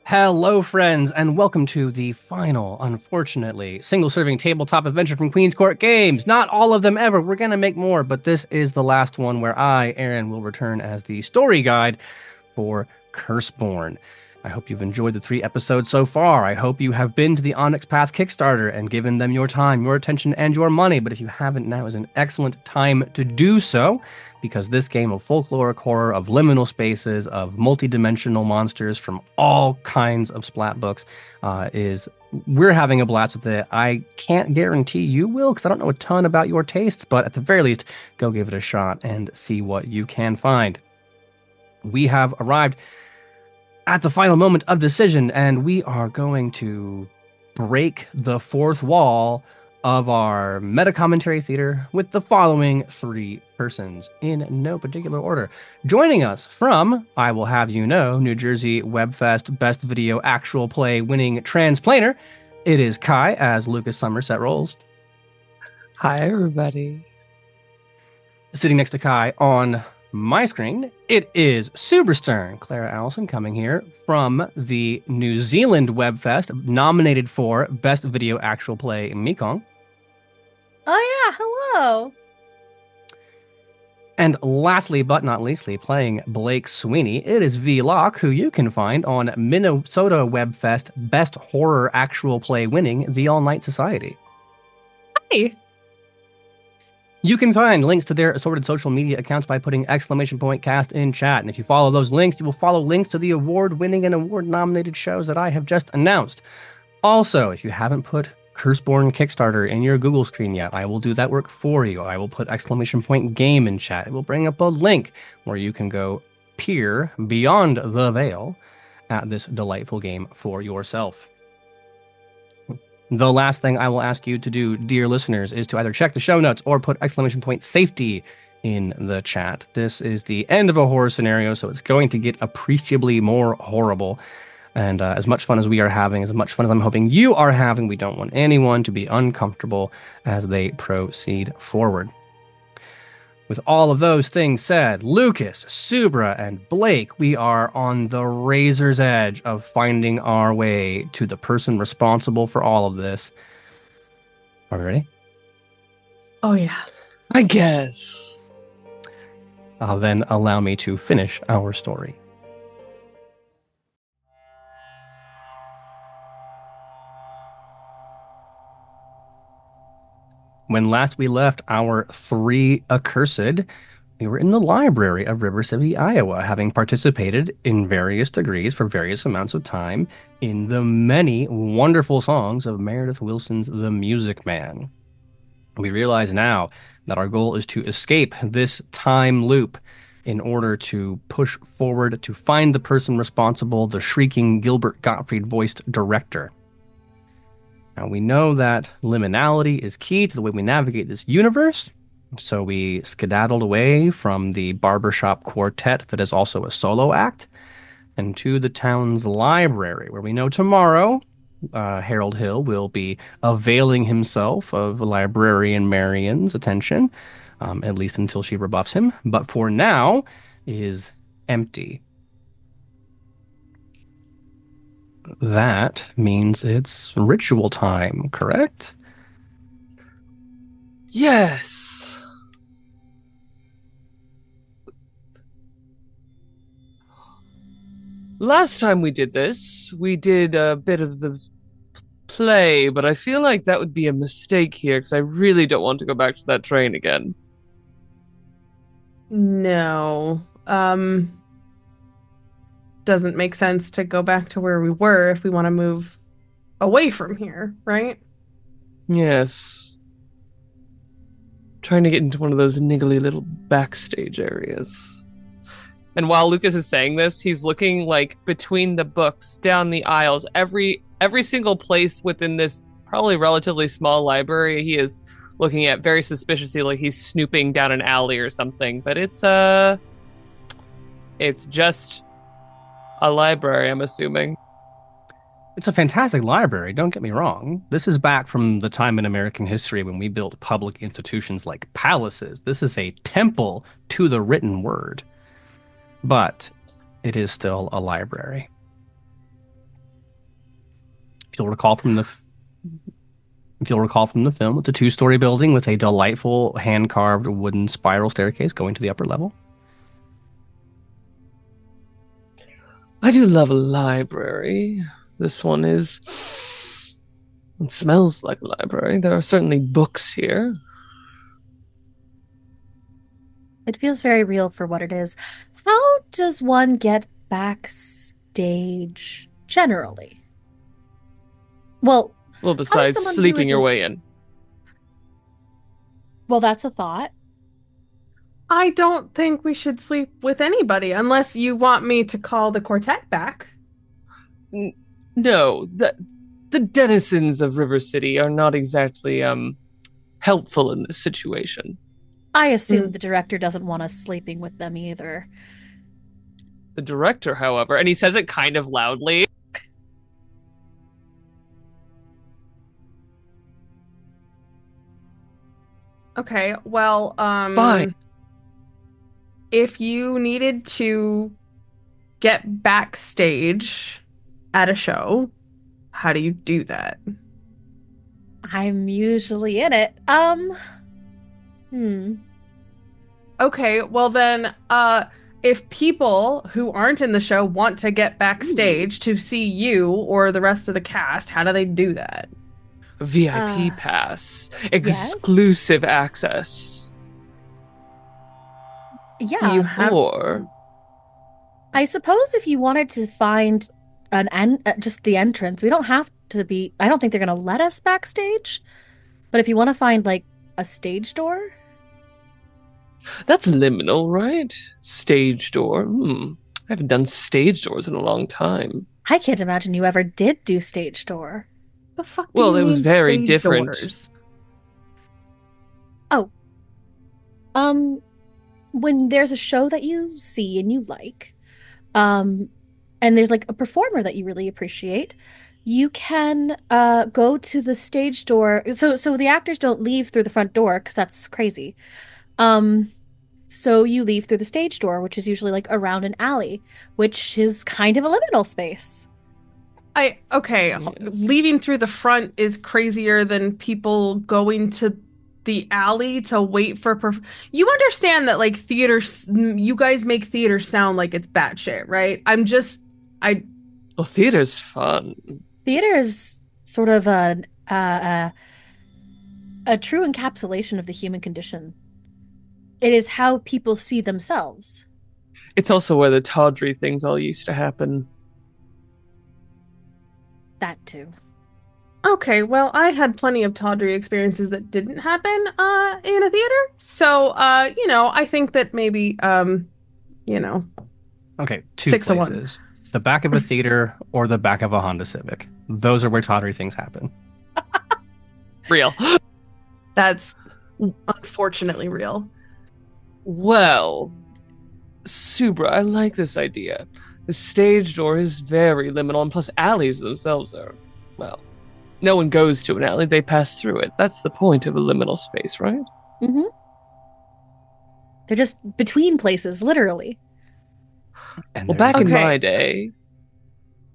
Hello, friends, and welcome to the final, unfortunately, single-serving tabletop adventure from Queen's Court Games. Not all of them ever. We're going to make more, but this is the last one where I, Aaron, will return as the story guide for Curseborne. I hope you've enjoyed the 3 episodes so far. I hope you have been to the Onyx Path Kickstarter and given them your time, your attention, and your money. But if you haven't, now is an excellent time to do so, because this game of folkloric horror, of liminal spaces, of multi-dimensional monsters from all kinds of splat books we're having a blast with it. I can't guarantee you will, because I don't know a ton about your tastes, but at the very least, go give it a shot and see what you can find. We have arrived at the final moment of decision, and we are going to break the fourth wall of our meta commentary theater with the following 3 persons in no particular order. Joining us from, I will have you know, New Jersey Webfest Best Video Actual Play winning Transplaner, it is Kai as Lucas Somerset rolls. Hi, everybody. Sitting next to Kai on my screen, it is Superstern, Clara Allison, coming here from the New Zealand Webfest, nominated for Best Video Actual Play in Mekong. Oh yeah, hello. And lastly, but not leastly, playing Blake Sweeney, it is V. Locke, who you can find on Minnesota Webfest Best Horror Actual Play winning The All Night Society. Hi. You can find links to their assorted social media accounts by putting !cast in chat. And if you follow those links, you will follow links to the award-winning and award-nominated shows that I have just announced. Also, if you haven't put Curseborne Kickstarter in your Google screen yet, I will do that work for you. I will put !game in chat. It will bring up a link where you can go peer beyond the veil at this delightful game for yourself. The last thing I will ask you to do, dear listeners, is to either check the show notes or put !safety in the chat. This is the end of a horror scenario, so it's going to get appreciably more horrible. And as much fun as we are having, as much fun as I'm hoping you are having, we don't want anyone to be uncomfortable as they proceed forward. With all of those things said, Lucas, Subra, and Blake, we are on the razor's edge of finding our way to the person responsible for all of this. Are we ready? Oh yeah. I guess. Then allow me to finish our story. When last we left our 3 accursed, we were in the library of River City, Iowa, having participated in various degrees for various amounts of time in the many wonderful songs of Meredith Willson's The Music Man. We realize now that our goal is to escape this time loop in order to push forward to find the person responsible, the shrieking Gilbert Gottfried-voiced director. Now, we know that liminality is key to the way we navigate this universe, so we skedaddled away from the barbershop quartet that is also a solo act, and to the town's library, where we know tomorrow Harold Hill will be availing himself of librarian Marion's attention, at least until she rebuffs him, but for now is empty. That means it's ritual time, correct? Yes. Last time we did this, we did a bit of the play, but I feel like that would be a mistake here because I really don't want to go back to that train again. No. Doesn't make sense to go back to where we were if we want to move away from here, right? Yes. Trying to get into one of those niggly little backstage areas. And while Lucas is saying this, he's looking like between the books, down the aisles, every single place within this probably relatively small library, he is looking at very suspiciously, like he's snooping down an alley or something. But it's just a library, I'm assuming. It's a fantastic library, don't get me wrong. This is back from the time in American history when we built public institutions like palaces. This is a temple to the written word. But it is still a library. If you'll recall from the film, it's a two-story building with a delightful hand-carved wooden spiral staircase going to the upper level. I do love a library. This one is. It smells like a library. There are certainly books here. It feels very real for what it is. How does one get backstage generally? Well, besides someone who sleeping your isn't- way in. well, that's a thought. I don't think we should sleep with anybody unless you want me to call the quartet back. No, the denizens of River City are not exactly helpful in this situation. I assume the director doesn't want us sleeping with them either. The director, however, and he says it kind of loudly. Okay, well, Fine. if you needed to get backstage at a show, how do you do that? I'm usually in it. Okay, well then, if people who aren't in the show want to get backstage to see you or the rest of the cast, how do they do that? VIP pass, exclusive access. Yeah. You have Or I suppose if you wanted to find just the entrance, we don't have to be. I don't think they're gonna let us backstage. But if you want to find like a stage door, that's liminal, right? Stage door. I haven't done stage doors in a long time. I can't imagine you ever did do stage door. the fuck. Well, do you it was mean very stage different. doors? When there's a show that you see and you like, and there's like a performer that you really appreciate, you can go to the stage door. So the actors don't leave through the front door because that's crazy. So you leave through the stage door, which is usually like around an alley, which is kind of a liminal space. Okay, Yes. leaving through the front is crazier than people going to the alley to wait for you understand that like theaters, you guys make theater sound like it's batshit, right? Well, theater's fun. Theater is sort of a true encapsulation of the human condition. It is how people see themselves. It's also where the tawdry things all used to happen. That too. Okay, well, I had plenty of tawdry experiences that didn't happen in a theater. So, I think that maybe Okay, two 6 of 1. places. The back of a theater or the back of a Honda Civic. Those are where tawdry things happen. Real. That's unfortunately real. Well, Subra, I like this idea. The stage door is very liminal, and plus alleys themselves are, well, no one goes to an alley, they pass through it. That's the point of a liminal space, right? Mm-hmm. They're just between places, literally. And Well, there's- back in Okay. my day,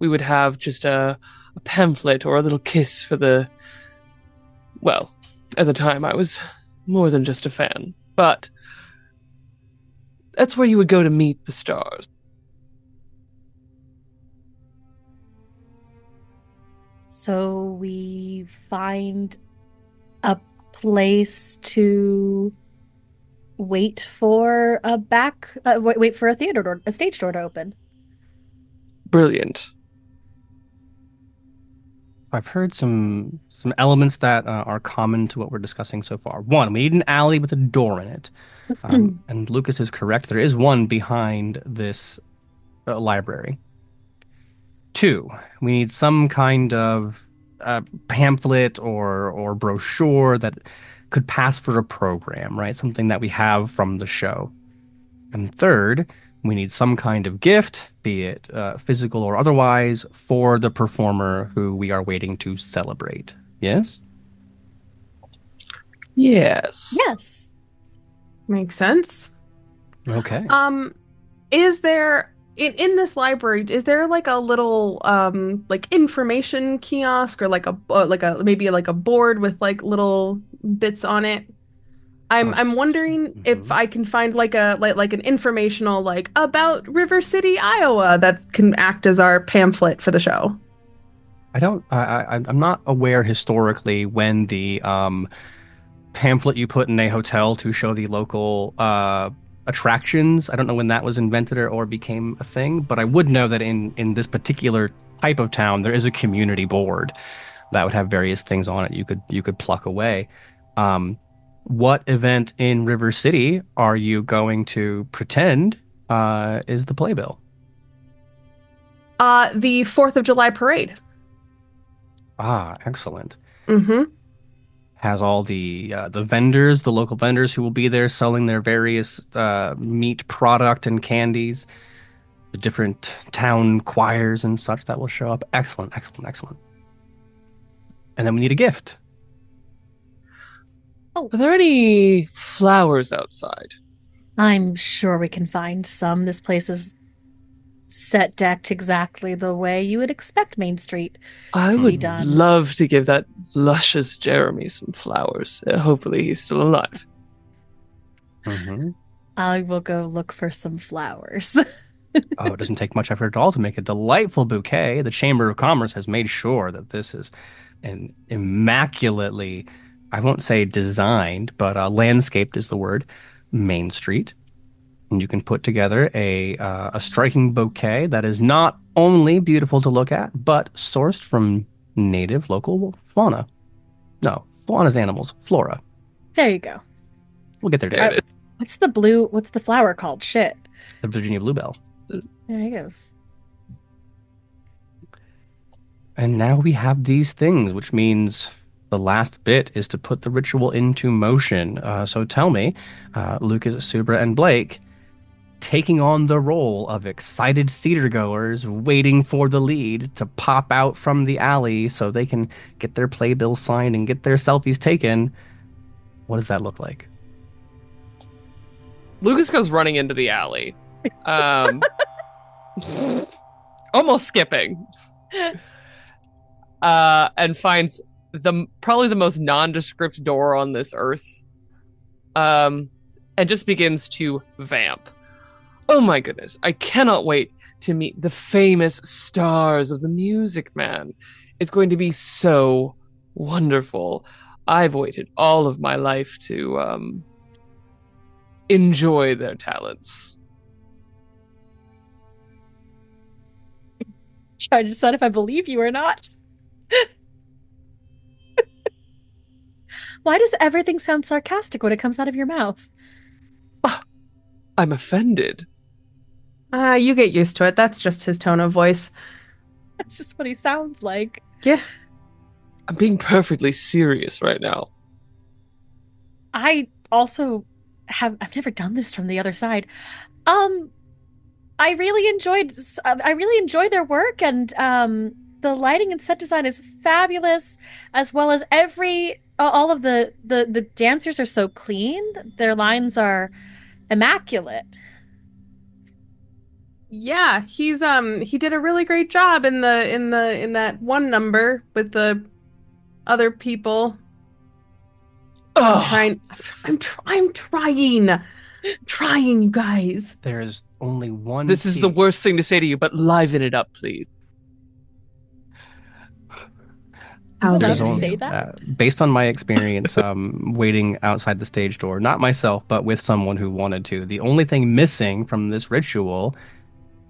we would have just a pamphlet or a little kiss for the... Well, at the time, I was more than just a fan. But that's where you would go to meet the stars. So we find a place to wait for wait for a theater door, a stage door to open. Brilliant. I've heard some elements that are common to what we're discussing so far. One, we need an alley with a door in it. And Lucas is correct. There is one behind this library. Two, we need some kind of pamphlet or brochure that could pass for a program, right? Something that we have from the show. And third, we need some kind of gift, be it physical or otherwise, for the performer who we are waiting to celebrate. Yes? Yes. Yes. Makes sense. Okay. Is there in this library, is there like a little like information kiosk or like a maybe like a board with like little bits on it? I'm wondering if I can find like a like an informational like about River City, Iowa that can act as our pamphlet for the show. I'm not aware historically when the pamphlet you put in a hotel to show the local attractions. I don't know when that was invented or became a thing, but I would know that in this particular type of town, there is a community board that would have various things on it you could pluck away. What event in River City are you going to pretend is the playbill? The 4th of July parade. Ah, excellent. Mm-hmm. Has all the vendors, the local vendors who will be there selling their various meat product and candies, the different town choirs and such that will show up. Excellent, excellent, excellent. And then we need a gift. Are there any flowers outside? I'm sure we can find some. This place is set decked exactly the way you would expect Main Street I to be would done. love to give that luscious Jeremy some flowers. Hopefully he's still alive. Mm-hmm. I will go look for some flowers. Oh, it doesn't take much effort at all to make a delightful bouquet. The Chamber of Commerce has made sure that this is an immaculately, I won't say designed, but landscaped is the word, Main Street. And you can put together a striking bouquet that is not only beautiful to look at, but sourced from native local fauna. No, fauna's animals, flora. There you go. We'll get there, There it David. is. What's the flower called? Shit. The Virginia bluebell. There he goes. And now we have these things, which means the last bit is to put the ritual into motion. So tell me, Lucas, Subra, and Blake, taking on the role of excited theater goers waiting for the lead to pop out from the alley so they can get their playbills signed and get their selfies taken. What does that look like? Lucas goes running into the alley. Almost skipping. And finds probably the most nondescript door on this earth. And just begins to vamp. Oh my goodness, I cannot wait to meet the famous stars of the Music Man. It's going to be so wonderful. I've waited all of my life to enjoy their talents. Trying to decide if I believe you or not. Why does everything sound sarcastic when it comes out of your mouth? I'm offended. You get used to it. That's just his tone of voice. That's just what he sounds like. Yeah. I'm being perfectly serious right now. I also I've never done this from the other side. I really enjoy their work, and the lighting and set design is fabulous, as well as all of the dancers are so clean. Their lines are immaculate. Yeah, he did a really great job in that one number with the other people. I'm trying, you guys. There's only one. This is the worst thing to say to you, but liven it up, please. How There's did you only- say that? Based on my experience waiting outside the stage door, not myself, but with someone who wanted to, the only thing missing from this ritual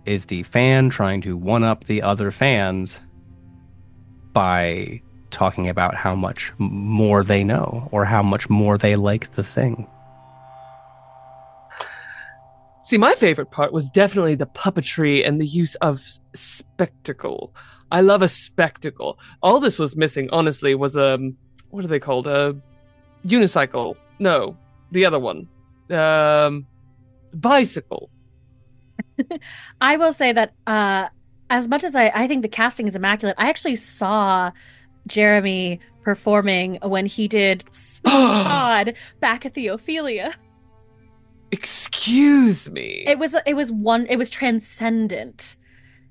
is the fan trying to one-up the other fans by talking about how much more they know or how much more they like the thing. See, my favorite part was definitely the puppetry and the use of spectacle. I love a spectacle. All this was missing, honestly, was what are they called? A unicycle. No, the other one. Bicycle. I will say that as much as I think the casting is immaculate, I actually saw Jeremy performing when he did Sweet Todd back at the Ophelia. Excuse me. It was transcendent.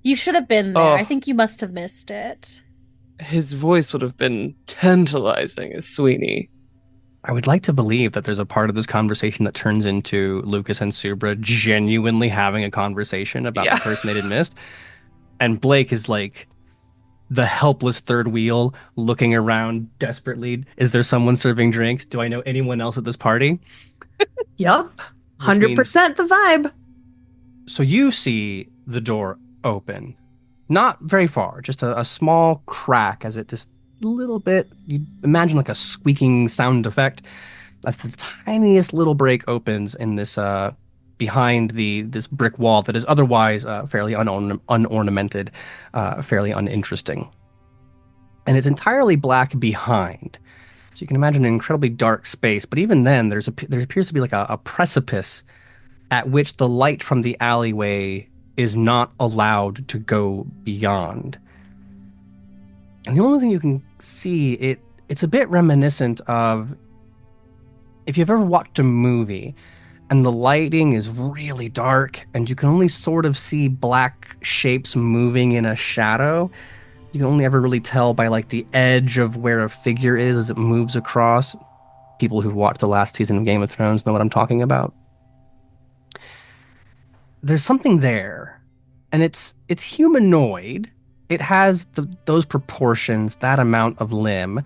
You should have been there. I Oh, think you must have missed it. his voice would have been tantalizing as Sweeney. I would like to believe that there's a part of this conversation that turns into Lucas and Subra genuinely having a conversation about the Yeah. person they did missed. And Blake is like the helpless third wheel looking around desperately. Is there someone serving drinks? Do I know anyone else at this party? Yep. Which means- 100% the vibe. So you see the door open. Not very far, just a small crack as it just a little bit, you imagine like a squeaking sound effect as the tiniest little break opens in this behind this brick wall that is otherwise fairly unornamented, fairly uninteresting. And it's entirely black behind. So you can imagine an incredibly dark space, but even then there appears to be like a precipice at which the light from the alleyway is not allowed to go beyond. And the only thing you can see, it's a bit reminiscent of if you've ever watched a movie and the lighting is really dark and you can only sort of see black shapes moving in a shadow. You can only ever really tell by like the edge of where a figure is as it moves across. People who've watched the last season of Game of Thrones know what I'm talking about. There's something there, and it's humanoid. It has those proportions, that amount of limb,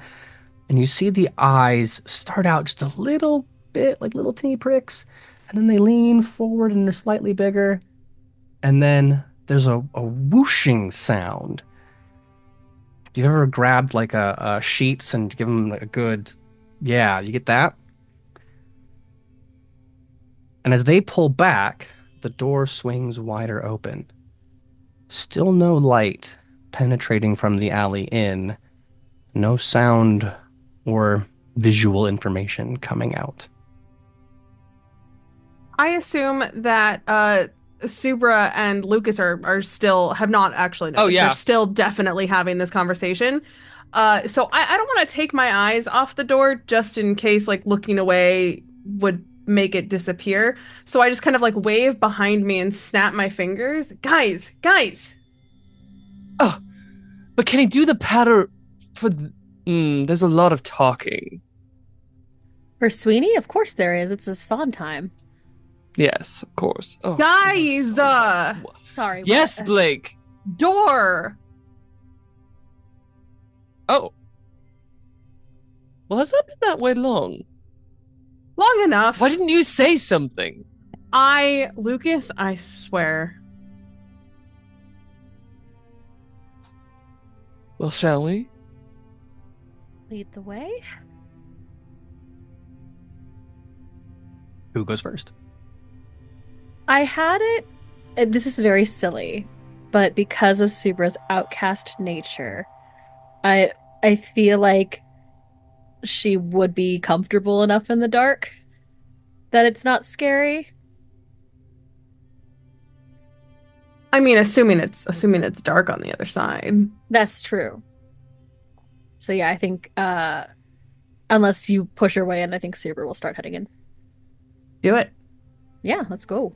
and you see the eyes start out just a little bit like little teeny pricks, and then they lean forward and they're slightly bigger, and then there's a whooshing sound. Do you ever grabbed like a sheets and give them like a good, yeah, you get that? And as they pull back, the door swings wider open. Still no light penetrating from the alley in. No sound or visual information coming out. I assume that Subra and Lucas are still have not actually noticed. Oh, yeah. They're still definitely having this conversation. So I don't want to take my eyes off the door just in case like looking away would make it disappear. So I just kind of like wave behind me and snap my fingers. Guys. Oh, but can he do the patter for there's a lot of talking. For Sweeney, of course there is. It's a Sondheim. Yes, of course. Oh, Guys, Sorry. yes, what? Blake. door. Oh. Well, has that been that way long? Long enough. Why didn't you say something? Lucas, I swear. Well, shall we? Lead the way. Who goes first? I had it. This is very silly, but because of Subra's outcast nature, I feel like she would be comfortable enough in the dark that it's not scary. I mean, assuming it's dark on the other side. That's true. So yeah, I think unless you push her way in, I think Subra will start heading in. Do it. Yeah, let's go.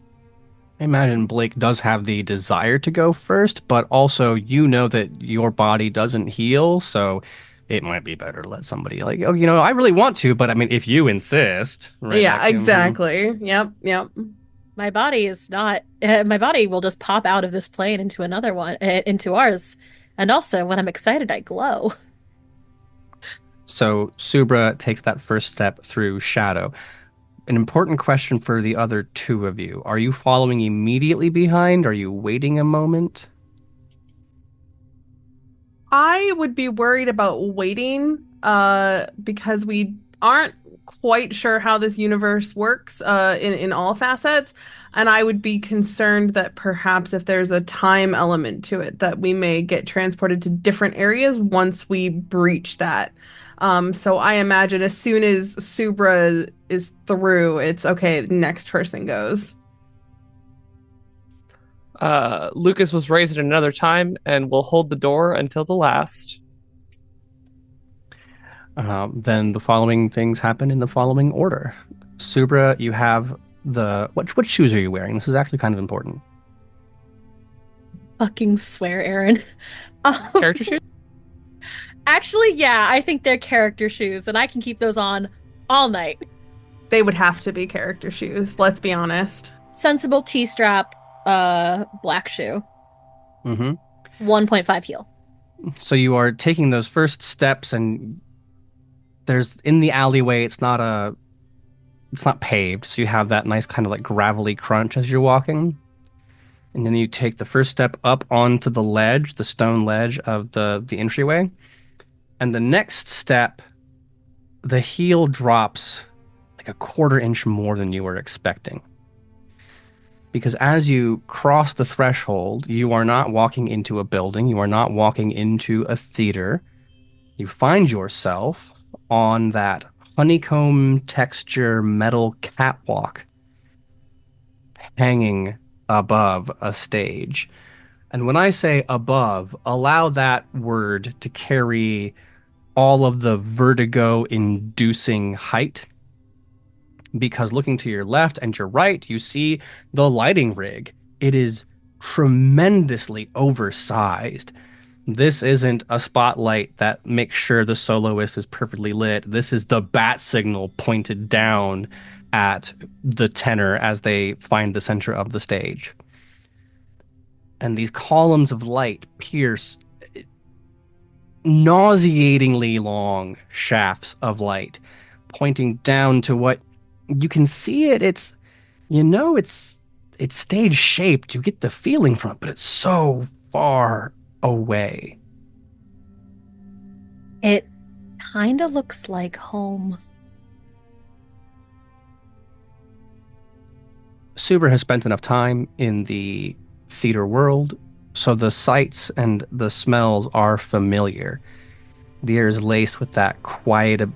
I imagine Blake does have the desire to go first, but also you know that your body doesn't heal, so it might be better to let somebody like, oh, I really want to, but I mean, if you insist, right? Yeah, exactly. Yep. My body is not. My body will just pop out of this plane into another one, into ours. And also, when I'm excited, I glow. So Subra takes that first step through shadow. An important question for the other two of you. Are you following immediately behind? Are you waiting a moment? I would be worried about waiting because we aren't quite sure how this universe works in all facets, and I would be concerned that perhaps if there's a time element to it that we may get transported to different areas once we breach that. So I imagine as soon as Subra is through, it's okay, next person goes. Lucas was raised at another time and will hold the door until the last. Then the following things happen in the following order. Subra, you have the what shoes are you wearing? This is actually kind of important. Fucking swear, Aaron. Character shoot? Actually, yeah, I think they're character shoes, and I can keep those on all night. They would have to be character shoes, let's be honest. Sensible T-strap, black shoe, Mm-hmm. 1.5 heel. So you are taking those first steps, and there's in the alleyway. It's not paved, so you have that nice kind of like gravelly crunch as you're walking. And then you take the first step up onto the ledge, the stone ledge of the entryway. And the next step, the heel drops like a quarter inch more than you were expecting. Because as you cross the threshold, you are not walking into a building, you are not walking into a theater. You find yourself on that honeycomb texture metal catwalk hanging above a stage. And when I say above, allow that word to carry all of the vertigo inducing height. Because looking to your left and your right, you see the lighting rig. It is tremendously oversized. This isn't a spotlight that makes sure the soloist is perfectly lit. This is the bat signal pointed down at the tenor as they find the center of the stage. And these columns of light pierce nauseatingly long shafts of light, pointing down to what you can see it. It's stage shaped. You get the feeling from it, but it's so far away. It kind of looks like home. Suber has spent enough time in the theater world, so the sights and the smells are familiar. The air is laced with that quiet a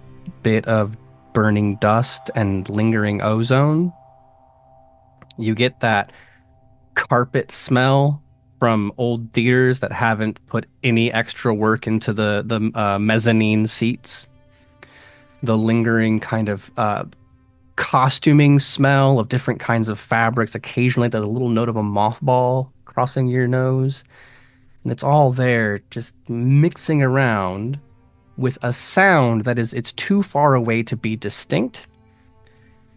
bit of burning dust and lingering ozone. You get that carpet smell from old theaters that haven't put any extra work into the mezzanine seats. The lingering kind of costuming smell of different kinds of fabrics. Occasionally, there's a little note of a mothball crossing your nose. And it's all there, just mixing around with a sound that it's too far away to be distinct,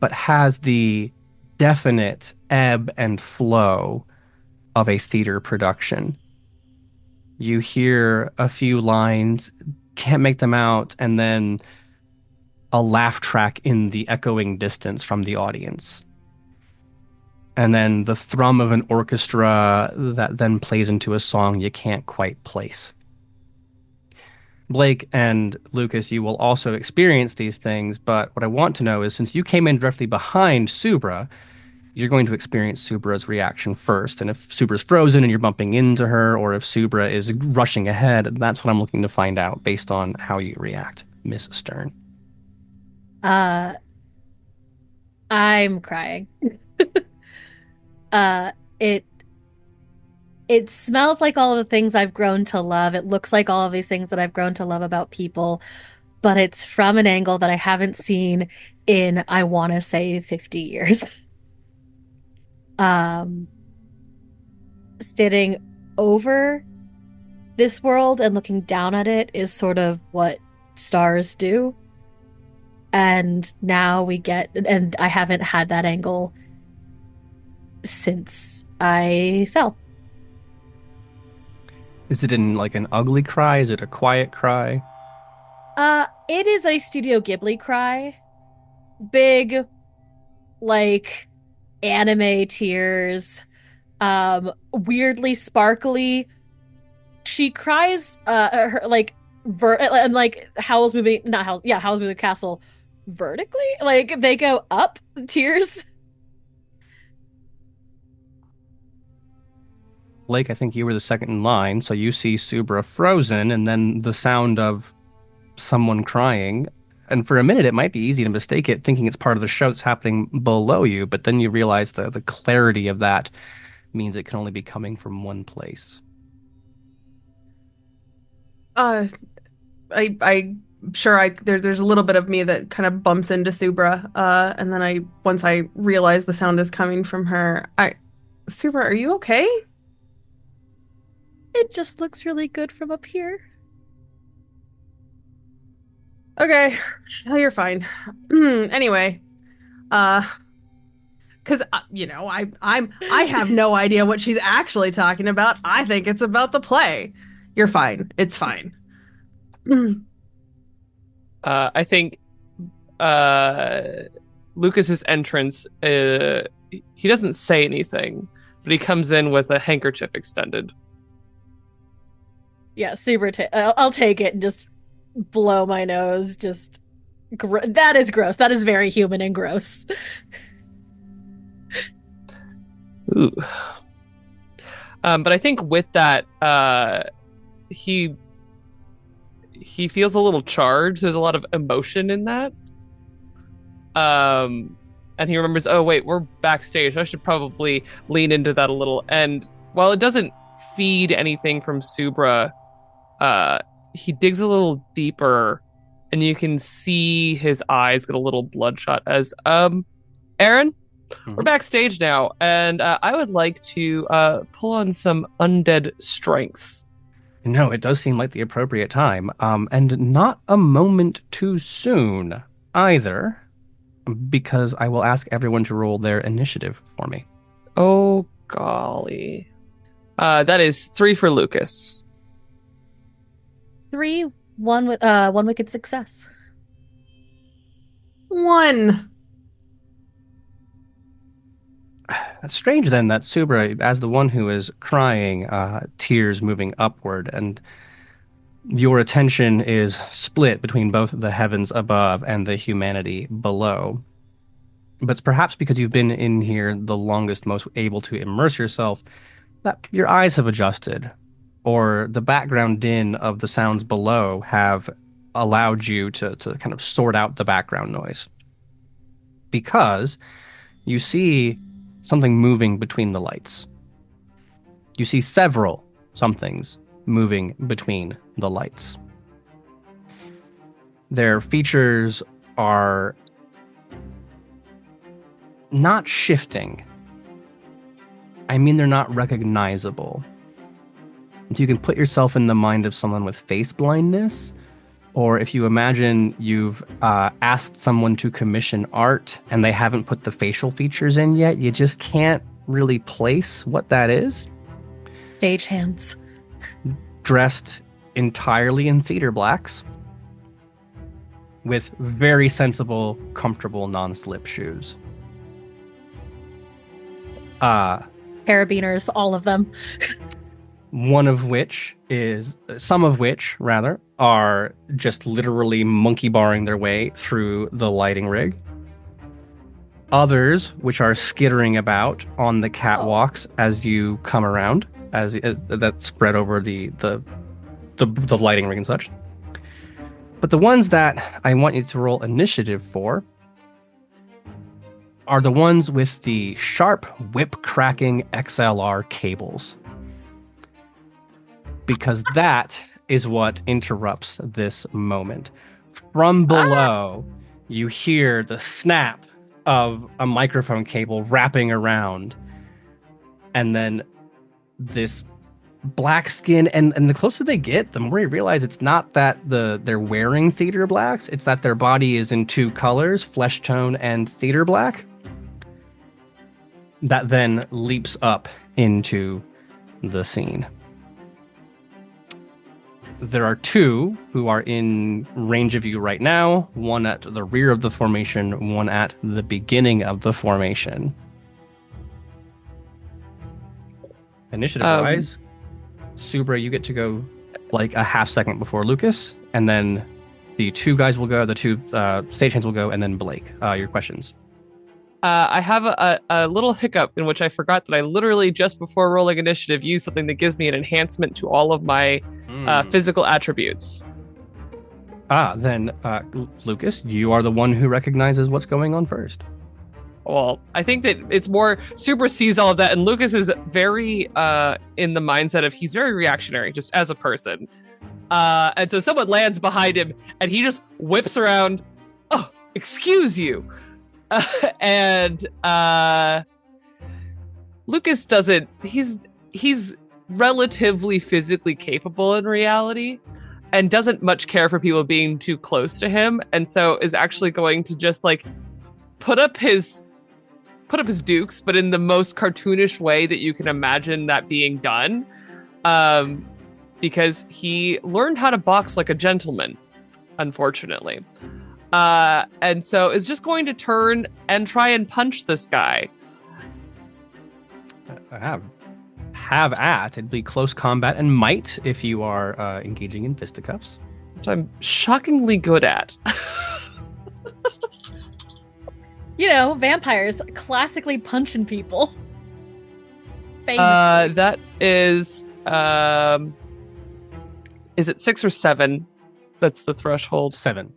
but has the definite ebb and flow of a theater production. You hear a few lines, can't make them out, and then a laugh track in the echoing distance from the audience. And then the thrum of an orchestra that then plays into a song you can't quite place. Blake and Lucas, you will also experience these things, but what I want to know is, since you came in directly behind Subra, you're going to experience Subra's reaction first. And if Subra's frozen and you're bumping into her, or if Subra is rushing ahead, that's what I'm looking to find out based on how you react, Miss Stern. I'm crying. uh, it it smells like all of the things I've grown to love. It looks like all of these things that I've grown to love about people, but it's from an angle that I haven't seen in, I want to say, 50 years. Sitting over this world and looking down at it is sort of what stars do. And now and I haven't had that angle since I fell. Is it in like an ugly cry? Is it a quiet cry? It is a Studio Ghibli cry. Big, like, anime tears. Weirdly sparkly. She cries, her, like, and like Howl's Moving, not Howl's, yeah, Howl's Moving Castle vertically. Like, they go up, tears. Blake, I think you were the second in line, so you see Subra frozen and then the sound of someone crying. And for a minute, it might be easy to mistake it, thinking it's part of the show that's happening below you, but then you realize the clarity of that means it can only be coming from one place. I sure there's a little bit of me that kind of bumps into Subra, and then once I realize the sound is coming from her, Subra, are you okay? It just looks really good from up here. Okay, oh, you're fine. Anyway, because I have no idea what she's actually talking about. I think it's about the play. You're fine. It's fine. I think Lucas's entrance, he doesn't say anything, but he comes in with a handkerchief extended. Yeah, I'll take it and just blow my nose. Just that is gross. That is very human and gross. Ooh. But I think with that, he feels a little charged. There's a lot of emotion in that. And he remembers, oh wait, we're backstage. I should probably lean into that a little. And while it doesn't feed anything from Subra, he digs a little deeper, and you can see his eyes get a little bloodshot as, Aaron, we're backstage now, and I would like to pull on some undead strengths. No, it does seem like the appropriate time, and not a moment too soon either, because I will ask everyone to roll their initiative for me. Oh, golly. That is 3 for Lucas. 3, 1 wicked success. 1. That's strange then that Subra, as the one who is crying, tears moving upward, and your attention is split between both the heavens above and the humanity below. But it's perhaps because you've been in here the longest, most able to immerse yourself, that your eyes have adjusted, or the background din of the sounds below have allowed you to kind of sort out the background noise. Because you see something moving between the lights. You see several somethings moving between the lights. Their features are not shifting. I mean, they're not recognizable. If you can put yourself in the mind of someone with face blindness, or if you imagine you've asked someone to commission art and they haven't put the facial features in yet, you just can't really place what that is. Stagehands. Dressed entirely in theater blacks, with very sensible, comfortable, non-slip shoes. Carabiners, all of them. Some of which, are just literally monkey barring their way through the lighting rig. Others, which are skittering about on the catwalks as you come around, as that spread over the lighting rig and such. But the ones that I want you to roll initiative for are the ones with the sharp whip-cracking XLR cables. Because that is what interrupts this moment. From below, you hear the snap of a microphone cable wrapping around, and then this black skin, and the closer they get, the more you realize it's not that they're wearing theater blacks, it's that their body is in 2 colors, flesh tone and theater black, that then leaps up into the scene. There are 2 who are in range of you right now, one at the rear of the formation, one at the beginning of the formation. Initiative-wise, Subra, you get to go like a half second before Lucas, and then the 2 guys will go, the 2 stagehands will go, and then Blake. Your questions. I have a little hiccup in which I forgot that I literally just before rolling initiative used something that gives me an enhancement to all of my physical attributes. Then Lucas, you are the one who recognizes what's going on first. Well, I think that it's more Subra sees all of that, and Lucas is very in the mindset of he's very reactionary just as a person. And so someone lands behind him, and he just whips around. Oh, excuse you. And Lucas doesn't. He's relatively physically capable in reality, and doesn't much care for people being too close to him, and so is actually going to just like put up his dukes, but in the most cartoonish way that you can imagine that being done, because he learned how to box like a gentleman, unfortunately, and so is just going to turn and try and punch this guy. Have at. It'd be close combat and might if you are engaging in fisticuffs. Which I'm shockingly good at. You know, vampires classically punching people. Famously. That is it 6 or 7? That's the threshold. 7.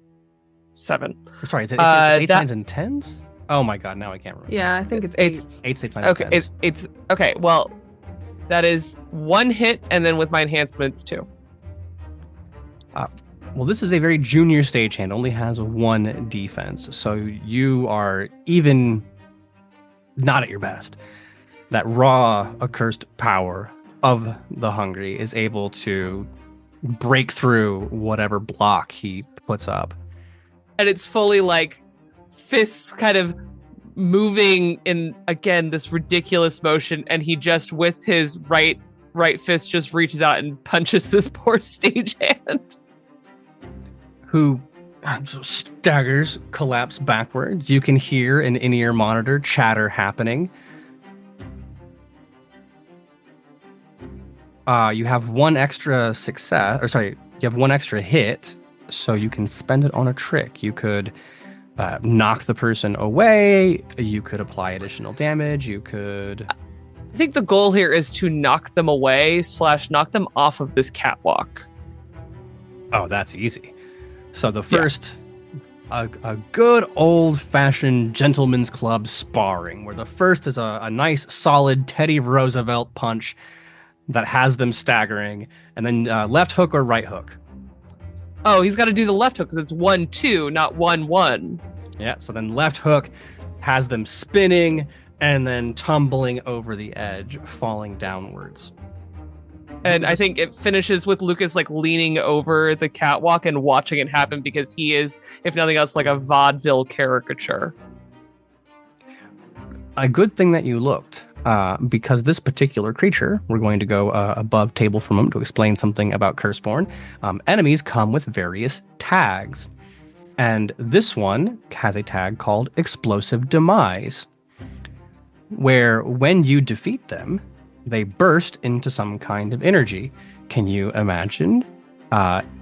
7. Sorry, is it 8s, 9s, and 10s? Oh my god, now I can't remember. Yeah, I think it's 8s. 8s. 8s, 9s, Okay, and 10s. it's okay. Well, that is 1 hit, and then with my enhancements 2. Well, this is a very junior stagehand, only has 1 defense, so you are even not at your best. That raw, accursed power of the Hungry is able to break through whatever block he puts up. And it's fully like fists kind of moving in, again, this ridiculous motion, and he just, with his right fist, just reaches out and punches this poor stagehand. Who staggers, collapse backwards. You can hear an in-ear monitor chatter happening. You have 1 extra success, or sorry, you have 1 extra hit, so you can spend it on a trick. You could knock the person away. You could apply additional damage. You could... I think the goal here is to knock them away / knock them off of this catwalk. Oh, that's easy. So the first, a good old-fashioned gentleman's club sparring, where the first is a nice, solid Teddy Roosevelt punch that has them staggering, and then left hook or right hook. Oh, he's got to do the left hook because it's 1-2, not 1-1. Yeah, so then left hook has them spinning and then tumbling over the edge, falling downwards. And I think it finishes with Lucas like leaning over the catwalk and watching it happen, because he is, if nothing else, like a vaudeville caricature. A good thing that you looked, because this particular creature, we're going to go above table for a moment to explain something about Curseborne. Enemies come with various tags. And this one has a tag called Explosive Demise, where when you defeat them, they burst into some kind of energy. Can you imagine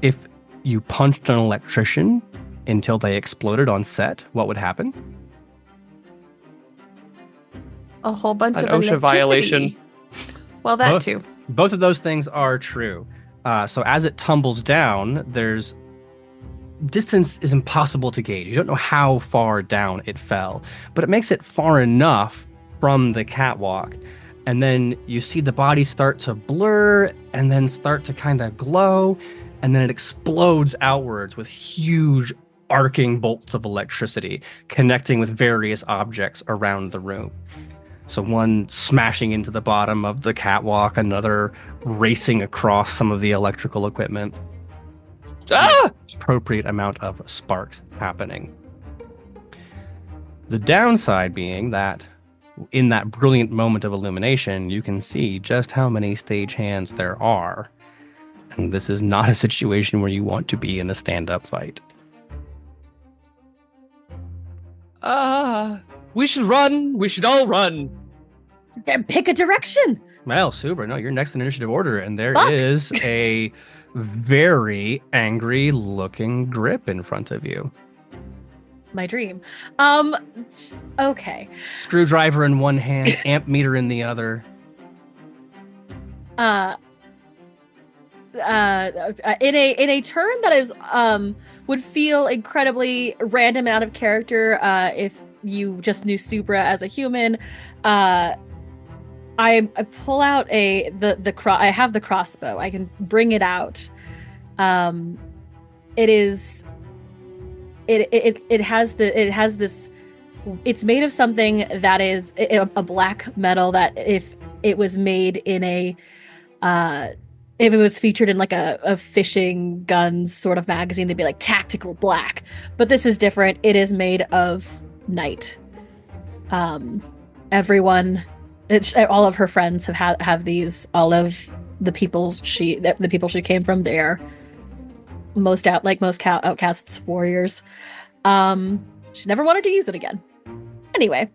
if you punched an electrician until they exploded on set, what would happen? A whole bunch An of OSHA violation. Well, that too. Both of those things are true. So as it tumbles down, distance is impossible to gauge. You don't know how far down it fell, but it makes it far enough from the catwalk. And then you see the body start to blur and then start to kind of glow. And then it explodes outwards with huge arcing bolts of electricity connecting with various objects around the room. So one smashing into the bottom of the catwalk, another racing across some of the electrical equipment. Appropriate amount of sparks happening. The downside being that in that brilliant moment of illumination, you can see just how many stagehands there are. And this is not a situation where you want to be in a stand-up fight. We should run. We should all run. Then pick a direction. Well, super. No, you're next in initiative order, and there Fuck. is a very angry-looking grip in front of you. My dream. Okay. Screwdriver in one hand, amp meter in the other. In a turn that is would feel incredibly random out of character if you just knew Subra as a human. I pull out I have the crossbow. I can bring it out It is. It has this. It's made of something that is a black metal that if it was made in if it was featured in like a fishing guns sort of magazine, they'd be like tactical black. But this is different. It is made of night. Everyone, all of her friends have these. All of the people she came from, they are most outcasts warriors. She never wanted to use it again. Anyway,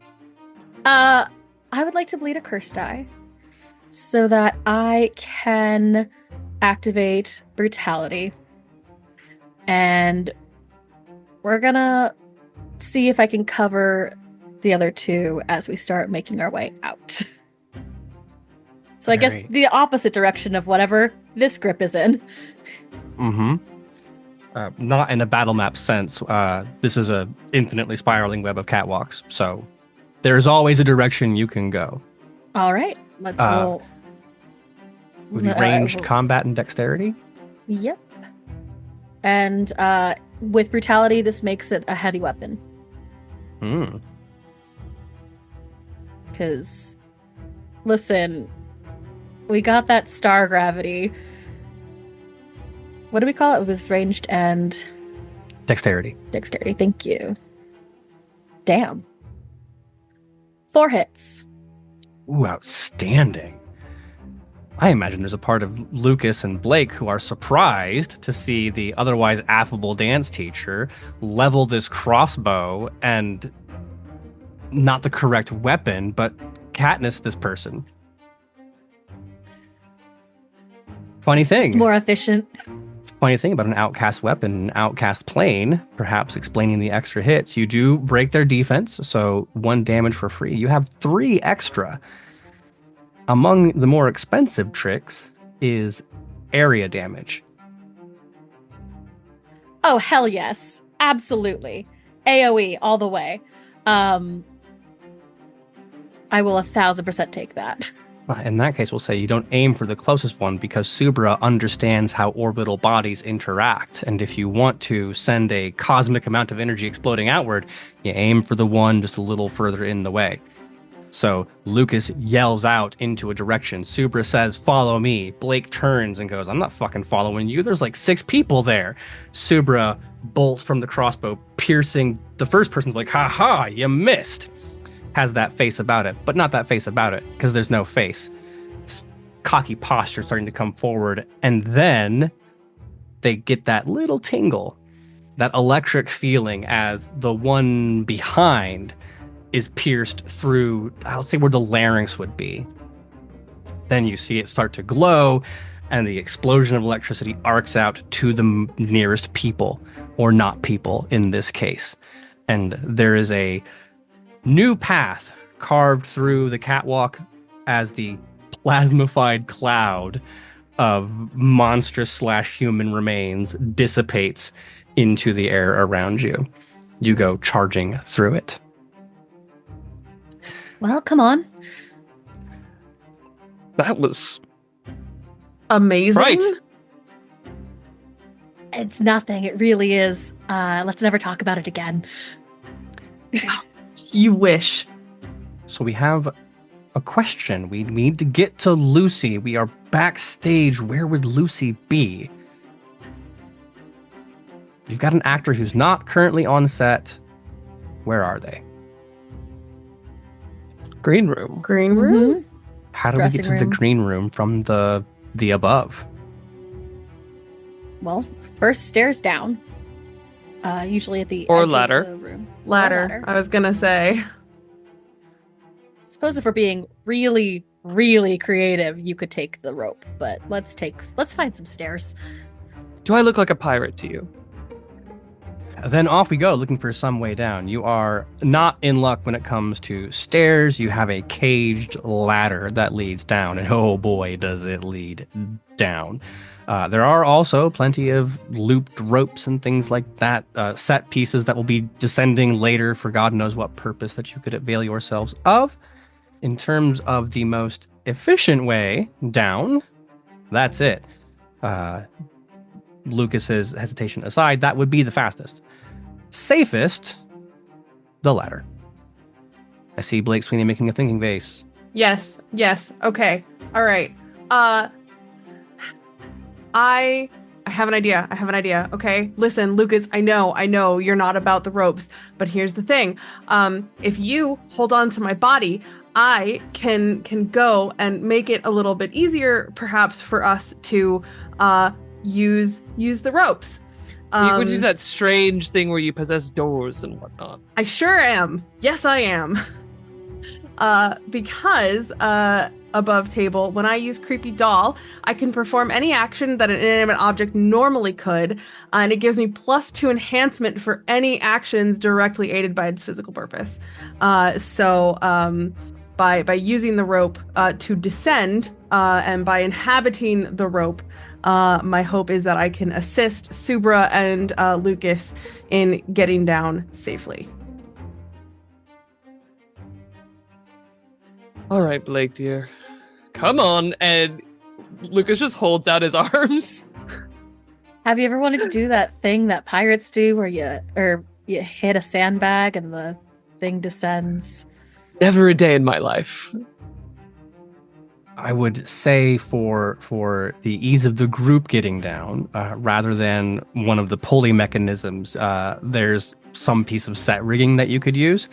I would like to bleed a curse die so that I can activate brutality. And we're gonna see if I can cover the other two as we start making our way out. So I guess the opposite direction of whatever this grip is in. Mm-hmm. Not in a battle map sense. This is a infinitely spiraling web of catwalks, so there's always a direction you can go. All right, let's roll. Would be ranged combat and dexterity? Yep. And with brutality, this makes it a heavy weapon. Because, listen, we got that star gravity. What do we call it? It was ranged and... Dexterity. Dexterity, thank you. Damn. 4 hits. Ooh, outstanding. I imagine there's a part of Lucas and Blake who are surprised to see the otherwise affable dance teacher level this crossbow and not the correct weapon, but Katniss this person. Funny thing. Just more efficient. Funny thing about an outcast weapon, an outcast plane, perhaps explaining the extra hits, you do break their defense, so 1 damage for free. You have 3 extra. Among the more expensive tricks is area damage. Oh, hell yes. Absolutely. AoE all the way. I will 1000% take that. In that case, we'll say you don't aim for the closest one because Subra understands how orbital bodies interact. And if you want to send a cosmic amount of energy exploding outward, you aim for the one just a little further in the way. So Lucas yells out into a direction. Subra says, "Follow me." Blake turns and goes, "I'm not fucking following you. There's like 6 people there." Subra bolts from the crossbow, piercing the first person's like, "Ha ha, you missed." Has that face about it, but not that face about it because there's no face. Cocky posture starting to come forward, and then they get that little tingle, that electric feeling as the one behind is pierced through, I'll say where the larynx would be. Then you see it start to glow, and the explosion of electricity arcs out to the nearest people, or not people in this case. And there is a new path carved through the catwalk as the plasmified cloud of monstrous/human remains dissipates into the air around you. You go charging through it. Well, come on. That was amazing. Right. It's nothing. It really is. Let's never talk about it again. You wish. So we have a question. We need to get to Lucy. We are backstage. Where would Lucy be? You've got an actor who's not currently on set. Where are they? green room. Green room? How do we get to the green room from the above? Well, first stairs down. Usually at the or edge ladder. of the room. Ladder. I was gonna say. Suppose if we're being really, really creative, you could take the rope, but let's find some stairs. Do I look like a pirate to you? Then off we go, looking for some way down. You are not in luck when it comes to stairs. You have a caged ladder that leads down, and oh boy, does it lead down. There are also plenty of looped ropes and things like that, set pieces that will be descending later for God knows what purpose that you could avail yourselves of. In terms of the most efficient way down, that's it. Lucas's hesitation aside, that would be the fastest. Safest, the latter. I see Blake Sweeney making a thinking face. Yes. Okay. All right. I have an idea. Okay. Listen, Lucas, I know you're not about the ropes, but here's the thing. If you hold on to my body, I can go and make it a little bit easier, perhaps, for us to use the ropes. You could do that strange thing where you possess doors and whatnot. I sure am. Yes, I am. Because above table, when I use Creepy Doll, I can perform any action that an inanimate object normally could, and it gives me +2 enhancement for any actions directly aided by its physical purpose. So by using the rope to descend, and by inhabiting the rope, my hope is that I can assist Subra and Lucas in getting down safely. All right, Blake, dear. Come on. And Lucas just holds out his arms. Have you ever wanted to do that thing that pirates do where you hit a sandbag and the thing descends? Never a day in my life. I would say for the ease of the group getting down, rather than one of the pulley mechanisms, there's some piece of set rigging that you could use,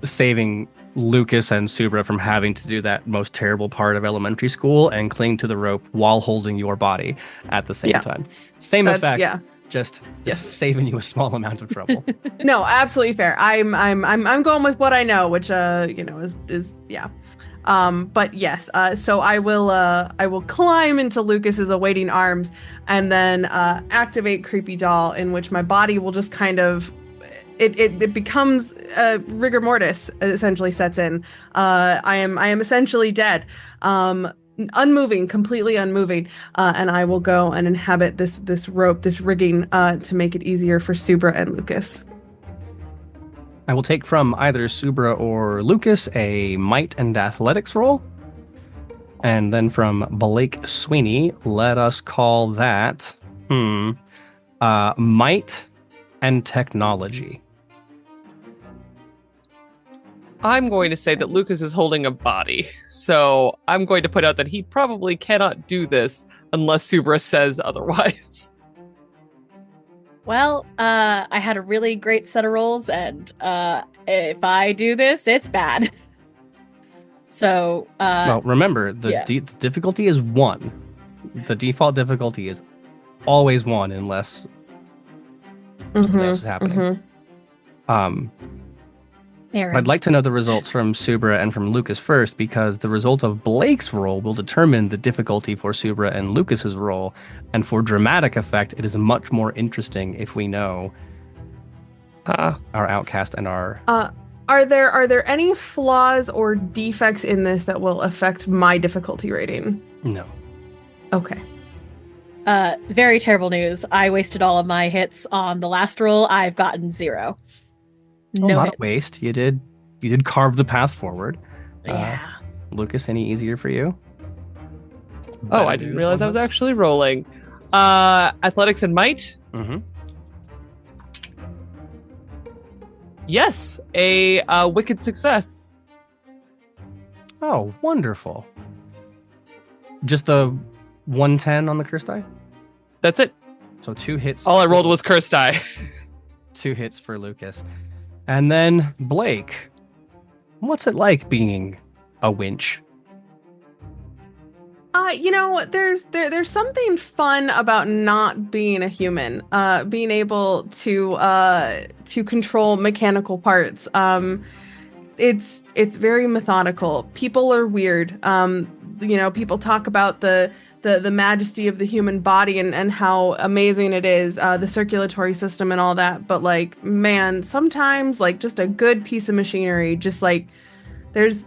saving Lucas and Subra from having to do that most terrible part of elementary school and cling to the rope while holding your body at the same time. Same effect, just saving you a small amount of trouble. No, absolutely fair. I'm going with what I know, which is but yes, so I will climb into Lucas's awaiting arms and then activate Creepy Doll, in which my body will just kind of it becomes rigor mortis essentially sets in. I am essentially dead, unmoving, completely unmoving, and I will go and inhabit this rope, this rigging, to make it easier for Subra and Lucas. I will take from either Subra or Lucas a might and athletics roll. And then from Blake Sweeney, let us call that might and technology. I'm going to say that Lucas is holding a body. So I'm going to put out that he probably cannot do this unless Subra says otherwise. Well, I had a really great set of rolls, and if I do this, it's bad. So, well, remember, the difficulty is 1. The default difficulty is always 1 unless something else is happening. Aaron. I'd like to know the results from Subra and from Lucas first, because the result of Blake's roll will determine the difficulty for Subra and Lucas's roll. And for dramatic effect, it is much more interesting if we know our outcast and our... Are there any flaws or defects in this that will affect my difficulty rating? No. Okay. Very terrible news. I wasted all of my hits on the last roll. I've gotten 0. No not hits. A waste. You did carve the path forward. Yeah. Lucas, any easier for you? Oh, I didn't realize I was actually rolling. Athletics and might? Mm-hmm. Yes, a wicked success. Oh, wonderful. Just the 110 on the curse die? That's it. So 2 hits. All I rolled was curse die. 2 hits for Lucas. And then Blake, what's it like being a winch? There's something fun about not being a human, being able to control mechanical parts. It's very methodical. People are weird. People talk about the majesty of the human body and how amazing it is, the circulatory system and all that. But like, man, sometimes like just a good piece of machinery, just like there's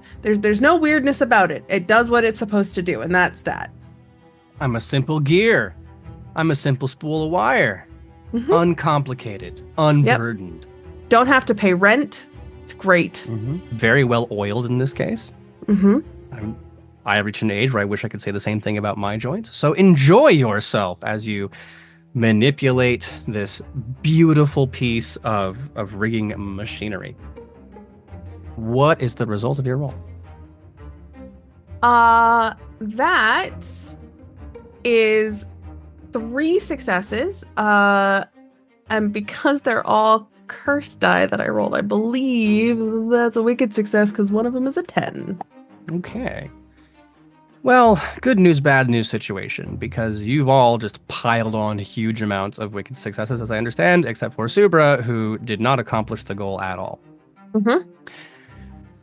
no weirdness about it. It does what it's supposed to do, and that's that. I'm a simple gear. I'm a simple spool of wire. Mm-hmm. Uncomplicated, unburdened. Yep. Don't have to pay rent. It's great. Mm-hmm. Very well oiled in this case. Mm-hmm. I reach an age where I wish I could say the same thing about my joints. So enjoy yourself as you manipulate this beautiful piece of rigging machinery. What is the result of your roll? That is 3 successes. And because they're all cursed die that I rolled, I believe that's a wicked success because one of them is a 10. Okay. Well, good news, bad news situation, because you've all just piled on huge amounts of wicked successes, as I understand, except for Subra, who did not accomplish the goal at all. Mm-hmm.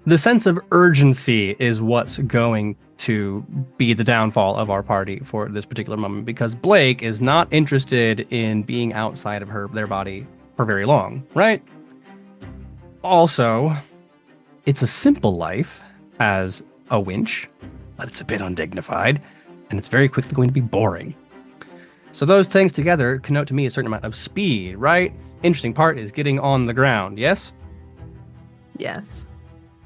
The sense of urgency is what's going to be the downfall of our party for this particular moment, because Blake is not interested in being outside of their body for very long, right? Also, it's a simple life as a winch, but it's a bit undignified, and it's very quickly going to be boring. So those things together connote to me a certain amount of speed, right? Interesting part is getting on the ground, yes? Yes.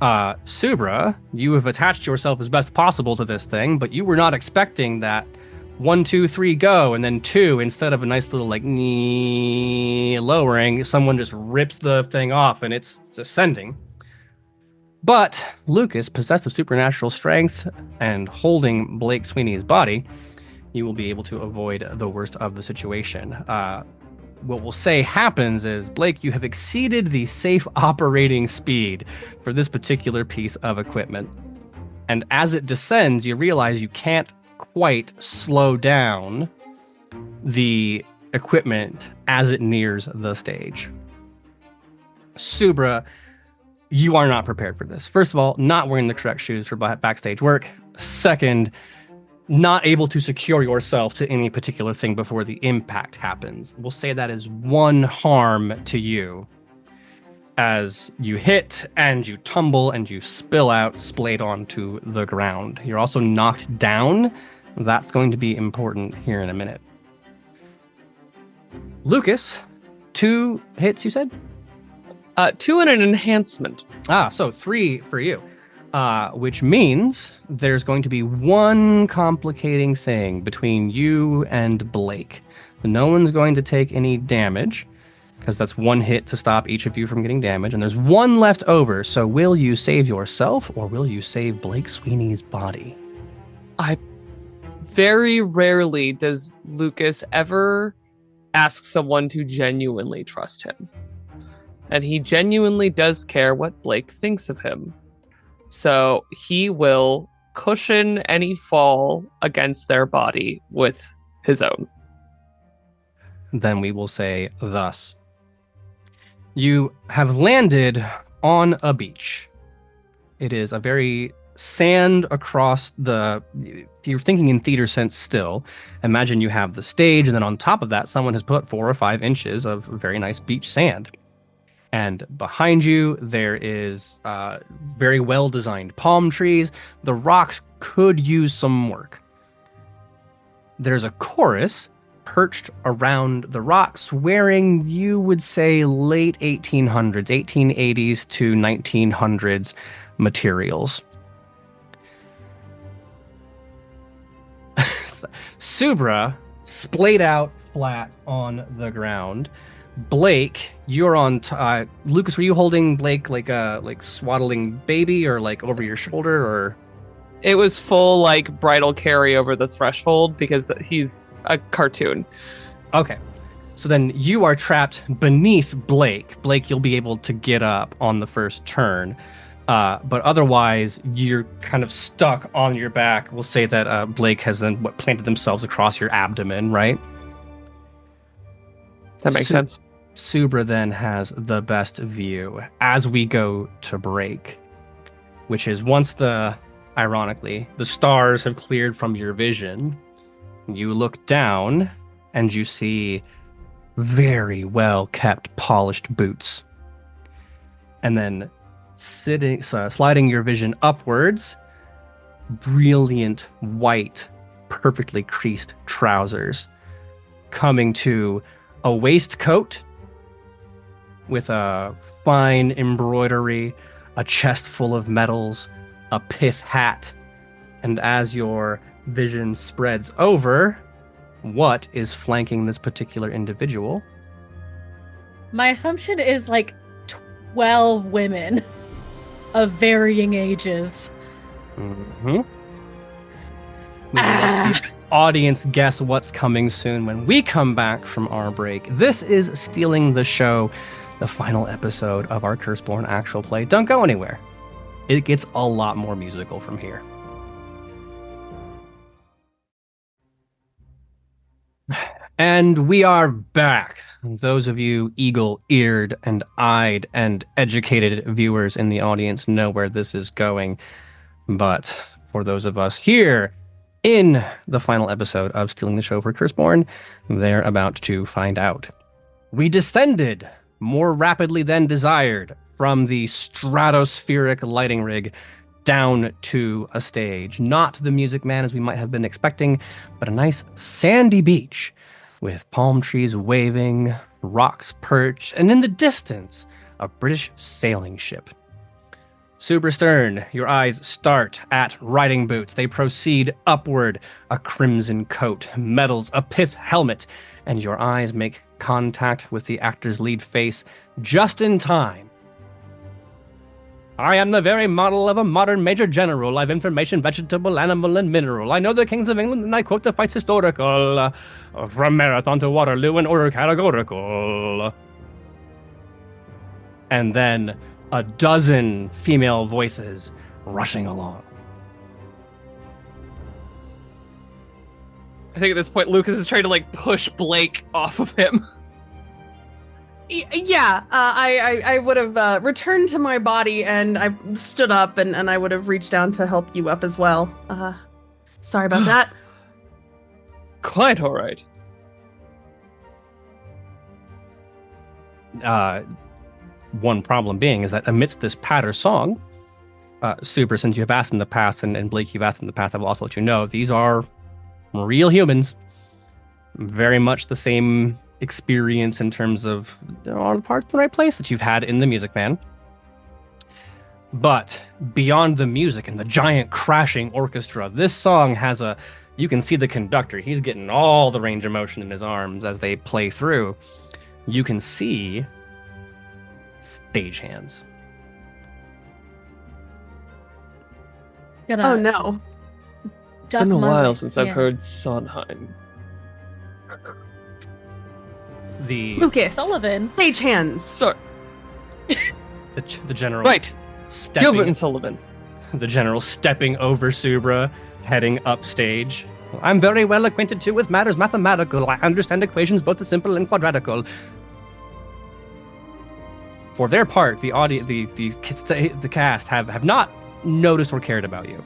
Subra, you have attached yourself as best possible to this thing, but you were not expecting that 1, 2, 3, go, and then 2, instead of a nice little like lowering, someone just rips the thing off and it's ascending. But Lucas, possessed of supernatural strength and holding Blake Sweeney's body, you will be able to avoid the worst of the situation. What we'll say happens is, Blake, you have exceeded the safe operating speed for this particular piece of equipment. And as it descends, you realize you can't quite slow down the equipment as it nears the stage. Subra, you are not prepared for this. First of all, not wearing the correct shoes for backstage work. Second, not able to secure yourself to any particular thing before the impact happens. We'll say that is one harm to you as you hit and you tumble and you spill out, splayed onto the ground. You're also knocked down. That's going to be important here in a minute. Lucas, 2 hits, you said? 2 and an enhancement. So 3 for you. Which means there's going to be one complicating thing between you and Blake. No one's going to take any damage, because that's 1 hit to stop each of you from getting damage, and there's 1 left over. So will you save yourself, or will you save Blake Sweeney's body? Very rarely does Lucas ever ask someone to genuinely trust him. And he genuinely does care what Blake thinks of him. So he will cushion any fall against their body with his own. Then we will say thus. You have landed on a beach. It is a very sand across if you're thinking in theater sense still, imagine you have the stage, and then on top of that, someone has put 4 or 5 inches of very nice beach sand. And behind you, there is very well-designed palm trees. The rocks could use some work. There's a chorus perched around the rocks wearing, you would say, late 1800s, 1880s to 1900s materials. Subra, splayed out flat on the ground. Blake, you're on. Lucas, were you holding Blake like a swaddling baby, or like over your shoulder, or? It was full like bridal carry over the threshold because he's a cartoon. Okay, so then you are trapped beneath Blake. Blake, you'll be able to get up on the first turn, but otherwise you're kind of stuck on your back. We'll say that Blake has then planted themselves across your abdomen, right? That makes sense. Subra then has the best view as we go to break, which is once ironically, the stars have cleared from your vision, you look down and you see very well kept polished boots. And then sliding your vision upwards, brilliant white, perfectly creased trousers, coming to a waistcoat with a fine embroidery, a chest full of medals, a pith hat, And as your vision spreads over, what is flanking this particular individual? My assumption is like 12 women of varying ages. Mm-hmm. Let the audience guess what's coming soon when we come back from our break. This is Stealing the Show, the final episode of our Curseborne actual play. Don't go anywhere. It gets a lot more musical from here. And we are back. Those of you eagle-eared and eyed and educated viewers in the audience know where this is going. But for those of us here in the final episode of Stealing the Show for Curseborne, they're about to find out. We descended more rapidly than desired from the stratospheric lighting rig down to a stage. Not the Music Man as we might have been expecting, but a nice sandy beach with palm trees waving, rocks perched, and in the distance, a British sailing ship. Super stern, your eyes start at riding boots. They proceed upward, a crimson coat, medals, a pith helmet, and your eyes make contact with the actor's lead face just in time. I am the very model of a modern major general. I've information, vegetable, animal, and mineral. I know the kings of England, and I quote the fights historical. From Marathon to Waterloo in order categorical. And then a dozen female voices rushing along. I think at this point, Lucas is trying to like push Blake off of him. Yeah, I would have returned to my body and I stood up and I would have reached down to help you up as well. Sorry about that. Quite all right. One problem being is that amidst this patter song, Super, since you've asked in the past, and Blake, you've asked in the past, I will also let you know, these are real humans. Very much the same experience in terms of are the parts in the right place that you've had in the Music Man. But beyond the music and the giant crashing orchestra, this song has you can see the conductor. He's getting all the range of motion in his arms as they play through. You can see stagehands. Oh no. It's been a while since I've heard Sondheim. The Lucas Sullivan. Stagehands. Sorry. the general. Right. Gilbert and Sullivan. The general stepping over Subra, heading up stage. I'm very well acquainted too with matters mathematical. I understand equations both the simple and quadratical. For their part, the audience, the cast have not noticed or cared about you.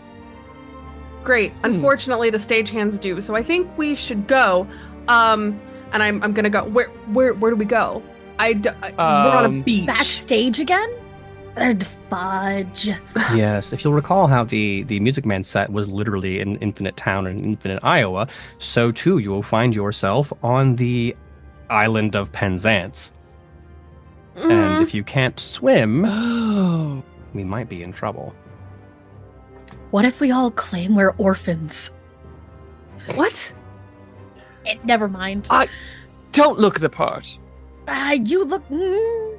Great. Unfortunately, the stagehands do. So I think we should go. And I'm gonna go. Where do we go? We're on a beach. Backstage again? Fudge. Yes, if you'll recall how the Music Man set was literally in Infinite Town in Infinite Iowa, so too you will find yourself on the island of Penzance. And if you can't swim, we might be in trouble. What if we all claim we're orphans? What? Never mind. Don't look the part. You look.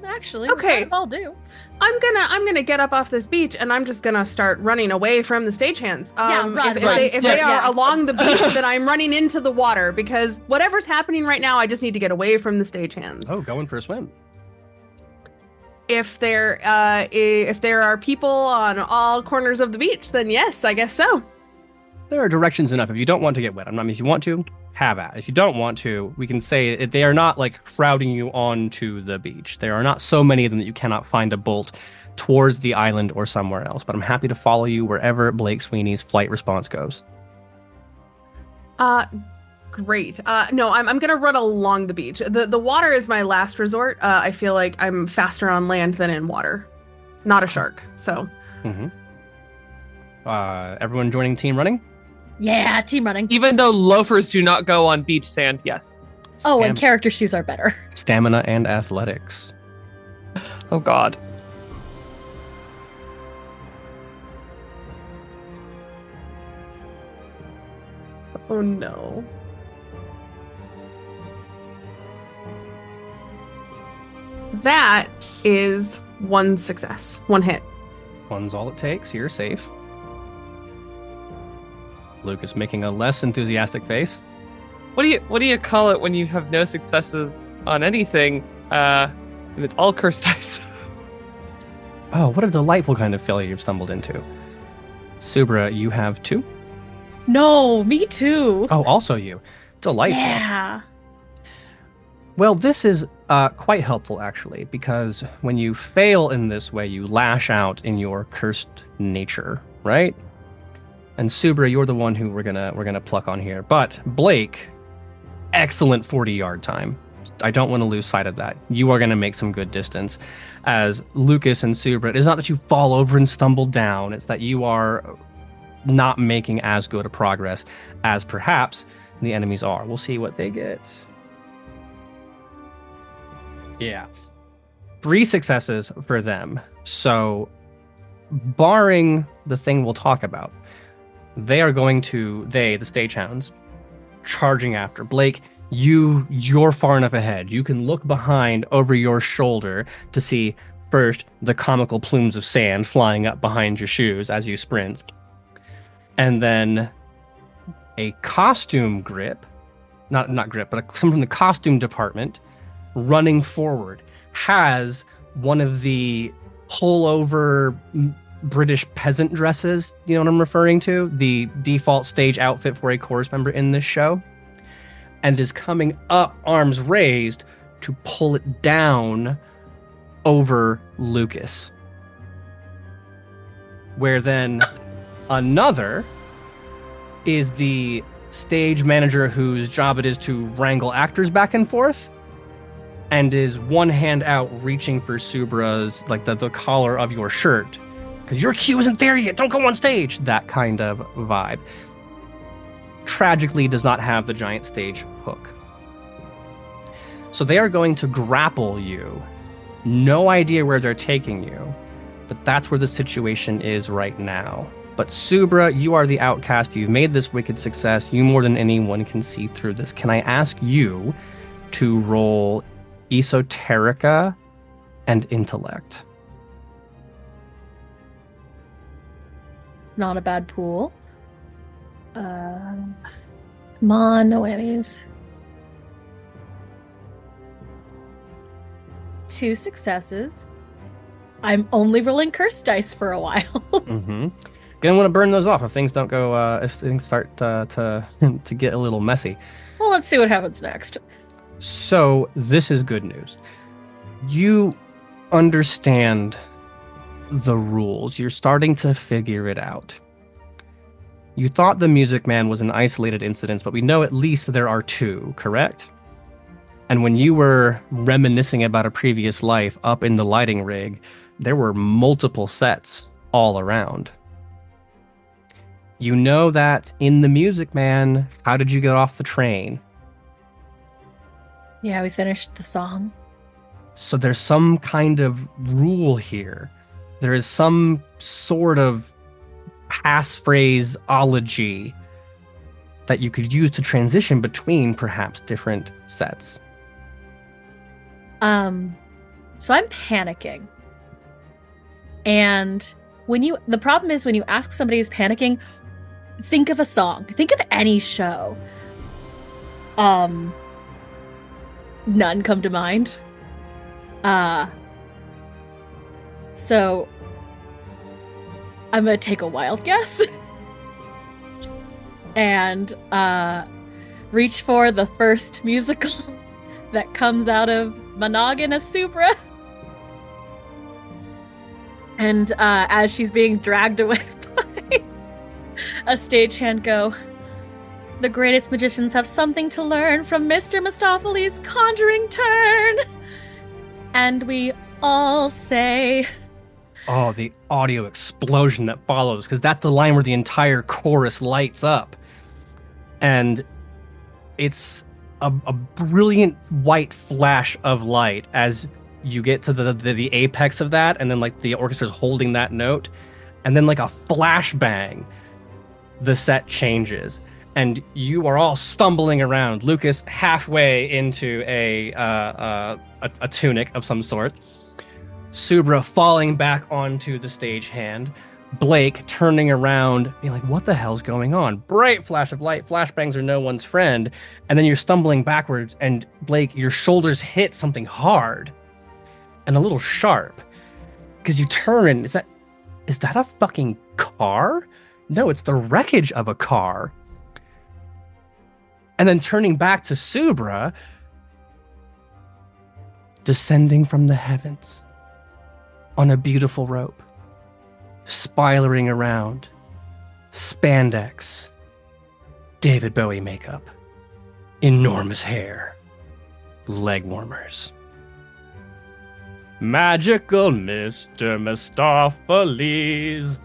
Actually, okay. I'll do. I'm gonna get up off this beach and I'm just gonna start running away from the stagehands. Run. If they are along the beach, then I'm running into the water because whatever's happening right now, I just need to get away from the stagehands. Oh, going for a swim. If there are people on all corners of the beach, then yes, I guess so. There are directions enough. If you don't want to get wet, if you want to, have at. If you don't want to, we can say they are not like crowding you onto the beach. There are not so many of them that you cannot find a bolt towards the island or somewhere else. But I'm happy to follow you wherever Blake Sweeney's flight response goes. Great. No, I'm gonna run along the beach. The water is my last resort. I feel like I'm faster on land than in water. Not a shark, so. Mm-hmm. Everyone joining team running? Yeah, team running. Even though loafers do not go on beach sand, yes. Oh, and character shoes are better. Stamina and athletics. Oh, God. Oh no. That is one success, one hit. One's all it takes. You're safe. Lucas making a less enthusiastic face. What do you call it when you have no successes on anything? And it's all cursed dice. Oh, what a delightful kind of failure you've stumbled into. Subra, you have 2. No, me too. Oh, also you. Delightful. Yeah. Well, this is quite helpful, actually, because when you fail in this way, you lash out in your cursed nature, right? And Subra, you're the one who we're gonna pluck on here. But Blake, excellent 40-yard time. I don't want to lose sight of that. You are going to make some good distance. As Lucas and Subra, it is not that you fall over and stumble down. It's that you are not making as good a progress as perhaps the enemies are. We'll see what they get. Yeah. 3 successes for them. So, barring the thing we'll talk about, they are going to, the stagehounds, charging after. Blake, you're far enough ahead. You can look behind over your shoulder to see first the comical plumes of sand flying up behind your shoes as you sprint. And then a costume grip, not grip, but someone from the costume department running forward has one of the pullover British peasant dresses, you know what I'm referring to? The default stage outfit for a chorus member in this show. And is coming up, arms raised, to pull it down over Lucas. Where then another is the stage manager whose job it is to wrangle actors back and forth, and is one hand out reaching for Subra's, like the collar of your shirt. Because your cue isn't there yet, don't go on stage! That kind of vibe. Tragically does not have the giant stage hook. So they are going to grapple you. No idea where they're taking you, but that's where the situation is right now. But Subra, you are the outcast. You've made this wicked success. You more than anyone can see through this. Can I ask you to roll Esoterica and Intellect? Not a bad pool. Come on, no whammies. 2 successes. I'm only rolling cursed dice for a while. Mm-hmm. Gonna want to burn those off if things don't go. If things start to get a little messy. Well, let's see what happens next. So this is good news. You understand the rules. You're starting to figure it out. You thought the Music Man was an isolated incident, but we know at least there are 2, correct? And when you were reminiscing about a previous life up in the lighting rig, there were multiple sets all around. You know that in the Music Man, how did you get off the train? Yeah, we finished the song. So there's some kind of rule here. There is some sort of passphraseology that you could use to transition between perhaps different sets. So I'm panicking. And the problem is when you ask somebody who's panicking, think of a song. Think of any show. None come to mind. So I'm gonna take a wild guess and reach for the first musical that comes out of Monogynous Subra. And as she's being dragged away by a stagehand, go, "The greatest magicians have something to learn from Mr. Mistopheles' conjuring turn." And we all say, Oh, the audio explosion that follows, because that's the line where the entire chorus lights up. And it's a brilliant white flash of light as you get to the apex of that, and then like the orchestra's holding that note, and then like a flashbang, the set changes. and you are all stumbling around. Lucas halfway into a tunic of some sort. Subra falling back onto the stagehand. Blake turning around, being like, what the hell's going on? Bright flash of light, flashbangs are no one's friend. And then you're stumbling backwards, and Blake, your shoulders hit something hard and a little sharp. Because you turn, is that a fucking car? No, it's the wreckage of a car. And then turning back to Subra, descending from the heavens on a beautiful rope, spiraling around, spandex, David Bowie makeup, enormous hair, leg warmers. Magical Mr. Mistopheles.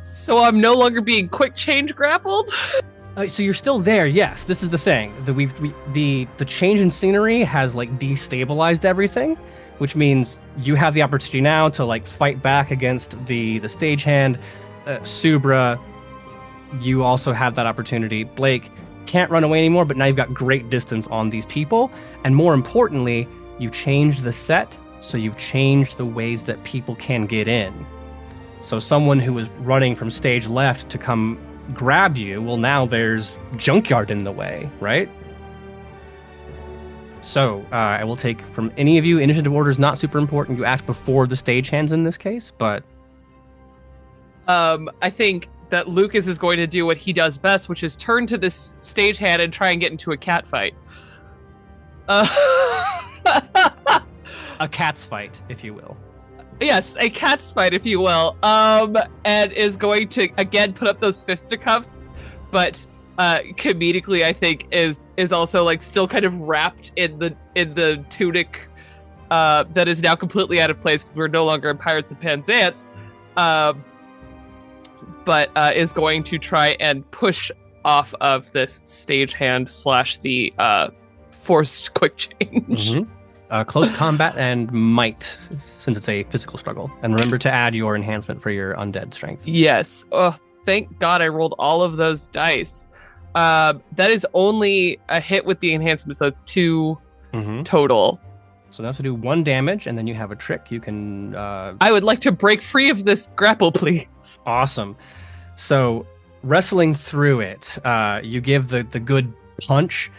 So I'm no longer being quick change grappled? So you're still there, yes. This is the thing. The change in scenery has like destabilized everything, which means you have the opportunity now to like fight back against the stagehand. Subra, you also have that opportunity. Blake can't run away anymore, but now you've got great distance on these people. And more importantly, you changed the set, so you've changed the ways that people can get in. So someone who was running from stage left to come grab you, well, now there's junkyard in the way, right? So I will take from any of you. Initiative order is not super important. You act before the stagehands in this case, but I think that Lucas is going to do what he does best, which is turn to this stagehand and try and get into a cat fight. A cat's fight, if you will. Yes, a cat's fight, if you will. And is going to again put up those fisticuffs, but comedically, I think is also like still kind of wrapped in the tunic that is now completely out of place because we're no longer in Pirates of Penzance. But is going to try and push off of this stagehand / the forced quick change. Mm-hmm. Close combat and might, since it's a physical struggle. And remember to add your enhancement for your undead strength. Yes. Oh, thank God I rolled all of those dice. That is only a hit with the enhancement, so it's 2 total. So now have to do 1 damage, and then you have a trick. You can... I would like to break free of this grapple, please. Awesome. So, wrestling through it, you give the good punch.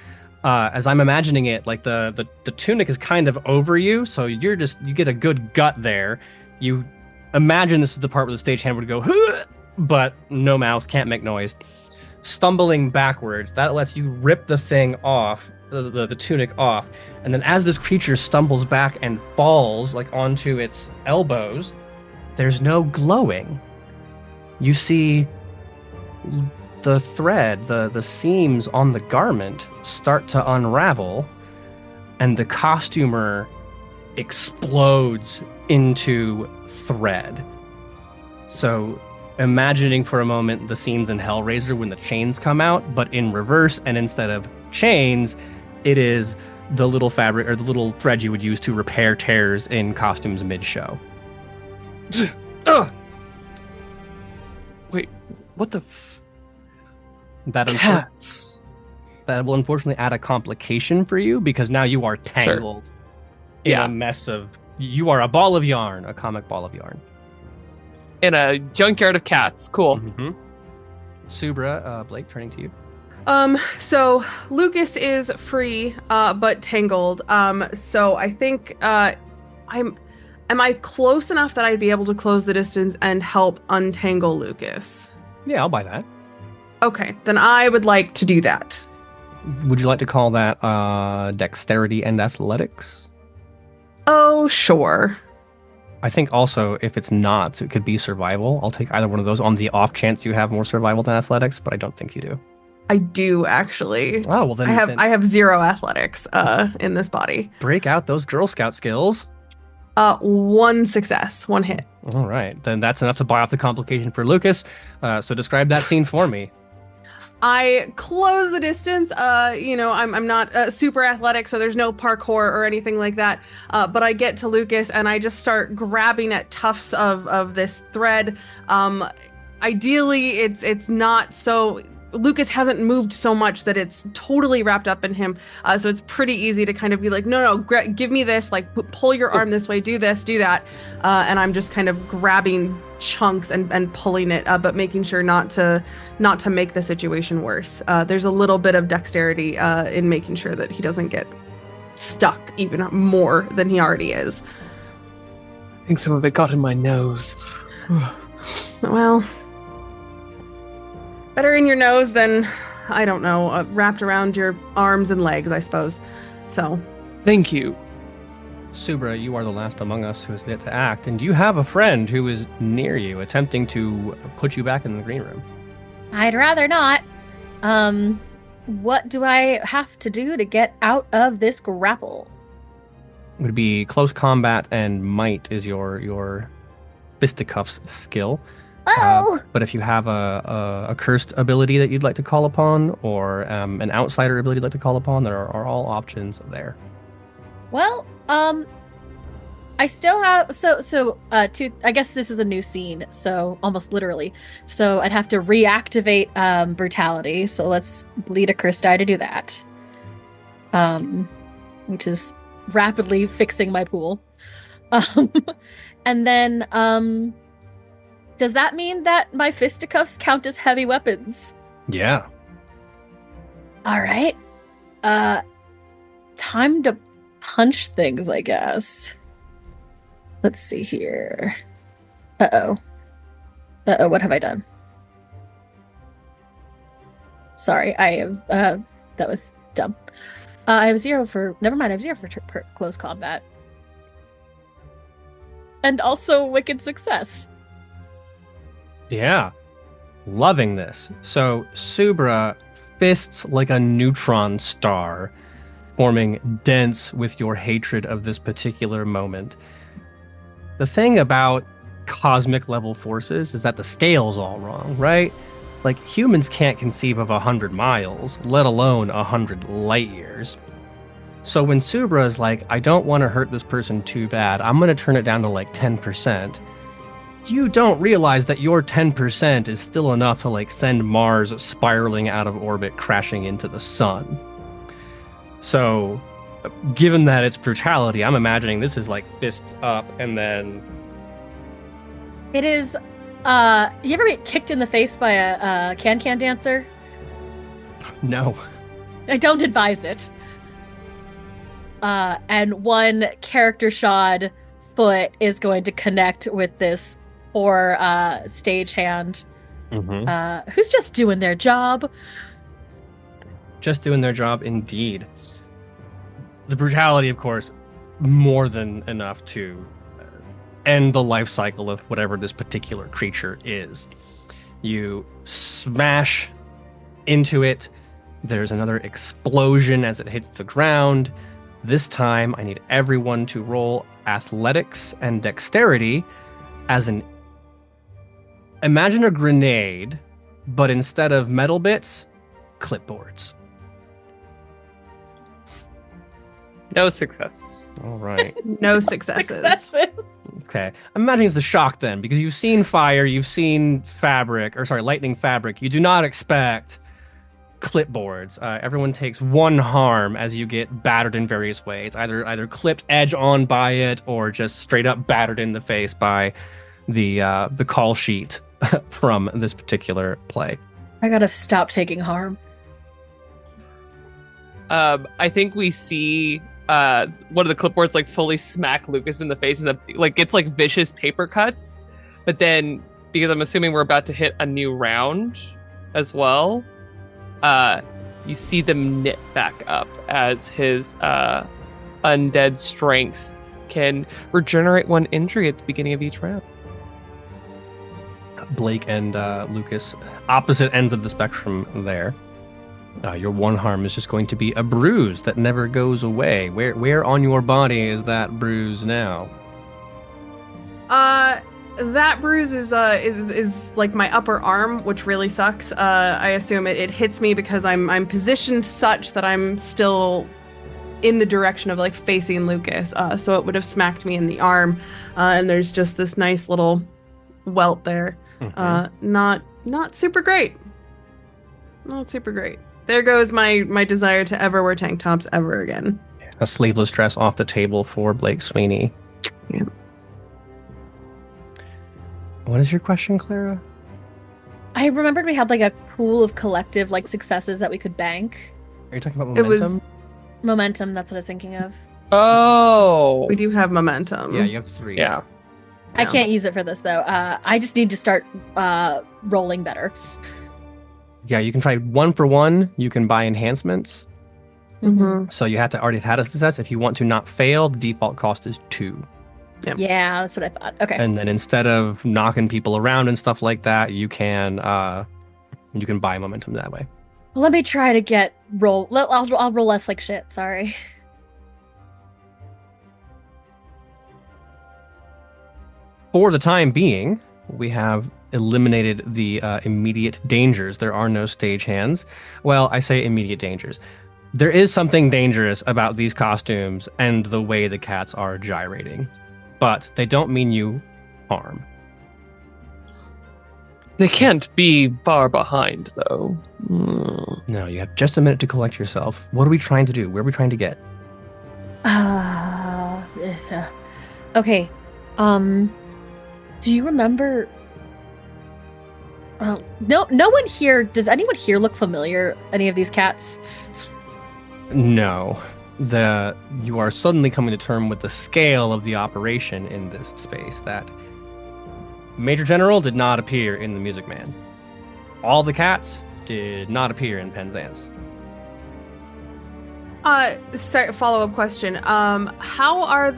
As I'm imagining it, like the tunic is kind of over you, so you get a good gut there. You imagine this is the part where the stagehand would go, but no mouth, can't make noise. Stumbling backwards, that lets you rip the thing off, the tunic off, and then as this creature stumbles back and falls like onto its elbows, there's no glowing. You see the thread, the seams on the garment start to unravel, and the costumer explodes into thread. So imagining for a moment the scenes in Hellraiser when the chains come out, but in reverse, and instead of chains, it is the little fabric or the little thread you would use to repair tears in costumes mid-show. Wait, what the That will unfortunately add a complication for you, because now you are tangled in a mess of... You are a ball of yarn, a comic ball of yarn. In a junkyard of cats. Cool. Mm-hmm. Subra, Blake, turning to you. So Lucas is free, but tangled. So I think, am I close enough that I'd be able to close the distance and help untangle Lucas? Yeah, I'll buy that. Okay, then I would like to do that. Would you like to call that dexterity and athletics? Oh, sure. I think also if it's not, it could be survival. I'll take either one of those on the off chance you have more survival than athletics, but I don't think you do. I do, actually. Oh, well then... I have 0 athletics in this body. Break out those Girl Scout skills. 1 success, 1 hit. All right, then that's enough to buy off the complication for Lucas. So describe that scene for me. I close the distance. I'm not super athletic, so there's no parkour or anything like that. But I get to Lucas and I just start grabbing at tufts of this thread. Ideally, it's not so. Lucas hasn't moved so much that it's totally wrapped up in him. So it's pretty easy to kind of be like, no, give me this, like pull your arm this way, do this, do that. And I'm just kind of grabbing chunks and pulling it, but making sure not to make the situation worse. There's a little bit of dexterity in making sure that he doesn't get stuck even more than he already is. I think some of it got in my nose. Well, better in your nose than, I don't know, wrapped around your arms and legs, I suppose. So. Thank you. Subra, you are the last among us who has yet to act, and you have a friend who is near you, attempting to put you back in the green room. I'd rather not. What do I have to do to get out of this grapple? It would be close combat, and might is your fisticuffs skill. Oh! But if you have a cursed ability that you'd like to call upon, or an outsider ability you'd like to call upon, there are all options there. Well, I still have I guess this is a new scene, so almost literally. So I'd have to reactivate brutality. So let's bleed a cursed die to do that. Which is rapidly fixing my pool. And then does that mean that my fisticuffs count as heavy weapons? Yeah. All right. Time to punch things, I guess. Let's see here. Uh-oh, what have I done? Sorry, I have, that was dumb. I have 0 for, never mind, I have 0 for close combat. And also wicked success. Yeah. Loving this. So, Subra fists like a neutron star, forming dents with your hatred of this particular moment. The thing about cosmic level forces is that the scale's all wrong, right? Like, humans can't conceive of 100 miles, let alone 100 light years. So when Subra is like, I don't want to hurt this person too bad, I'm going to turn it down to like 10%. You don't realize that your 10% is still enough to like send Mars spiraling out of orbit, crashing into the sun. So, given that it's brutality, I'm imagining this is like fists up and then... It is, you ever get kicked in the face by a can-can dancer? No. I don't advise it. And one character shod foot is going to connect with this poor stagehand, who's just doing their job. Just doing their job, indeed. The brutality, of course, more than enough to end the life cycle of whatever this particular creature is. You smash into it. There's another explosion as it hits the ground. This time, I need everyone to roll athletics and dexterity as an... Imagine a grenade, but instead of metal bits, clipboards. No successes. All right. No successes. Okay. I'm imagining it's the shock then, because you've seen fire, you've seen lightning fabric. You do not expect clipboards. Everyone takes 1 harm as you get battered in various ways, either clipped edge on by it or just straight up battered in the face by the call sheet from this particular play. I gotta stop taking harm. I think we see one of the clipboards like fully smack Lucas in the face, and it's like vicious paper cuts. But then, because I'm assuming we're about to hit a new round as well, you see them knit back up as his undead strengths can regenerate 1 injury at the beginning of each round. Blake and Lucas, opposite ends of the spectrum there. Your 1 harm is just going to be a bruise that never goes away. Where on your body is that bruise now? That bruise is like my upper arm, which really sucks. I assume it hits me because I'm positioned such that I'm still in the direction of like facing Lucas. So it would have smacked me in the arm, and there's just this nice little welt there. Not super great. Not super great. There goes my desire to ever wear tank tops ever again. A sleeveless dress off the table for Blake Sweeney. Yeah. What is your question, Clara? I remembered we had like a pool of collective like successes that we could bank. Are you talking about It momentum? was Momentum, that's what I was thinking of. Oh. We do have momentum. Yeah, you have 3. Yeah. I can't use it for this though. I just need to start rolling better. Yeah, you can try 1 for 1. You can buy enhancements. Mm-hmm. So you have to already have had a success. If you want to not fail, the default cost is 2. Yep. Yeah, that's what I thought. Okay. And then instead of knocking people around and stuff like that, you can buy momentum that way. Well, let me try to get roll. I'll roll less like shit. Sorry. For the time being, we have eliminated the immediate dangers. There are no stagehands. Well, I say immediate dangers. There is something dangerous about these costumes and the way the cats are gyrating, but they don't mean you harm. They can't be far behind, though. No, you have just a minute to collect yourself. What are we trying to do? Where are we trying to get? Okay. Do you remember? No one here. Does anyone here look familiar? Any of these cats? No. You are suddenly coming to terms with the scale of the operation in this space. That Major General did not appear in the Music Man. All the cats did not appear in Penzance. Follow-up question. How are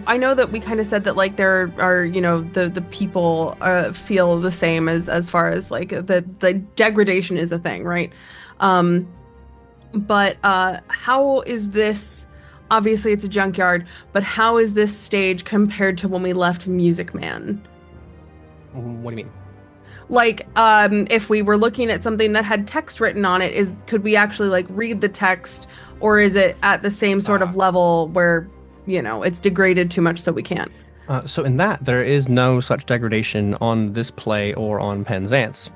I know that we kind of said that like there are, the people feel the same as far as like the degradation is a thing, right? But how is this, obviously it's a junkyard, but how is this stage compared to when we left Music Man? What do you mean? Like, if we were looking at something that had text written on it, could we actually like read the text, or is it at the same sort of level where, it's degraded too much so we can't? So in that, there is no such degradation on this play or on Penzance.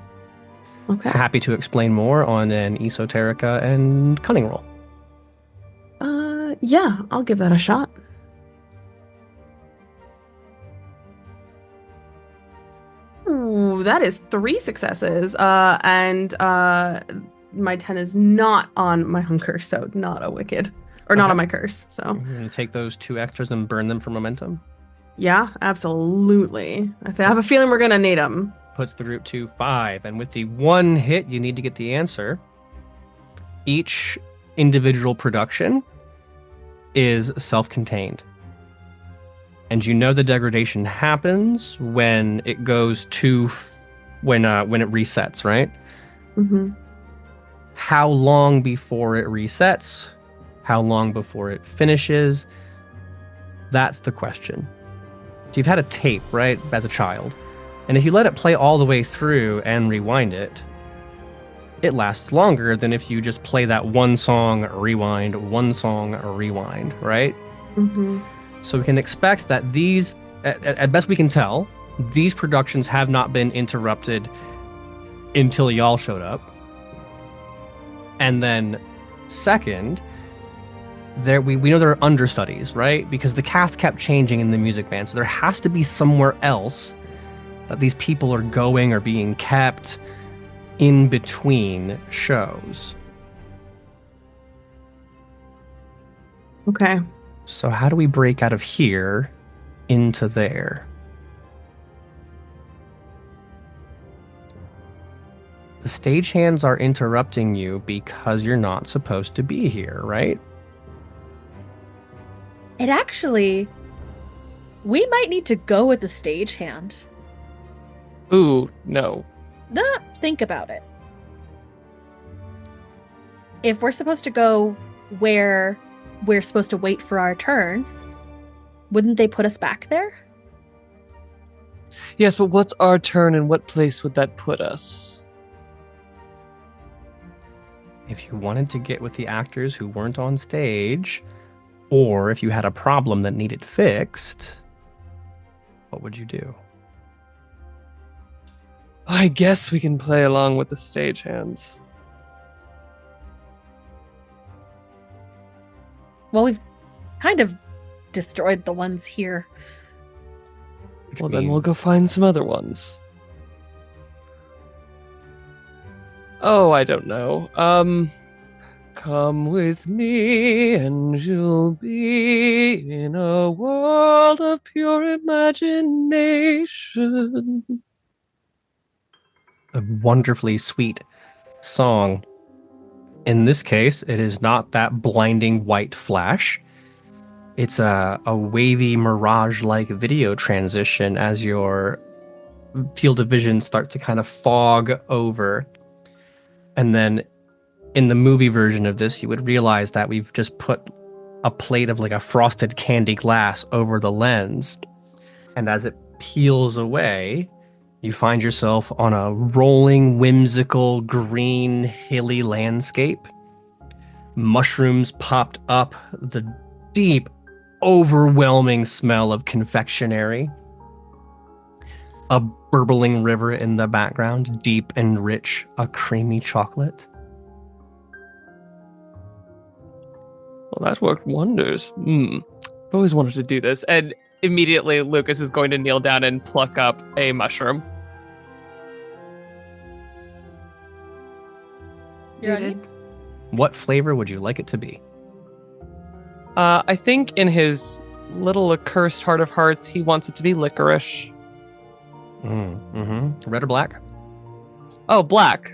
Okay. Happy to explain more on an Esoterica and Cunning roll. Yeah, I'll give that a shot. Ooh, that is 3 successes. And my 10 is not on my hunger, so not a wicked. Or not on my curse, so. You're going to take those 2 extras and burn them for momentum? Yeah, absolutely. I have a feeling we're going to need them. Puts the root to 5, and with the 1 hit, you need to get the answer. Each individual production is self-contained. And you know the degradation happens when it goes to when it resets, right? Mm-hmm. How long before it resets? How long before it finishes? That's the question. So you've had a tape, right, as a child. And if you let it play all the way through and rewind it, it lasts longer than if you just play that one song, rewind, right? Mm-hmm. So we can expect that these, at best we can tell, these productions have not been interrupted until y'all showed up. And then second, we know there are understudies, right? Because the cast kept changing in the Music Man. So there has to be somewhere else that these people are going or being kept in between shows. Okay. So how do we break out of here into there? The stagehands are interrupting you because you're not supposed to be here, right? It actually, we might need to go with the stagehand. Ooh, no. Think about it. If we're supposed to go where we're supposed to wait for our turn, wouldn't they put us back there? Yes, but what's our turn and what place would that put us? If you wanted to get with the actors who weren't on stage, or if you had a problem that needed fixed, what would you do? I guess we can play along with the stagehands. Well, we've kind of destroyed the ones here. Which Well, then we'll go find some other ones. Oh, I don't know. Come with me and you'll be in a world of pure imagination. a wonderfully sweet song. In this case, it is not that blinding white flash. It's a wavy mirage-like video transition as your field of vision starts to kind of fog over. And then in the movie version of this, you would realize that we've just put a plate of like a frosted candy glass over the lens. And as it peels away, you find yourself on a rolling, whimsical, green, hilly landscape. Mushrooms popped up, the deep, overwhelming smell of confectionery. A burbling river in the background, deep and rich, a creamy chocolate. Well, that worked wonders. I've always wanted to do this. And immediately, Lucas is going to kneel down and pluck up a mushroom. You're ready? What flavor would you like it to be? I think in his little accursed heart of hearts, he wants it to be licorice. Red or black? Oh, black.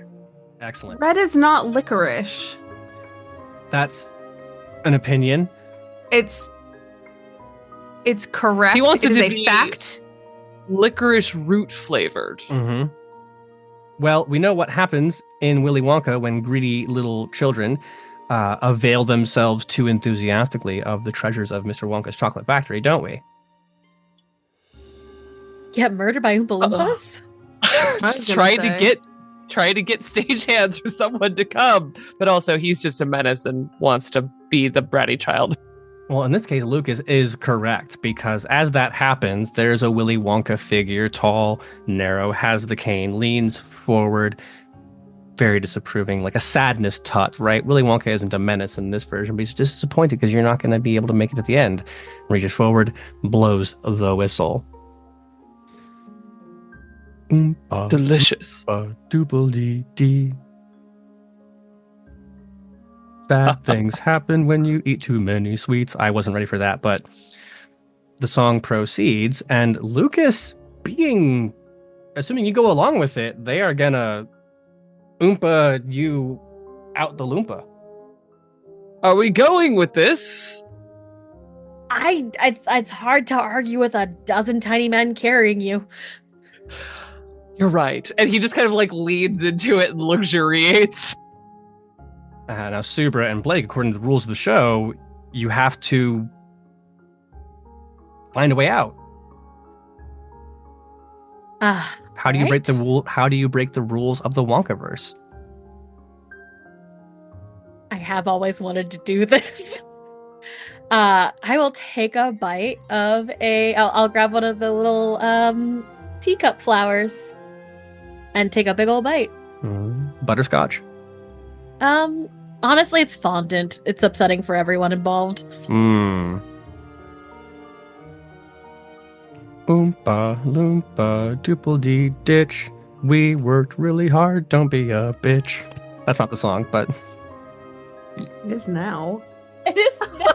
Excellent. Red is not licorice. That's an opinion. It's correct. He wants it is to a be fact. Licorice root flavored. Well, we know what happens in Willy Wonka when greedy little children avail themselves too enthusiastically of the treasures of Mr. Wonka's chocolate factory, don't we? Get murdered by Oompa Loompas? Just gonna trying say. to get stagehands for someone to come, but also he's just a menace and wants to be the bratty child. Well, in this case, Lucas is correct, because as that happens, there's a Willy Wonka figure, tall, narrow, has the cane, leans forward, very disapproving, like a sadness tut, right? Willy Wonka isn't a menace in this version, but he's just disappointed because you're not going to be able to make it to the end. Reaches forward, blows the whistle. Delicious. Doodle-dee-dee. Bad things happen when you eat too many sweets. I wasn't ready for that, but the song proceeds, and Lucas, assuming you go along with it, they are gonna Oompa you out the Loompa. Are we going with this? It's hard to argue with a dozen tiny men carrying you. You're right. And he just kind of like leans into it and luxuriates. Now, Subra and Blake, according to the rules of the show, you have to find a way out. How do you break the rule? How do you break the rules of the Wonkaverse? I have always wanted to do this. I will take a bite of I'll grab one of the little teacup flowers and take a big old bite. Butterscotch. Honestly, it's fondant. It's upsetting for everyone involved. Oompa Loompa Doodle-dee ditch. We worked really hard. Don't be a bitch. That's not the song, but It is now. It is now.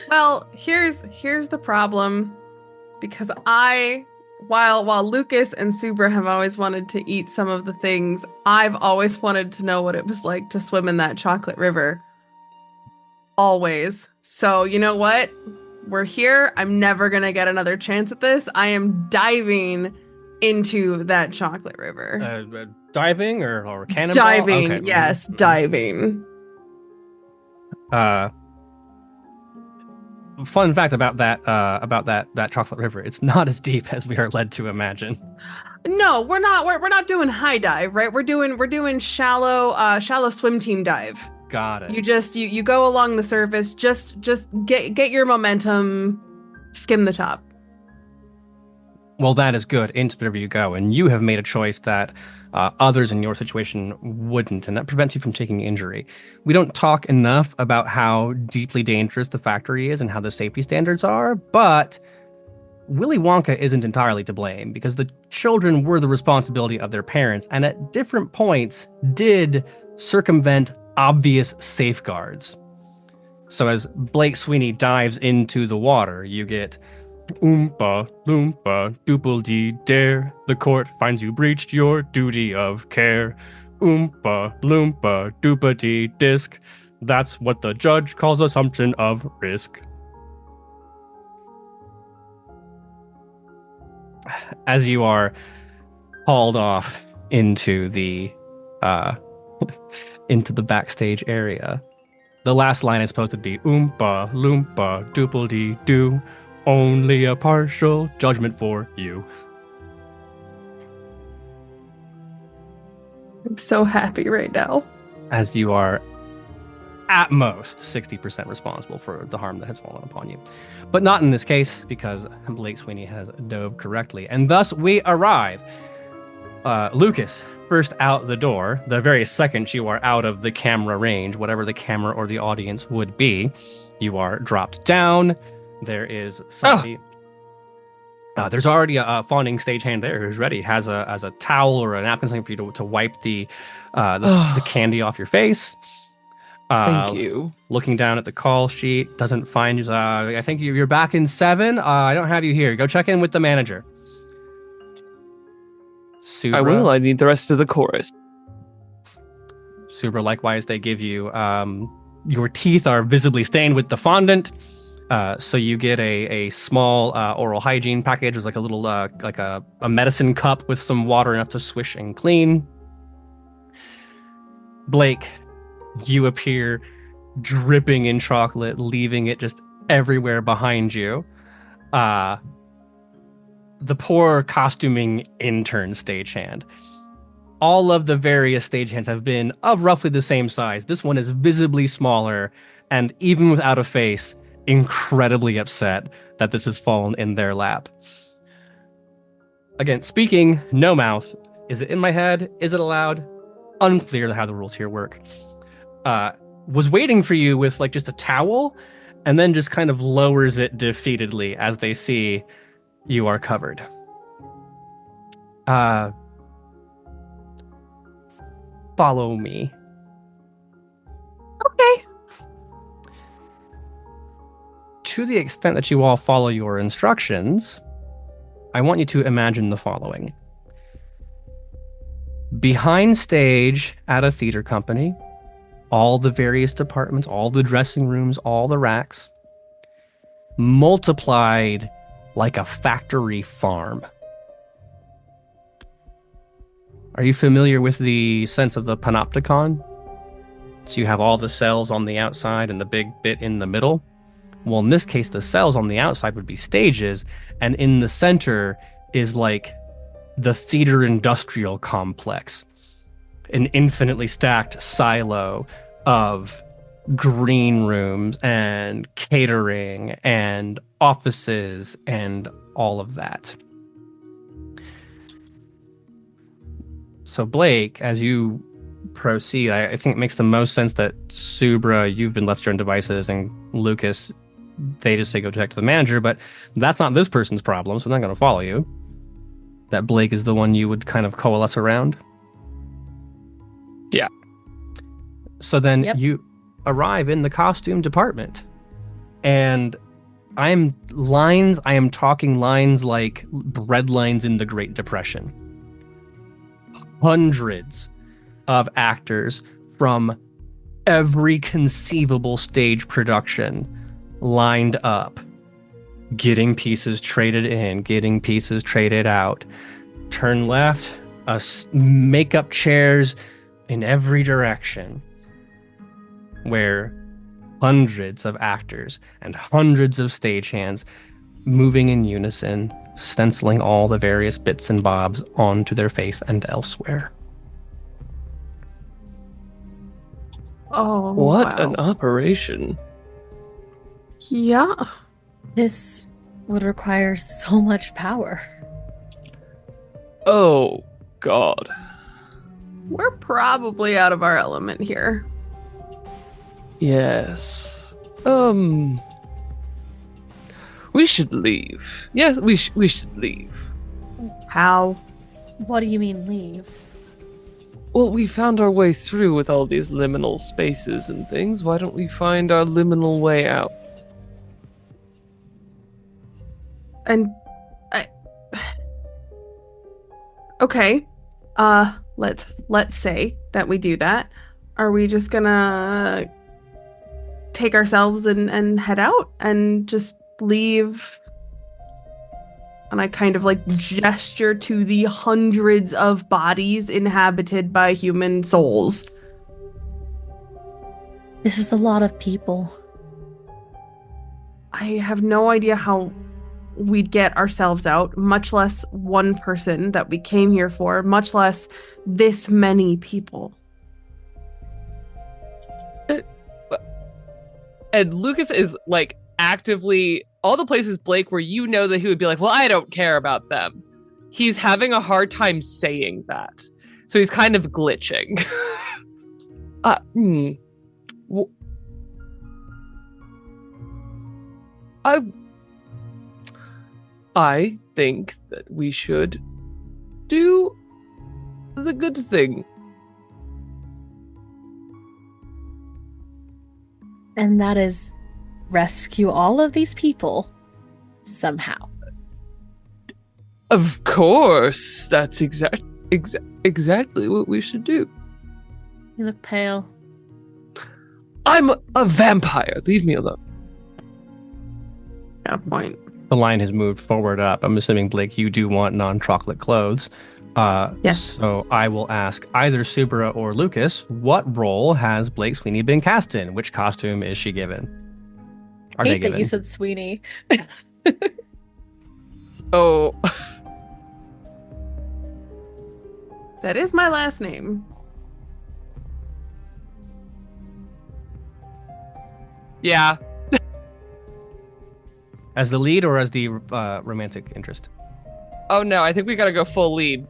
Well, here's the problem, because while Lucas and Subra have always wanted to eat some of the things, I've always wanted to know what it was like to swim in that chocolate river. Always. So, you know what? We're here. I'm never going to get another chance at this. I am diving into that chocolate river. Diving or cannonball? Diving, Okay. yes, diving. fun fact about that chocolate river, it's not as deep as we are led to imagine. No, we're not. We're not doing high dive, right? We're doing shallow swim team dive. Got it. You go along the surface. Just get your momentum. Skim the top. Well, that is good. Into the river you go, and you have made a choice that others in your situation wouldn't, and that prevents you from taking injury. We don't talk enough about how deeply dangerous the factory is and how the safety standards are, but Willy Wonka isn't entirely to blame because the children were the responsibility of their parents, and at different points did circumvent obvious safeguards. So as Blake Sweeney dives into the water, you get Oompa, loompa, doople-dee-dare. The court finds you breached your duty of care. Oompa, loompa, doopa-dee-disc. That's what the judge calls assumption of risk. As you are hauled off into the into the backstage area, the last line is supposed to be Oompa, loompa, doople-dee-doo. Only a partial judgment for you. I'm so happy right now. As you are at most 60% responsible for the harm that has fallen upon you. But not in this case, because Blake Sweeney has dove correctly. And thus we arrive. Lucas, first out the door, the very second you are out of the camera range, whatever the camera or the audience would be, you are dropped down. There is somebody. There's already a fawning stagehand there who's ready. Has a towel or a napkin, something for you to wipe the candy off your face. Thank you. Looking down at the call sheet, doesn't find you. I think you're back in 7. I don't have you here. Go check in with the manager. Subra, I will. I need the rest of the chorus. Subra, likewise, they give you. Your teeth are visibly stained with the fondant. So you get a small oral hygiene package. There's like a little like a medicine cup with some water enough to swish and clean. Blake, you appear dripping in chocolate, leaving it just everywhere behind you. The poor costuming intern stagehand. All of the various stagehands have been of roughly the same size. This one is visibly smaller, and even without a face, incredibly upset that this has fallen in their lap. Again, speaking, no mouth. Is it in my head? Is it allowed? Unclear how the rules here work. Was waiting for you with like just a towel, and then just kind of lowers it defeatedly as they see you are covered. Follow me. Okay. To the extent that you all follow your instructions, I want you to imagine the following. Behind stage at a theater company, all the various departments, all the dressing rooms, all the racks, multiplied like a factory farm. Are you familiar with the sense of the panopticon? So you have all the cells on the outside and the big bit in the middle. Well, in this case, the cells on the outside would be stages, and in the center is like the theater industrial complex, an infinitely stacked silo of green rooms and catering and offices and all of that. So Blake, as you proceed, I think it makes the most sense that Subra, you've been left to your own devices, and Lucas, they just say go check to the manager, but that's not this person's problem, so they're not going to follow you. That Blake is the one you would kind of coalesce around. Yeah. So then you arrive in the costume department, and I am talking lines like bread lines in the Great Depression. Hundreds of actors from every conceivable stage production lined up, getting pieces traded in, getting pieces traded out. Turn left, makeup chairs in every direction, where hundreds of actors and hundreds of stagehands moving in unison, stenciling all the various bits and bobs onto their face and elsewhere. Oh, What wow. an operation. Yeah. This would require so much power. Oh, God. We're probably out of our element here. Yes. We should leave. Yes, we should leave. How? What do you mean leave? Well, we found our way through with all these liminal spaces and things. Why don't we find our liminal way out? And okay. Let's say that we do that. Are we just gonna take ourselves and head out and just leave? And I kind of like gesture to the hundreds of bodies inhabited by human souls. This is a lot of people. I have no idea how we'd get ourselves out, much less one person that we came here for, much less this many people. And Lucas is like actively all the places, Blake, where you know that he would be like, well, I don't care about them. He's having a hard time saying that. So he's kind of glitching. I think that we should do the good thing. And that is rescue all of these people somehow. Of course, that's exactly what we should do. You look pale. I'm a vampire. Leave me alone. Yeah, point. The line has moved forward up. I'm assuming, Blake, you do want non-chocolate clothes. Yes. So I will ask either Subra or Lucas, what role has Blake Sweeney been cast in? Which costume is she given? Are I they hate that given? you said Sweeney. Oh, That is my last name. yeah. As the lead or as the romantic interest? Oh no, I think we gotta go full lead.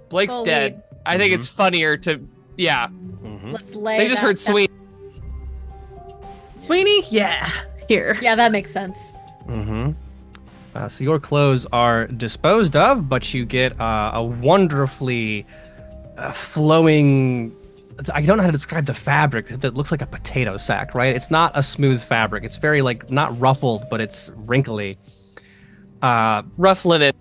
Blake's Full dead. lead. I think it's funnier to, yeah. Mm-hmm. Let's lay They just heard sweet. Sweeney? Yeah. Here. Yeah, that makes sense. Mm-hmm. So your clothes are disposed of, but you get a wonderfully flowing... I don't know how to describe the fabric that looks like a potato sack, right? It's not a smooth fabric. It's very, like, not ruffled, but it's wrinkly. Rough linen.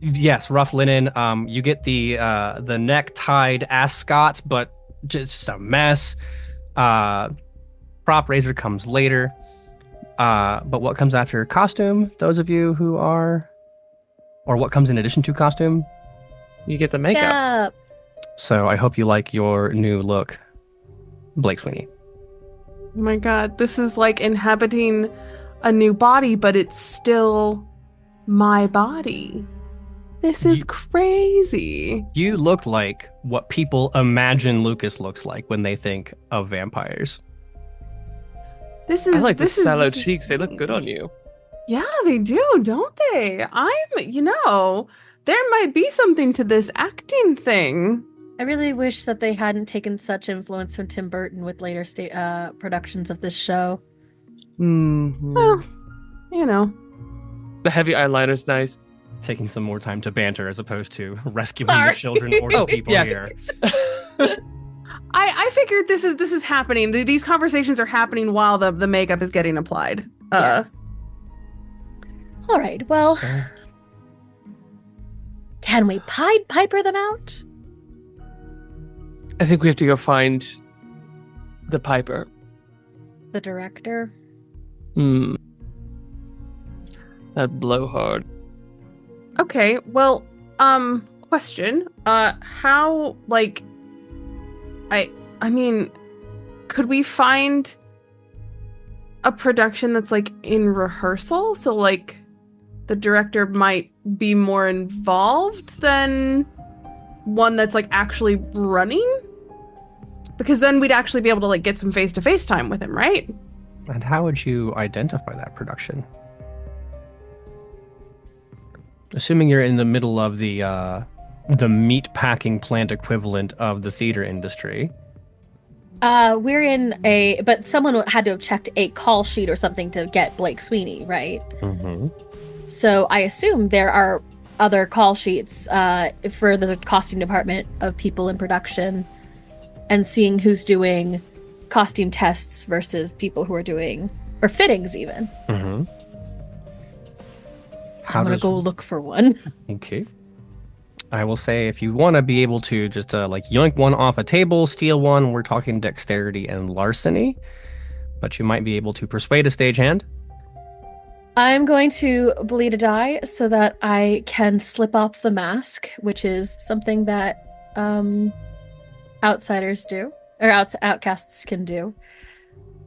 Yes, rough linen. You get the neck tied ascot, but just a mess. Prop razor comes later. But what comes after costume? Those of you who are, or what comes in addition to costume? You get the makeup. Yeah. So I hope you like your new look, Blake Sweeney. Oh my god, this is like inhabiting a new body, but it's still my body. This is crazy. You look like what people imagine Lucas looks like when they think of vampires. This is I like the this is- sallow this is cheeks. They look good on strange. you. Yeah, they do, don't they? There might be something to this acting thing. I really wish that they hadn't taken such influence from Tim Burton with later productions of this show. Mm-hmm. Well, you know. The heavy eyeliner's nice. Taking some more time to banter as opposed to rescuing Sorry. the children or the Oh, people yes. here. I figured this is happening. These conversations are happening while the makeup is getting applied. Yes. All right. Well, So, can we Pied Piper them out? I think we have to go find the Piper. The director. Hmm. That blowhard. Okay, well, question. How, like, I mean, could we find a production that's like in rehearsal? So like the director might be more involved than one that's like actually running? Because then we'd actually be able to like get some face-to-face time with him, right? And how would you identify that production? Assuming you're in the middle of the meat packing plant equivalent of the theater industry. We're in but someone had to have checked a call sheet or something to get Blake Sweeney, right? Mm-hmm. So I assume there are other call sheets for the costume department of people in production, and seeing who's doing costume tests versus people who are doing, or fittings even. Mm-hmm. I'm gonna go look for one. Okay. I will say, if you want to be able to just like yoink one off a table, steal one, we're talking dexterity and larceny, but you might be able to persuade a stagehand. I'm going to bleed a die so that I can slip off the mask, which is something that outsiders do, or outcasts can do.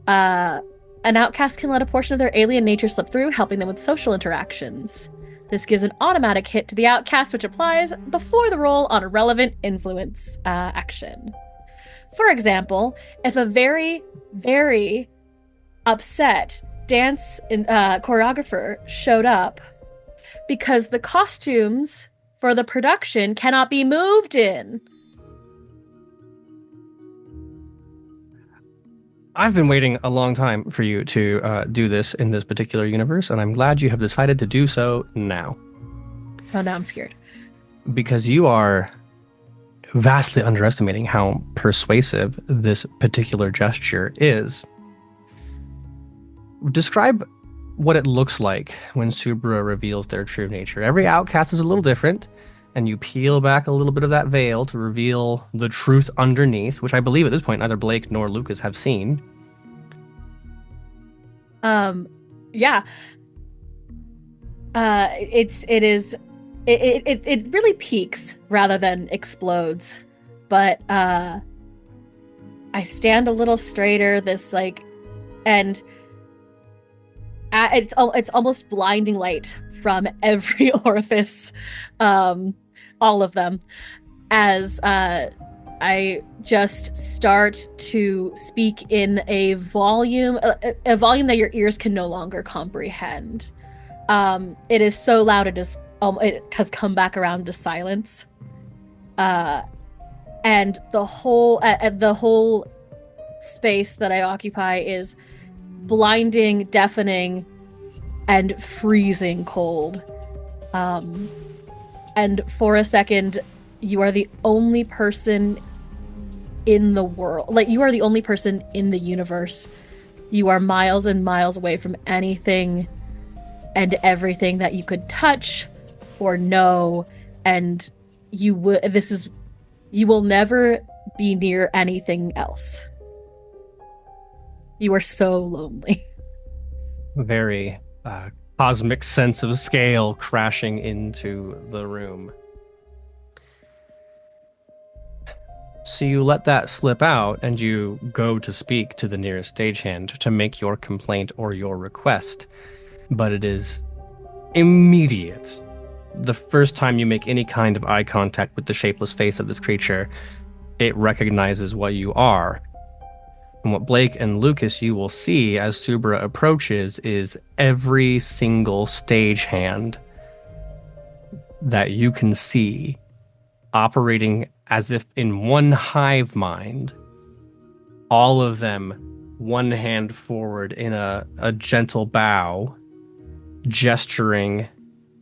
An outcast can let a portion of their alien nature slip through, helping them with social interactions. This gives an automatic hit to the outcast, which applies before the roll on a relevant influence action. For example, if a very, very upset dance choreographer showed up because the costumes for the production cannot be moved in. I've been waiting a long time for you to do this in this particular universe, and I'm glad you have decided to do so now. Oh, now I'm scared. Because you are vastly underestimating how persuasive this particular gesture is. Describe what it looks like when Subra reveals their true nature. Every outcast is a little different, and you peel back a little bit of that veil to reveal the truth underneath, which I believe at this point neither Blake nor Lucas have seen. Yeah. It really peaks rather than explodes, but I stand a little straighter. And it's almost blinding light from every orifice, all of them, as I just start to speak in a volume that your ears can no longer comprehend. It is so loud it has come back around to silence, and the whole space that I occupy is blinding, deafening, and freezing cold. And for a second, you are the only person in the world. Like, you are the only person in the universe. You are miles and miles away from anything and everything that you could touch or know, and you will never be near anything else. You are so lonely. Very cosmic sense of scale crashing into the room. So you let that slip out, and you go to speak to the nearest stagehand to make your complaint or your request. But it is immediate. The first time you make any kind of eye contact with the shapeless face of this creature, it recognizes what you are. And what Blake and Lucas you will see as Subra approaches is every single stagehand that you can see operating as if in one hive mind, all of them one hand forward in a gentle bow, gesturing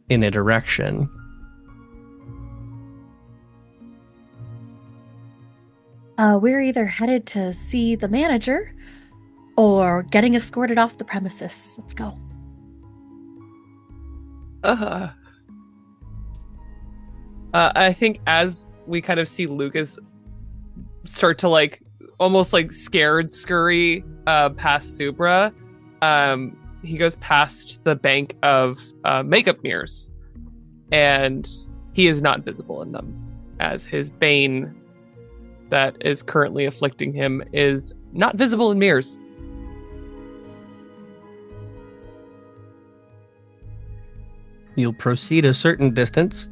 in a direction. We're either headed to see the manager or getting escorted off the premises. Let's go. I think as we kind of see Lucas start to almost scared scurry past Subra, he goes past the bank of makeup mirrors, and he is not visible in them, as his bane that is currently afflicting him is not visible in mirrors. You'll proceed a certain distance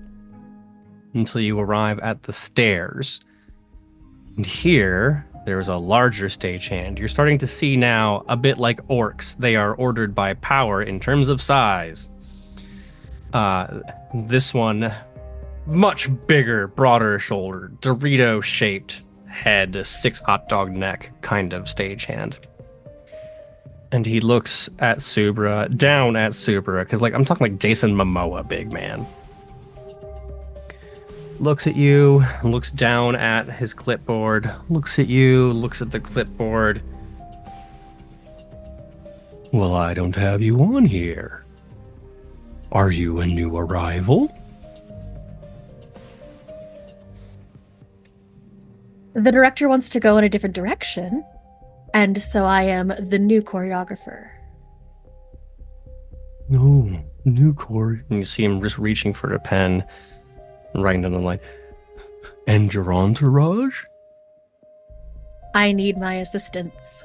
until you arrive at the stairs. And here, there's a larger stagehand. You're starting to see now, a bit like orcs, they are ordered by power in terms of size. This one, much bigger, broader shoulder, Dorito-shaped head, 6 hot dog neck kind of stagehand. And he looks at Subra, down at Subra, because I'm talking like Jason Momoa, big man. Looks at you, looks down at his clipboard, looks at you, looks at the clipboard. Well, I don't have you on here. Are you a new arrival? The director wants to go in a different direction, and so I am the new choreographer. No, new chore. And you see him just reaching for a pen, writing down the line. And your entourage? I need my assistance.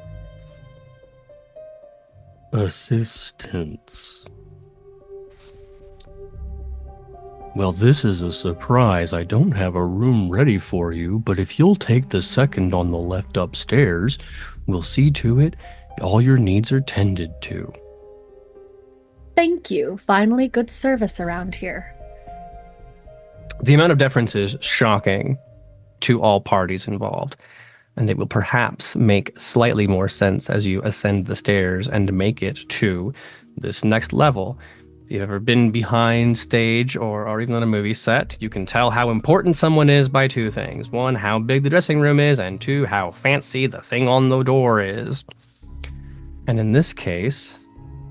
Assistance. Well, this is a surprise. I don't have a room ready for you, but if you'll take the second on the left upstairs, we'll see to it all your needs are tended to. Thank you. Finally, good service around here. The amount of deference is shocking to all parties involved, and it will perhaps make slightly more sense as you ascend the stairs and make it to this next level. If you've ever been behind stage or even on a movie set, you can tell how important someone is by 2 things. 1, how big the dressing room is, and 2, how fancy the thing on the door is. And in this case,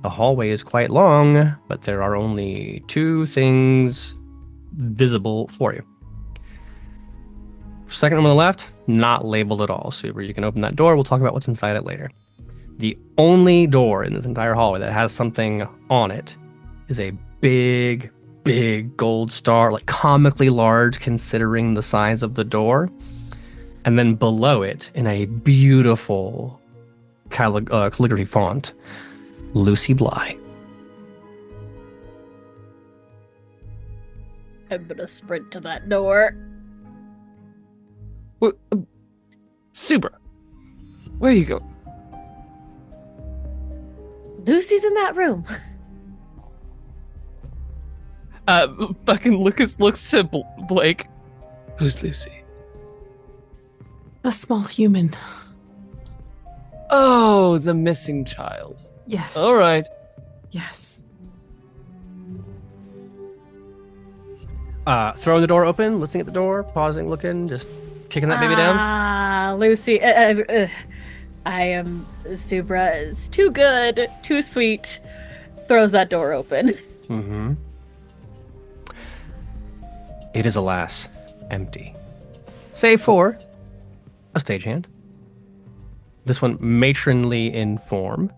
the hallway is quite long, but there are only 2 things visible for you. Second room on the left, not labeled at all. Super, you can open that door. We'll talk about what's inside it later. The only door in this entire hallway that has something on it is a big, big gold star, comically large considering the size of the door. And then below it, in a beautiful calligraphy font, Lucy Bly. I'm gonna sprint to that door. Well, Subra, where are you going? Lucy's in that room. Fucking Lucas looks to Blake. Who's Lucy? A small human. Oh, the missing child. Yes. All right. Yes. Throwing the door open, listening at the door, pausing, looking, just kicking that baby down. Ah, Lucy. I am Subra. Is too good, too sweet. Throws that door open. Mm-hmm. It is, alas, empty. Save for a stagehand. This one matronly in form,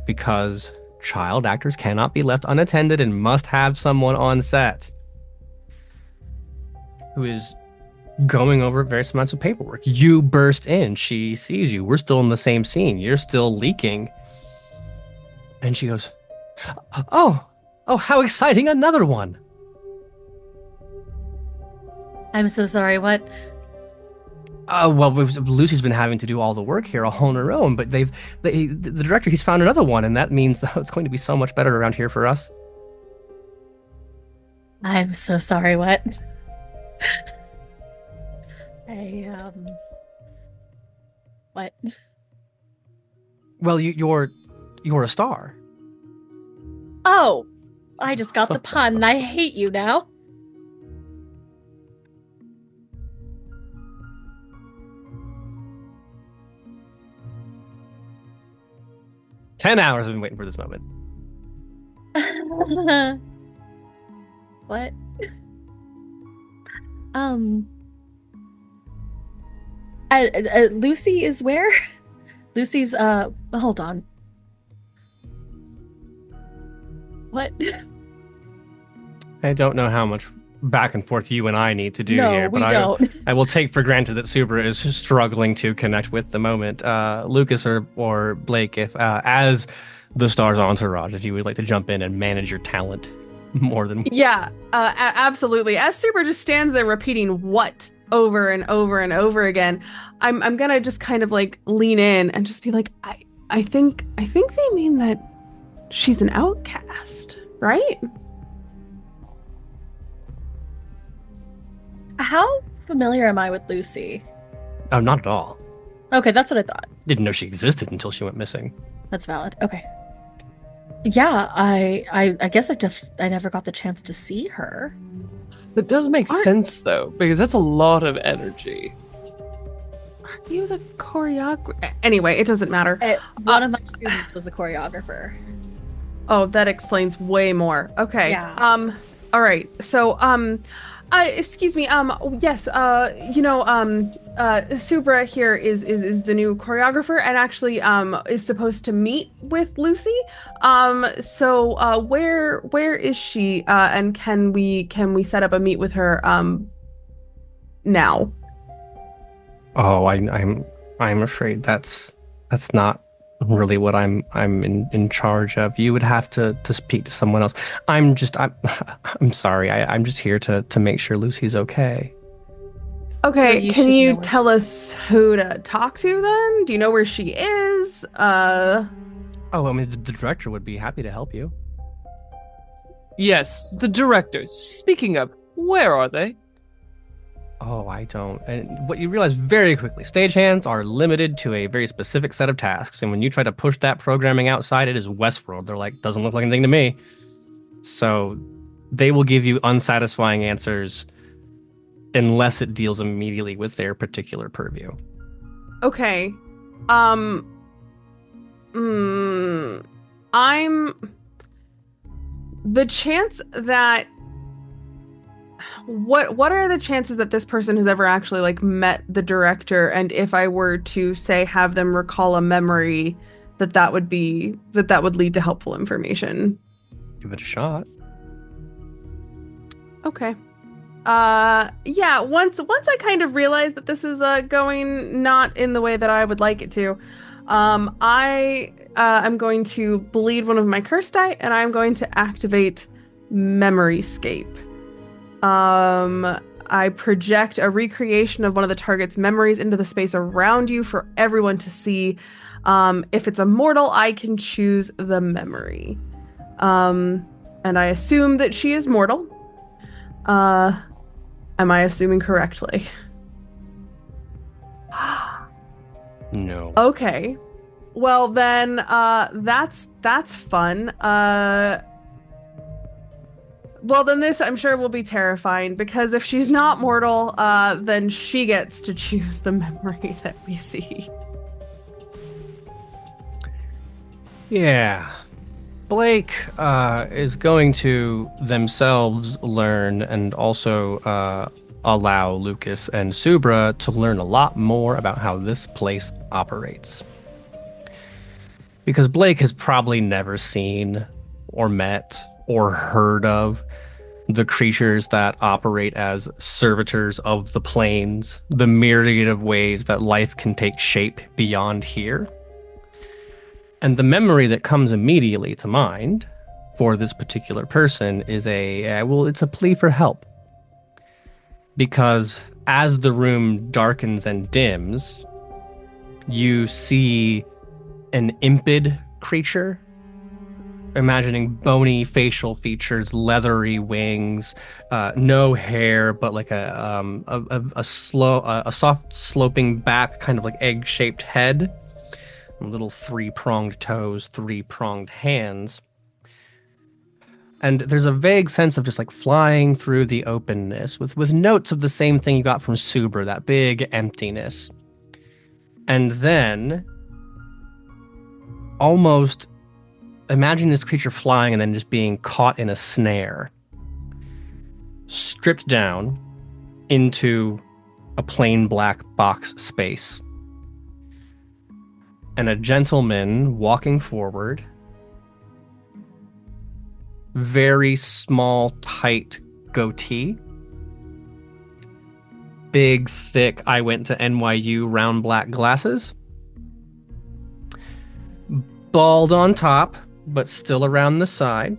because child actors cannot be left unattended and must have someone on set who is going over various amounts of paperwork. You burst in. She sees you. We're still in the same scene. You're still leaking. And she goes, Oh, how exciting. Another one. I'm so sorry, what? Well, Lucy's been having to do all the work here all on her own, but the director, he's found another one, and that means that it's going to be so much better around here for us. I'm so sorry, what? What? Well, you're a star. Oh, I just got the pun, and I hate you now. $10 I've been waiting for this moment. What? Lucy is where? Lucy's, hold on. What? I don't know how much back and forth you and I need to do here, but I will take for granted that Subra is struggling to connect with the moment. Lucas or Blake, if as the star's entourage, if you would like to jump in and manage your talent. more than Yeah, absolutely. As Super just stands there repeating what over and over and over again, I'm gonna just kind of like lean in and just be like, I think they mean that she's an outcast, right? How familiar am I with Lucy? Oh, not at all. Okay, that's what I thought. Didn't know she existed until she went missing. That's valid. Okay. Yeah, I guess I never got the chance to see her. That does make sense, though, because that's a lot of energy. Are you the choreographer? Anyway, it doesn't matter. One of my students was the choreographer. Oh, that explains way more. Okay. Yeah. All right. So, excuse me. Yes. Subra here is the new choreographer and actually is supposed to meet with Lucy. So where is she? And can we set up a meet with her now? Oh, I'm afraid that's not really what I'm in charge of. You would have to speak to someone else. I'm sorry. I'm just here to make sure Lucy's okay. Okay, So can you know tell us who to talk to then? Do you know where she is? Oh, I mean, the director would be happy to help you. Yes, the directors. Speaking of, where are they? Oh, I don't. And what you realize very quickly, stagehands are limited to a very specific set of tasks. And when you try to push that programming outside, it is Westworld. They're like, doesn't look like anything to me. So they will give you unsatisfying answers unless it deals immediately with their particular purview. Okay. The chance that what are the chances that this person has ever actually like met the director, and if I were to say have them recall a memory that would lead to helpful information? Give it a shot. Okay. Yeah, once I kind of realized that this is going not in the way that I would like it to, I'm going to bleed one of my curse die, and I'm going to activate Memoryscape. I project a recreation of one of the target's memories into the space around you for everyone to see. If it's a mortal, I can choose the memory. And I assume that she is mortal. Am I assuming correctly? No. Okay. Well then, that's fun. Well then this I'm sure will be terrifying, because if she's not mortal, then she gets to choose the memory that we see. Yeah. Blake is going to themselves learn and also allow Lucas and Subra to learn a lot more about how this place operates. Because Blake has probably never seen or met or heard of the creatures that operate as servitors of the plains, the myriad of ways that life can take shape beyond here. And the memory that comes immediately to mind for this particular person is it's a plea for help. Because as the room darkens and dims, you see an impid creature, imagining bony facial features, leathery wings, no hair, but like a soft sloping back, kind of like egg-shaped head. Little three-pronged toes, three-pronged hands. And there's a vague sense of just like flying through the openness with notes of the same thing you got from Subra, that big emptiness. And then almost imagine this creature flying and then just being caught in a snare, stripped down into a plain black box space. And a gentleman walking forward, very small, tight goatee, big, thick, I went to NYU round black glasses, bald on top, but still around the side,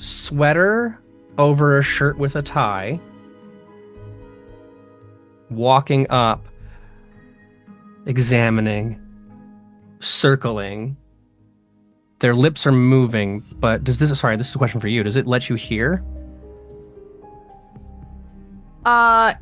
Sweater over a shirt with a tie, walking up, examining, circling. Their lips are moving, but this is a question for you. Does it let you hear?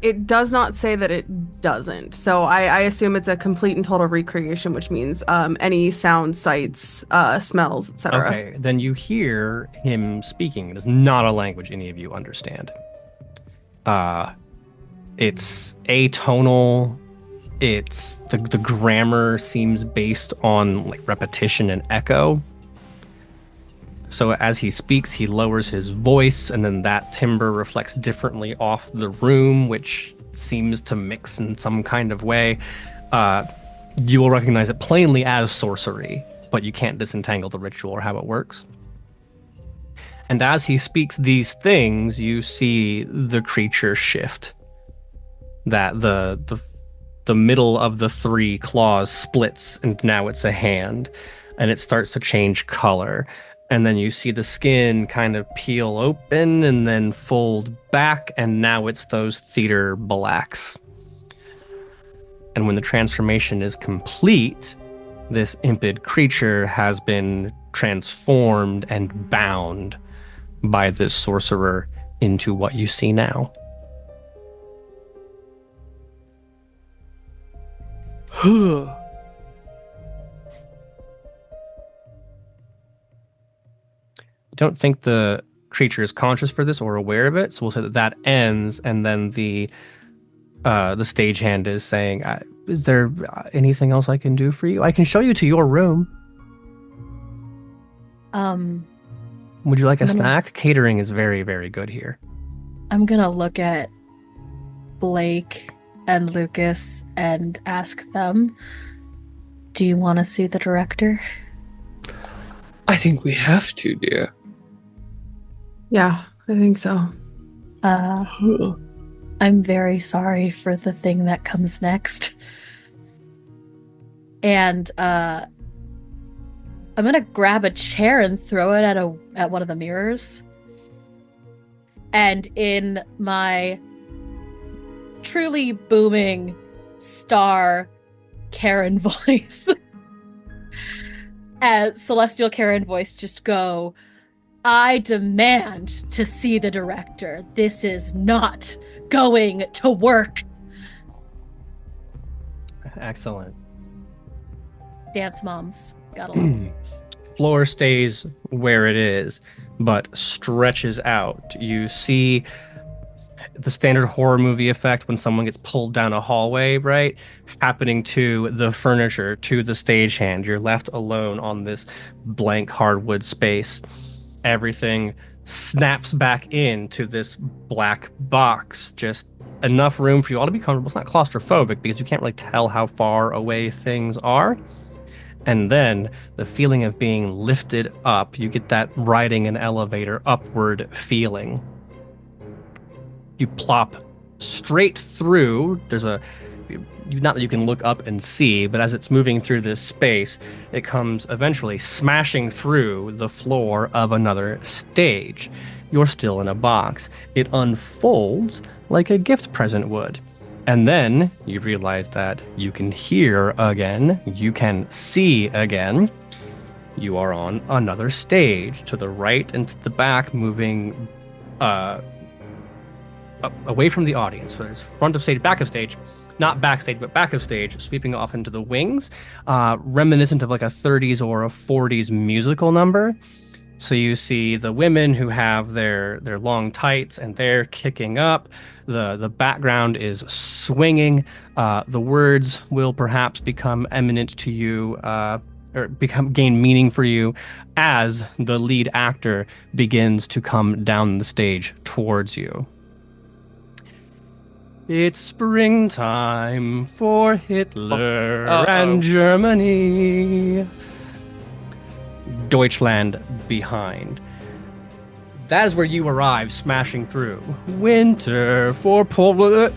It does not say that it doesn't. So I assume it's a complete and total recreation, which means any sound, sights, smells, etc. Okay, then you hear him speaking. It is not a language any of you understand. It's atonal. It's the grammar seems based on like repetition and echo. So as he speaks, he lowers his voice, and then that timbre reflects differently off the room, which seems to mix in some kind of way. You will recognize it plainly as sorcery, but you can't disentangle the ritual or how it works. And as he speaks these things, you see the creature shift. That the middle of the three claws splits, and now it's a hand, and it starts to change color. And then you see the skin kind of peel open and then fold back, and now it's those theater blacks. And when the transformation is complete, this impid creature has been transformed and bound by this sorcerer into what you see now. Don't think the creature is conscious for this or aware of it, so we'll say that ends, and then the stagehand is saying, is there anything else I can do for you? I can show you to your room. Would you like a snack? Catering is very, very good here. I'm gonna look at Blake and Lucas and ask them, do you want to see the director? I think we have to, dear. Yeah, I think so. I'm very sorry for the thing that comes next. And I'm gonna grab a chair and throw it at one of the mirrors. And in my truly booming star Karen voice, celestial Karen voice, just go, I demand to see the director. This is not going to work. Excellent. Dance moms. Gotta love it. Floor stays where it is, but stretches out. You see the standard horror movie effect when someone gets pulled down a hallway, right? Happening to the furniture, to the stagehand. You're left alone on this blank hardwood space. Everything snaps back into this black box. Just enough room for you all to be comfortable. It's not claustrophobic because you can't really tell how far away things are. And then the feeling of being lifted up, you get that riding an elevator upward feeling. You plop straight through. There's not that you can look up and see, but as it's moving through this space, it comes eventually smashing through the floor of another stage. You're still in a box. It unfolds like a gift present would. And then you realize that you can hear again, you can see again. You are on another stage, to the right and to the back, moving away from the audience. So there's front of stage, back of stage. Not backstage, but back of stage, sweeping off into the wings, reminiscent of like a 30s or a 40s musical number. So you see the women who have their long tights and they're kicking up. The background is swinging. The words will perhaps become eminent to you, or gain meaning for you as the lead actor begins to come down the stage towards you. It's springtime for Hitler and Germany. Deutschland behind. That is where you arrive, smashing through. Winter for Poland.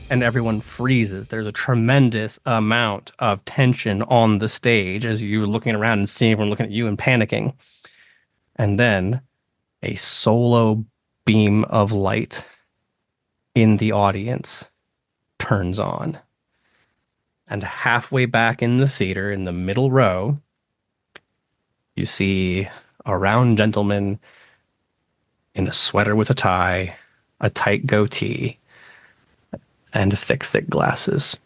And everyone freezes. There's a tremendous amount of tension on the stage as you're looking around and seeing everyone looking at you and panicking. And then a solo beam of light in the audience turns on. And halfway back in the theater, in the middle row, you see a round gentleman in a sweater with a tie, a tight goatee, and thick, thick glasses.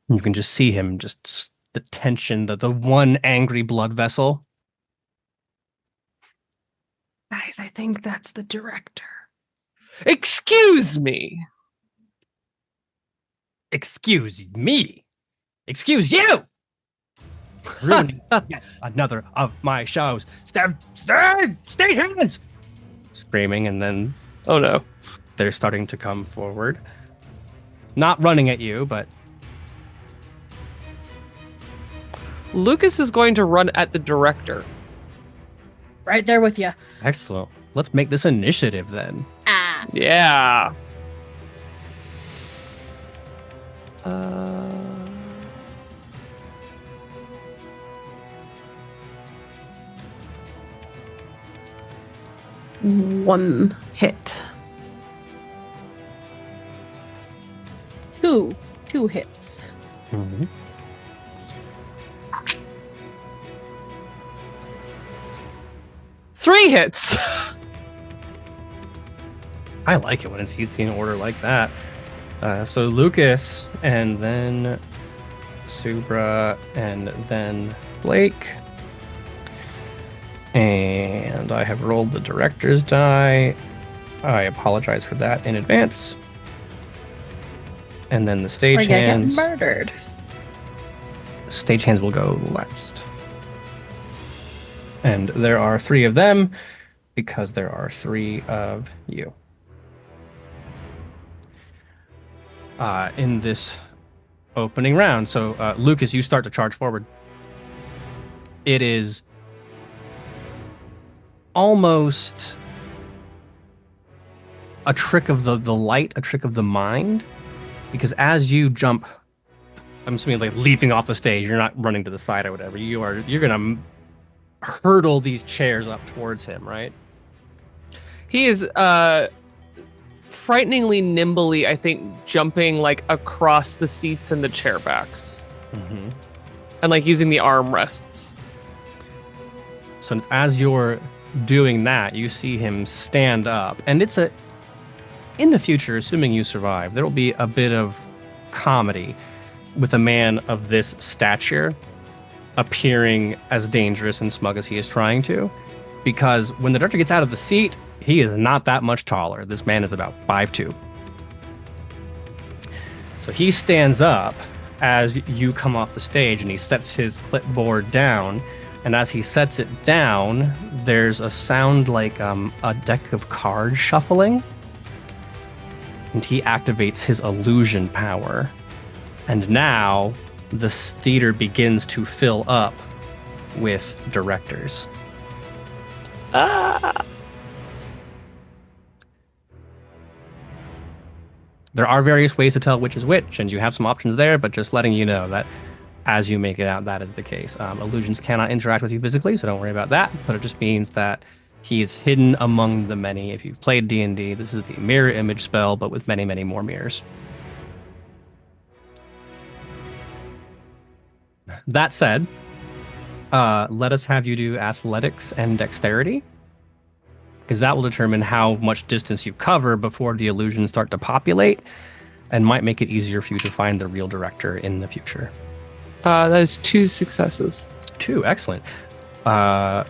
You can just see him, just the tension, the one angry blood vessel. Guys, I think that's the director. Excuse me. Excuse me. Excuse you. Ruining yet another of my shows. Stay hands! Screaming, and then Oh no. they're starting to come forward. Not running at you, but Lucas is going to run at the director. Right there with you. excellent. Let's make this initiative then. Ah. Yeah. One hit. Two hits. Mm-hmm. Three hits. I like it when it's easy in order like that. So Lucas, and then Subra, and then Blake. And I have rolled the director's die. I apologize for that in advance. And then the We're stage gonna get hands. murdered. Stage hands will go last. And there are 3 of them because there are 3 of you. In this opening round. So, Lucas, you start to charge forward. It is almost a trick of the light, a trick of the mind, because as you jump, I'm assuming like leaping off the stage, you're not running to the side or whatever. You're gonna hurdle these chairs up towards him, right? He is frighteningly nimbly, I think, jumping like across the seats and the chair backs. Mm-hmm. And like using the armrests. So as you're doing that, you see him stand up, and in the future, assuming you survive, there will be a bit of comedy with a man of this stature appearing as dangerous and smug as he is trying to, because when the director gets out of the seat, he is not that much taller. This man is about 5'2". So he stands up as you come off the stage, and he sets his clipboard down. And as he sets it down, there's a sound like a deck of cards shuffling. And he activates his illusion power. And now this theater begins to fill up with directors. There are various ways to tell which is which, and you have some options there, but just letting you know that as you make it out, that is the case. Illusions cannot interact with you physically, so don't worry about that, but it just means that he is hidden among the many. If you've played D&D, this is the mirror image spell, but with many, many more mirrors. That said, let us have you do athletics and dexterity, because that will determine how much distance you cover before the illusions start to populate, and might make it easier for you to find the real director in the future. That is 2 successes. 2, excellent. 1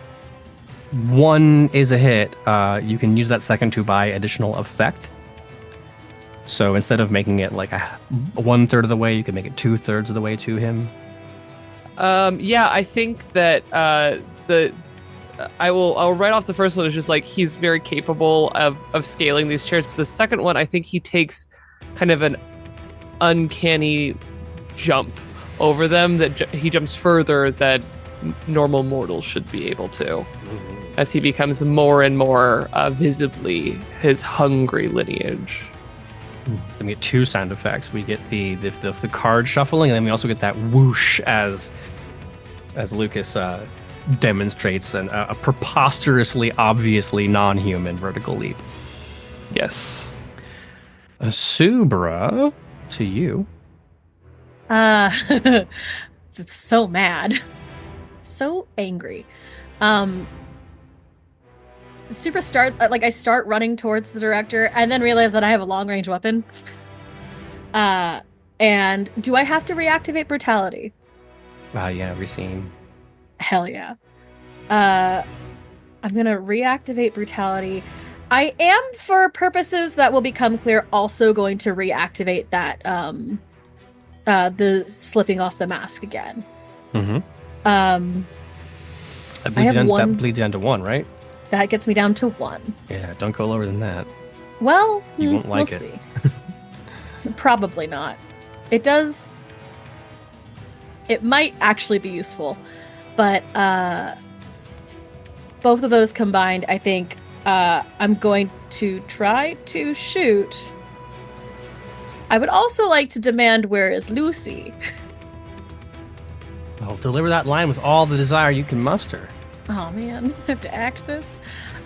is a hit. You can use that second to buy additional effect. So instead of making it like 1/3 of the way, you can make it 2/3 of the way to him. Yeah, I think that I'll write off the first one. It's just like he's very capable of scaling these chairs. But the second one, I think he takes kind of an uncanny jump over them, that he jumps further than normal mortals should be able to, as he becomes more and more visibly his hungry lineage. We get 2 sound effects. We get the card shuffling, and then we also get that whoosh as as Lucas demonstrates a preposterously, obviously non-human vertical leap. Yes. Subra, to you. So mad. So angry. Super start I start running towards the director and then realize that I have a long range weapon. And do I have to reactivate brutality? Yeah, every scene. Hell yeah. I'm gonna reactivate brutality. I am, for purposes that will become clear, also going to reactivate that the slipping off the mask again. Mm-hmm. That bleeds down to 1, right? That gets me down to 1. Yeah, don't go lower than that. Well, You won't like we'll it. See. Probably not. It does. It might actually be useful, but both of those combined, I think I'm going to try to shoot. I would also like to demand, where is Lucy? I'll deliver that line with all the desire you can muster. Oh man, I have to act this.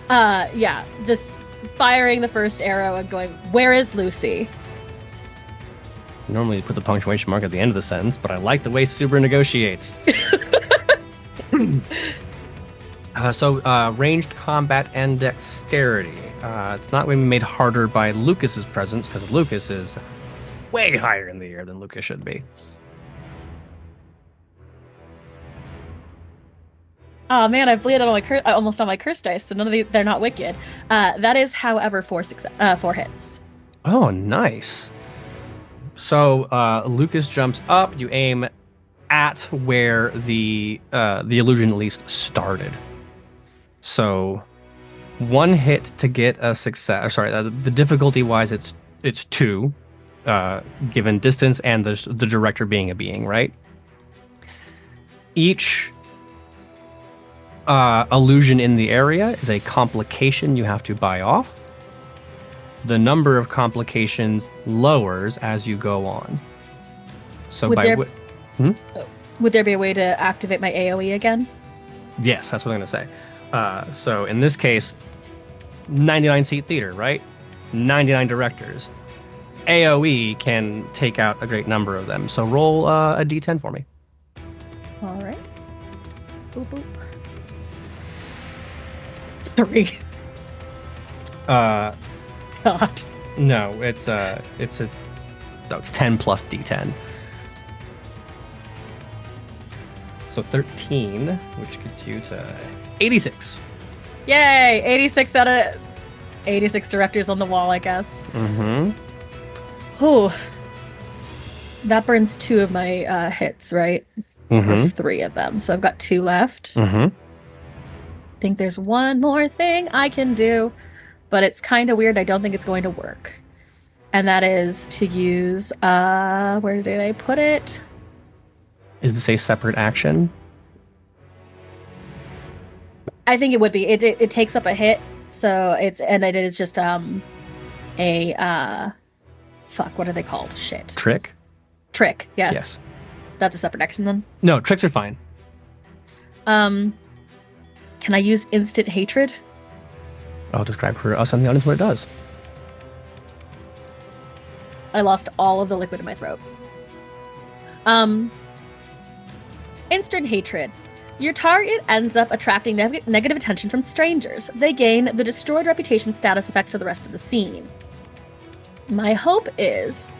Yeah, just firing the first arrow and going, where is Lucy? Normally you put the punctuation mark at the end of the sentence, but I like the way Subra negotiates. So ranged combat and dexterity. It's not going to be made harder by Lucas's presence, because Lucas is way higher in the air than Lucas should be. Oh man, I've bleeded almost all my curse dice, so none of they're not wicked. That is, however, 4 hits. Oh, nice. So Lucas jumps up. You aim at where the illusion at least started. So 1 hit to get a success. Sorry, the difficulty wise, it's 2, given distance and the director being a being, right? Each illusion in the area is a complication you have to buy off. The number of complications lowers as you go on. So would there be a way to activate my AoE again? Yes, that's what I'm going to say. So in this case, 99 seat theater, right? 99 directors. AoE can take out a great number of them. So roll a d10 for me. All right. Boop, boop. 3. God. No, it's 10 plus d10. So 13, which gets you to 86. Yay! 86 out of 86 directors on the wall, I guess. Mm-hmm. Whew. That burns 2 of my hits, right? Mm-hmm. Or 3 of them. So I've got 2 left. Mm-hmm. I think there's one more thing I can do, but it's kind of weird. I don't think it's going to work. And that is to use, where did I put it? Is this a separate action? I think it would be. It takes up a hit, so it is just fuck, what are they called? Shit. Trick? Trick, yes. Yes. That's a separate action then? No, tricks are fine. Can I use instant hatred? I'll describe for us and the audience what it does. I lost all of the liquid in my throat. Instant hatred. Your target ends up attracting negative attention from strangers. They gain the destroyed reputation status effect for the rest of the scene. My hope is,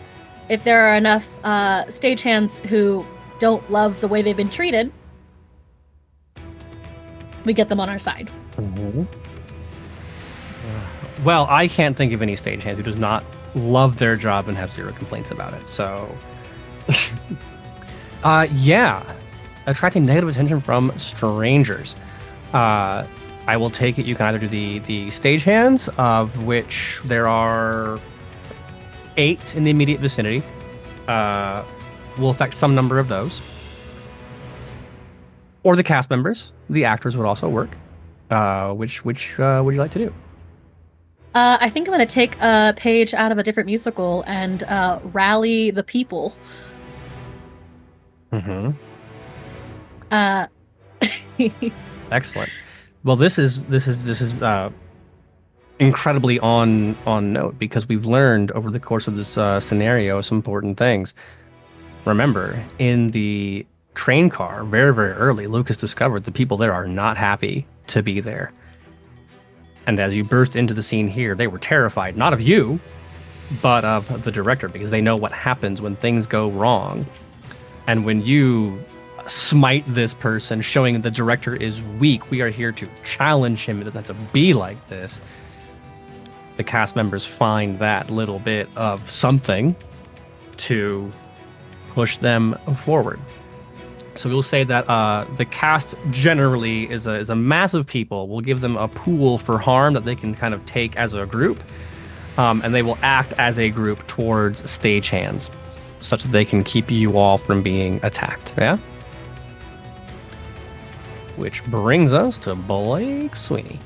if there are enough stagehands who don't love the way they've been treated, we get them on our side. Mm-hmm. Well, I can't think of any stagehand who does not love their job and have 0 complaints about it. So, yeah, attracting negative attention from strangers. I will take it you can either do the stagehands, of which there are 8 in the immediate vicinity. Will affect some number of those. Or the cast members. The actors would also work. Which would you like to do? I think I'm going to take a page out of a different musical and rally the people. Mm-hmm. Excellent. Well, this is incredibly on note because we've learned over the course of this scenario some important things. Remember, in the train car, very, very early, Lucas discovered the people there are not happy to be there. And as you burst into the scene here, they were terrified, not of you, but of the director, because they know what happens when things go wrong. And when you smite this person, showing the director is weak, we are here to challenge him not to be like this. The cast members find that little bit of something to push them forward. So we'll say that the cast generally is a mass of people. We'll give them a pool for harm that they can kind of take as a group, and they will act as a group towards stagehands, such that they can keep you all from being attacked. Yeah? Which brings us to Blake Sweeney.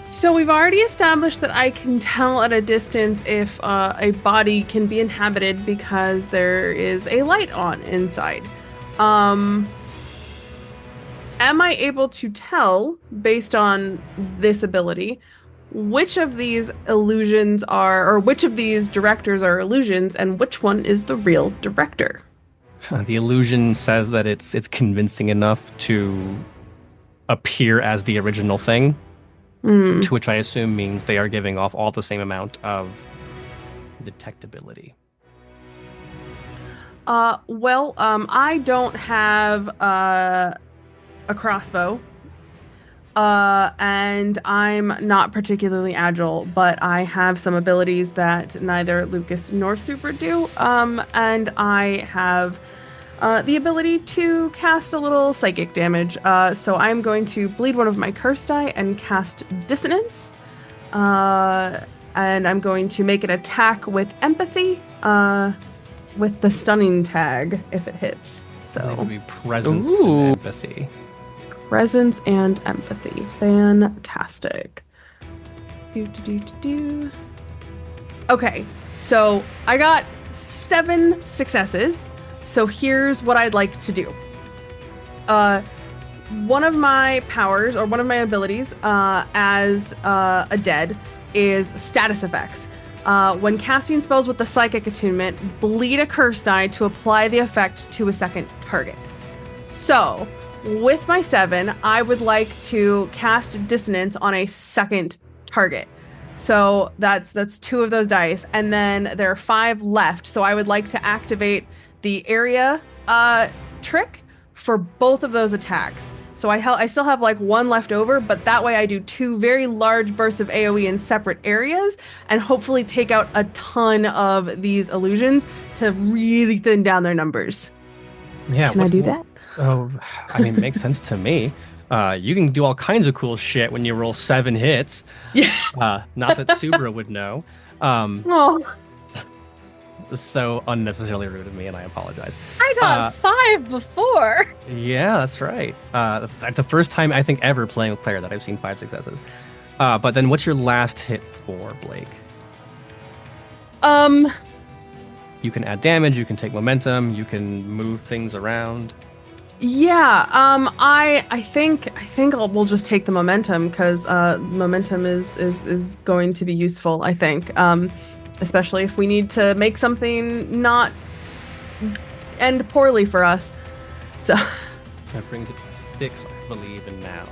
So we've already established that I can tell at a distance if a body can be inhabited because there is a light on inside. Am I able to tell, based on this ability, which of these illusions are, or which of these directors are illusions, and which one is the real director? The illusion says that it's convincing enough to appear as the original thing. To which I assume means they are giving off all the same amount of detectability. I don't have a crossbow. And I'm not particularly agile, but I have some abilities that neither Lucas nor Super do. And I have the ability to cast a little psychic damage. So I'm going to bleed one of my curse die and cast Dissonance. And I'm going to make an attack with Empathy with the stunning tag if it hits. So it would be Presence and Empathy. Presence and Empathy. Fantastic. Okay, so I got 7 successes. So here's what I'd like to do. One of my powers, or one of my abilities, as a dead, is status effects. When casting spells with the psychic attunement, bleed a curse die to apply the effect to a second target. So, with my 7, I would like to cast Dissonance on a second target. So that's 2 of those dice, and then there are 5 left. So I would like to activate the area trick for both of those attacks. So I still have like 1 left over, but that way I do 2 very large bursts of AoE in separate areas and hopefully take out a ton of these illusions to really thin down their numbers. Yeah, can I do that? Oh, I mean, it makes sense to me. You can do all kinds of cool shit when you roll 7 hits. Yeah. Not that Subra would know. Oh. So unnecessarily rude of me, and I apologize. I got 5 before. Yeah, that's right. That's the first time I think ever playing with Claire that I've seen 5 successes. But then what's your last hit for, Blake? You can add damage, you can take momentum, you can move things around. Yeah, I think we'll just take the momentum because momentum is going to be useful, I think. Especially if we need to make something not end poorly for us. So that brings it to 6, I believe, and now.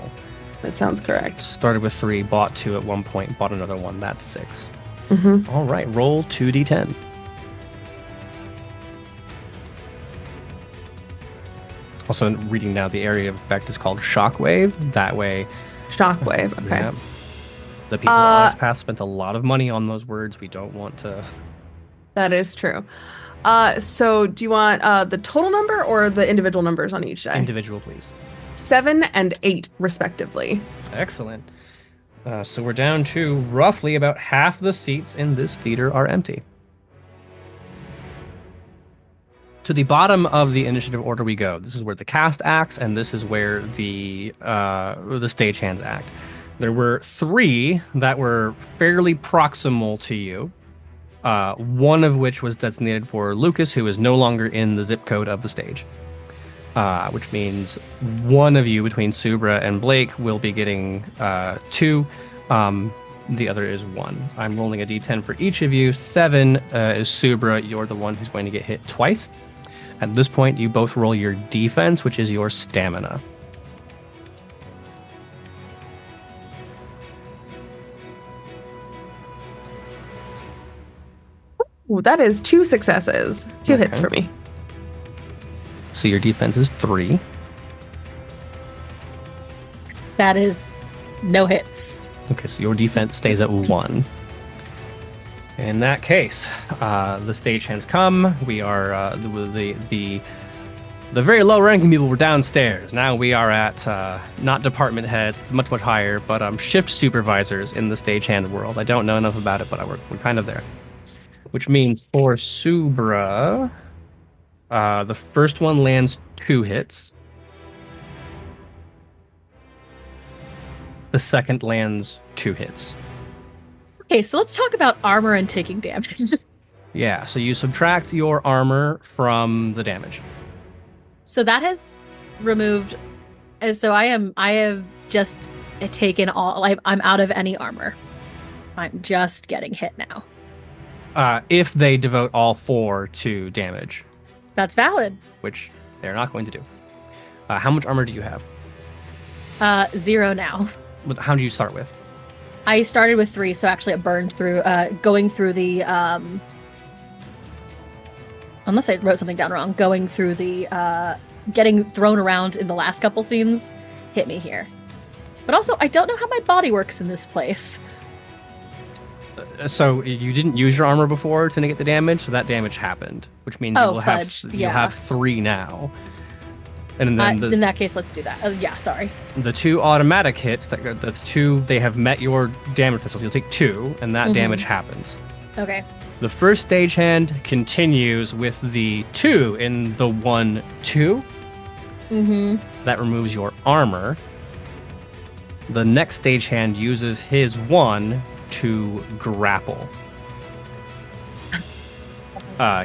That sounds correct. Started with 3, bought 2 at one point, bought another 1. That's 6. Mm-hmm. All right, roll 2d10. Also, reading now, the area of effect is called Shockwave. That way... Shockwave, okay. Yeah. The people at Path spent a lot of money on those words. We don't want to... That is true. So do you want the total number or the individual numbers on each die? Individual, please. 7 and 8, respectively. Excellent. So we're down to roughly about half the seats in this theater are empty. To the bottom of the initiative order we go. This is where the cast acts, and this is where the stagehands act. There were 3 that were fairly proximal to you. One of which was designated for Lucas, who is no longer in the zip code of the stage. which means one of you between Subra and Blake will be getting 2. The other is 1. I'm rolling a d10 for each of you. 7 is Subra. You're the one who's going to get hit twice. At this point, you both roll your defense, which is your stamina. Ooh, that is 2 successes. 2 hits for me. So your defense is 3. That is no hits. Okay, so your defense stays at 1. In that case, the stagehands come. We are the very low-ranking people were downstairs. Now we are at not department heads. It's much higher, but shift supervisors in the stagehand world. I don't know enough about it, but we're kind of there. Which means for Subra, the first one lands 2 hits. The second lands 2 hits. Okay, so let's talk about armor and taking damage. Yeah, so you subtract your armor from the damage. So that has removed. So I have just taken all. I'm out of any armor. I'm just getting hit now. If they devote all 4 to damage, That's valid. which they're not going to do. How much armor do you have? 0 now. How do you start with? I started with 3, so actually it burned through. Going through the. Unless I wrote something down wrong. Going through the. Getting thrown around in the last couple scenes hit me here. But also, I don't know how my body works in this place. So you didn't use your armor before to negate the damage, so that damage happened, which means you will fudge. you'll have 3 now. And then In that case, let's do that. Yeah, sorry. The 2 automatic hits, that's 2, they have met your damage threshold. You'll take 2, and that damage happens. Okay. The first stagehand continues with the 2 in the 1-2. That removes your armor. The next stagehand uses his 1 to grapple.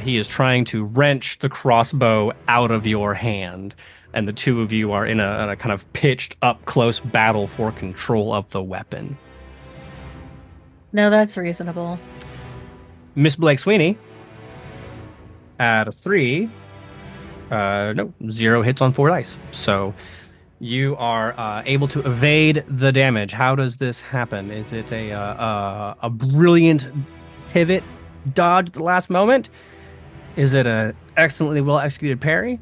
He is trying to wrench the crossbow out of your hand, and the 2 of you are in a kind of pitched up close battle for control of the weapon. No, that's reasonable. Miss Blake Sweeney at a 3. 0 hits on 4 dice. So you are able to evade the damage. How does this happen? Is it a brilliant pivot dodge at the last moment? Is it an excellently well executed parry?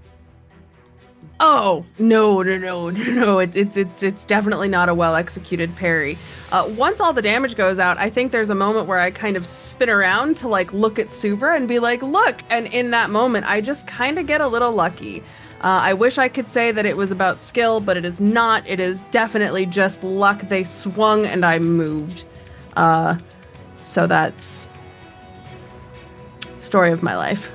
Oh, no. It's definitely not a well executed parry. Once all the damage goes out, I think there's a moment where I kind of spin around to like look at Subra and be like, look. And in that moment, I just kind of get a little lucky. I wish I could say that it was about skill, but it is not. It is definitely just luck. They swung and I moved. So that's story of my life.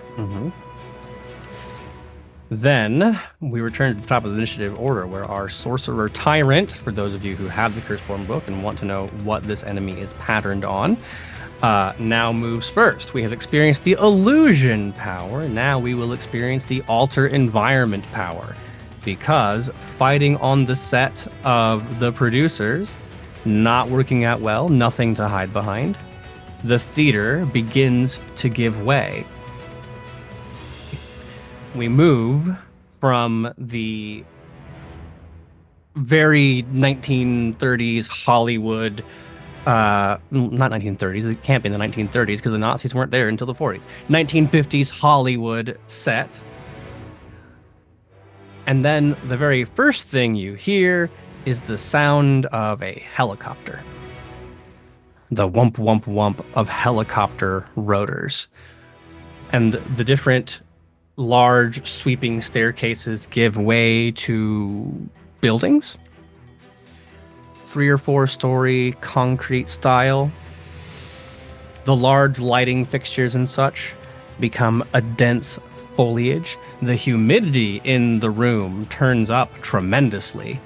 Then we return to the top of the initiative order, where our sorcerer tyrant, for those of you who have the Curseborne book and want to know what this enemy is patterned on, now moves first. We have experienced the illusion power. Now we will experience the alter environment power, because fighting on the set of the producers not working out well, nothing to hide behind, the theater begins to give way. We move from the very 1930s Hollywood, not 1930s, it can't be in the 1930s because the Nazis weren't there until the 40s, 1950s Hollywood set. And then the very first thing you hear is the sound of a helicopter. The whump, whump, whump of helicopter rotors. And the different large sweeping staircases give way to buildings. 3 or 4 story concrete style. The large lighting fixtures and such become a dense foliage. The humidity in the room turns up tremendously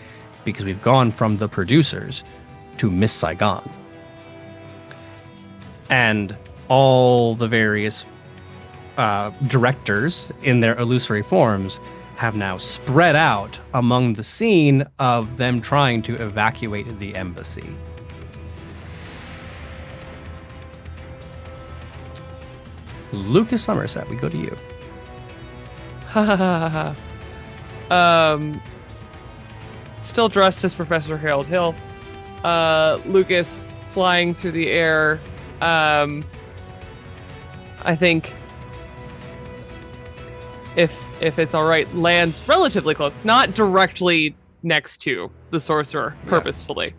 because we've gone from the producers to Miss Saigon. And all the various directors in their illusory forms have now spread out among the scene of them trying to evacuate the embassy. Lucas Somerset, we go to you. Still dressed as Professor Harold Hill. Lucas flying through the air. I think if it's all right, lands relatively close, not directly next to the sorcerer purposefully.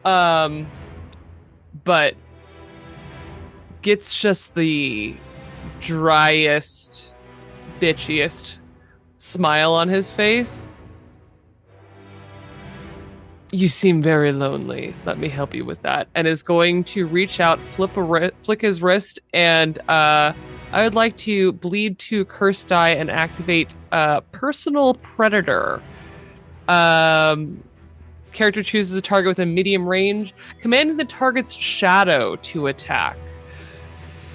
But gets just the driest, bitchiest smile on his face. You seem very lonely. Let me help you with that. And is going to reach out, flick his wrist, and I would like to bleed 2 curse die and activate Personal Predator. Character chooses a target within medium range, commanding the target's shadow to attack.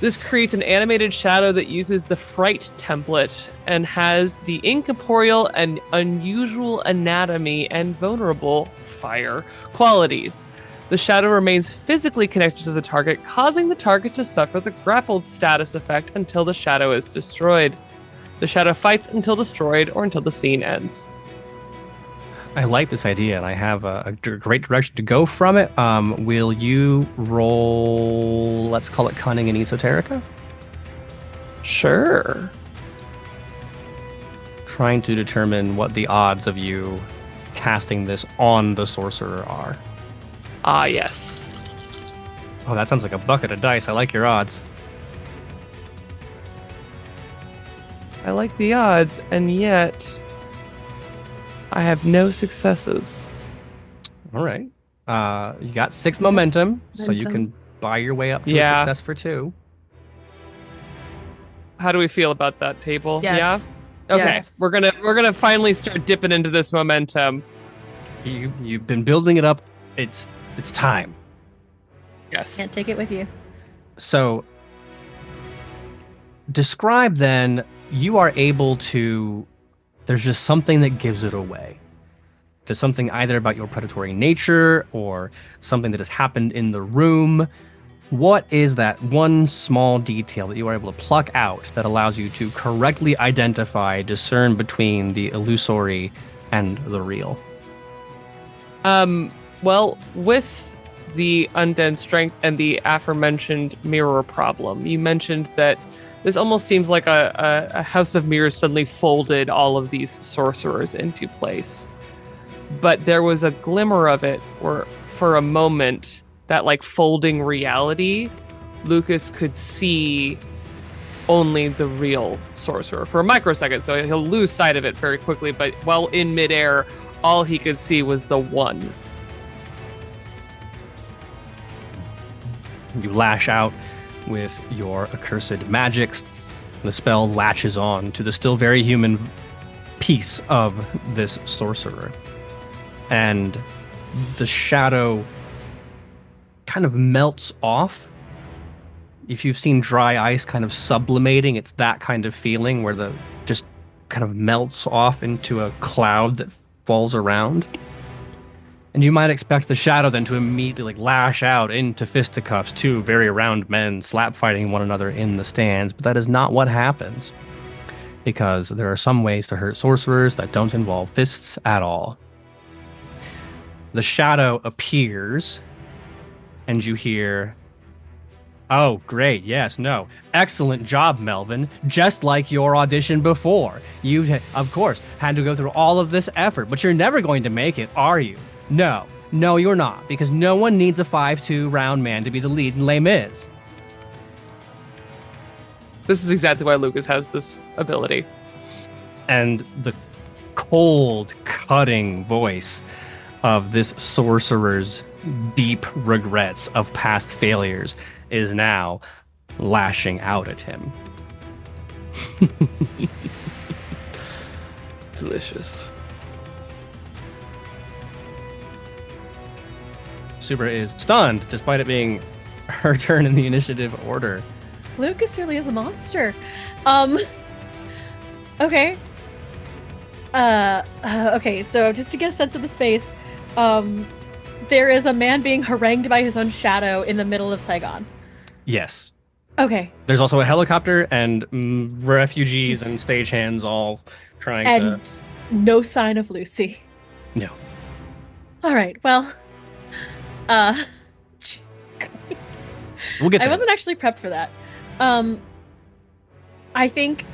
This creates an animated shadow that uses the Fright template and has the incorporeal and unusual anatomy and vulnerable fire qualities. The shadow remains physically connected to the target, causing the target to suffer the grappled status effect until the shadow is destroyed. The shadow fights until destroyed or until the scene ends. I like this idea, and I have a great direction to go from it. Will you roll, let's call it Cunning and Esoterica? Sure. Trying to determine what the odds of you casting this on the sorcerer are. Ah, yes. Oh, that sounds like a bucket of dice. I like your odds. I like the odds, and yet I have no successes. All right. You got 6 momentum, so you can buy your way up to a success for 2. How do we feel about that, table? Yes. Yeah. Okay. Yes. We're gonna finally start dipping into this momentum. You've been building it up. It's time. Yes. Can't take it with you. So, describe then. You are able to. There's just something that gives it away. There's something either about your predatory nature or something that has happened in the room. What is that one small detail that you are able to pluck out that allows you to correctly identify, discern between the illusory and the real? Well, with the undead strength and the aforementioned mirror problem, you mentioned that this almost seems like a house of mirrors suddenly folded all of these sorcerers into place. But there was a glimmer of it where, for a moment, that like folding reality, Lucas could see only the real sorcerer for a microsecond. So he'll lose sight of it very quickly. But while in midair, all he could see was the one. You lash out with your accursed magics. The spell latches on to the still very human piece of this sorcerer. And the shadow kind of melts off. If you've seen dry ice kind of sublimating, it's that kind of feeling where the just kind of melts off into a cloud that falls around. And you might expect the shadow then to immediately lash out into fisticuffs, 2 very round men slap fighting one another in the stands, but that is not what happens. Because there are some ways to hurt sorcerers that don't involve fists at all. The shadow appears, and you hear, "Oh, great, yes, no. Excellent job, Melvin. Just like your audition before. You, of course, had to go through all of this effort, but you're never going to make it, are you? No, you're not, because no one needs a 5'2" round man to be the lead in Les Mis." This is exactly why Lucas has this ability. And the cold, cutting voice of this sorcerer's deep regrets of past failures is now lashing out at him. Delicious. Subra is stunned, despite it being her turn in the initiative order. Lucas really is a monster. Okay. Okay, so just to get a sense of the space, there is a man being harangued by his own shadow in the middle of Saigon. Yes. Okay. There's also a helicopter and refugees and stagehands all trying And no sign of Lucy. No. All right, well, Jesus Christ. We'll get there. I wasn't actually prepped for that. I think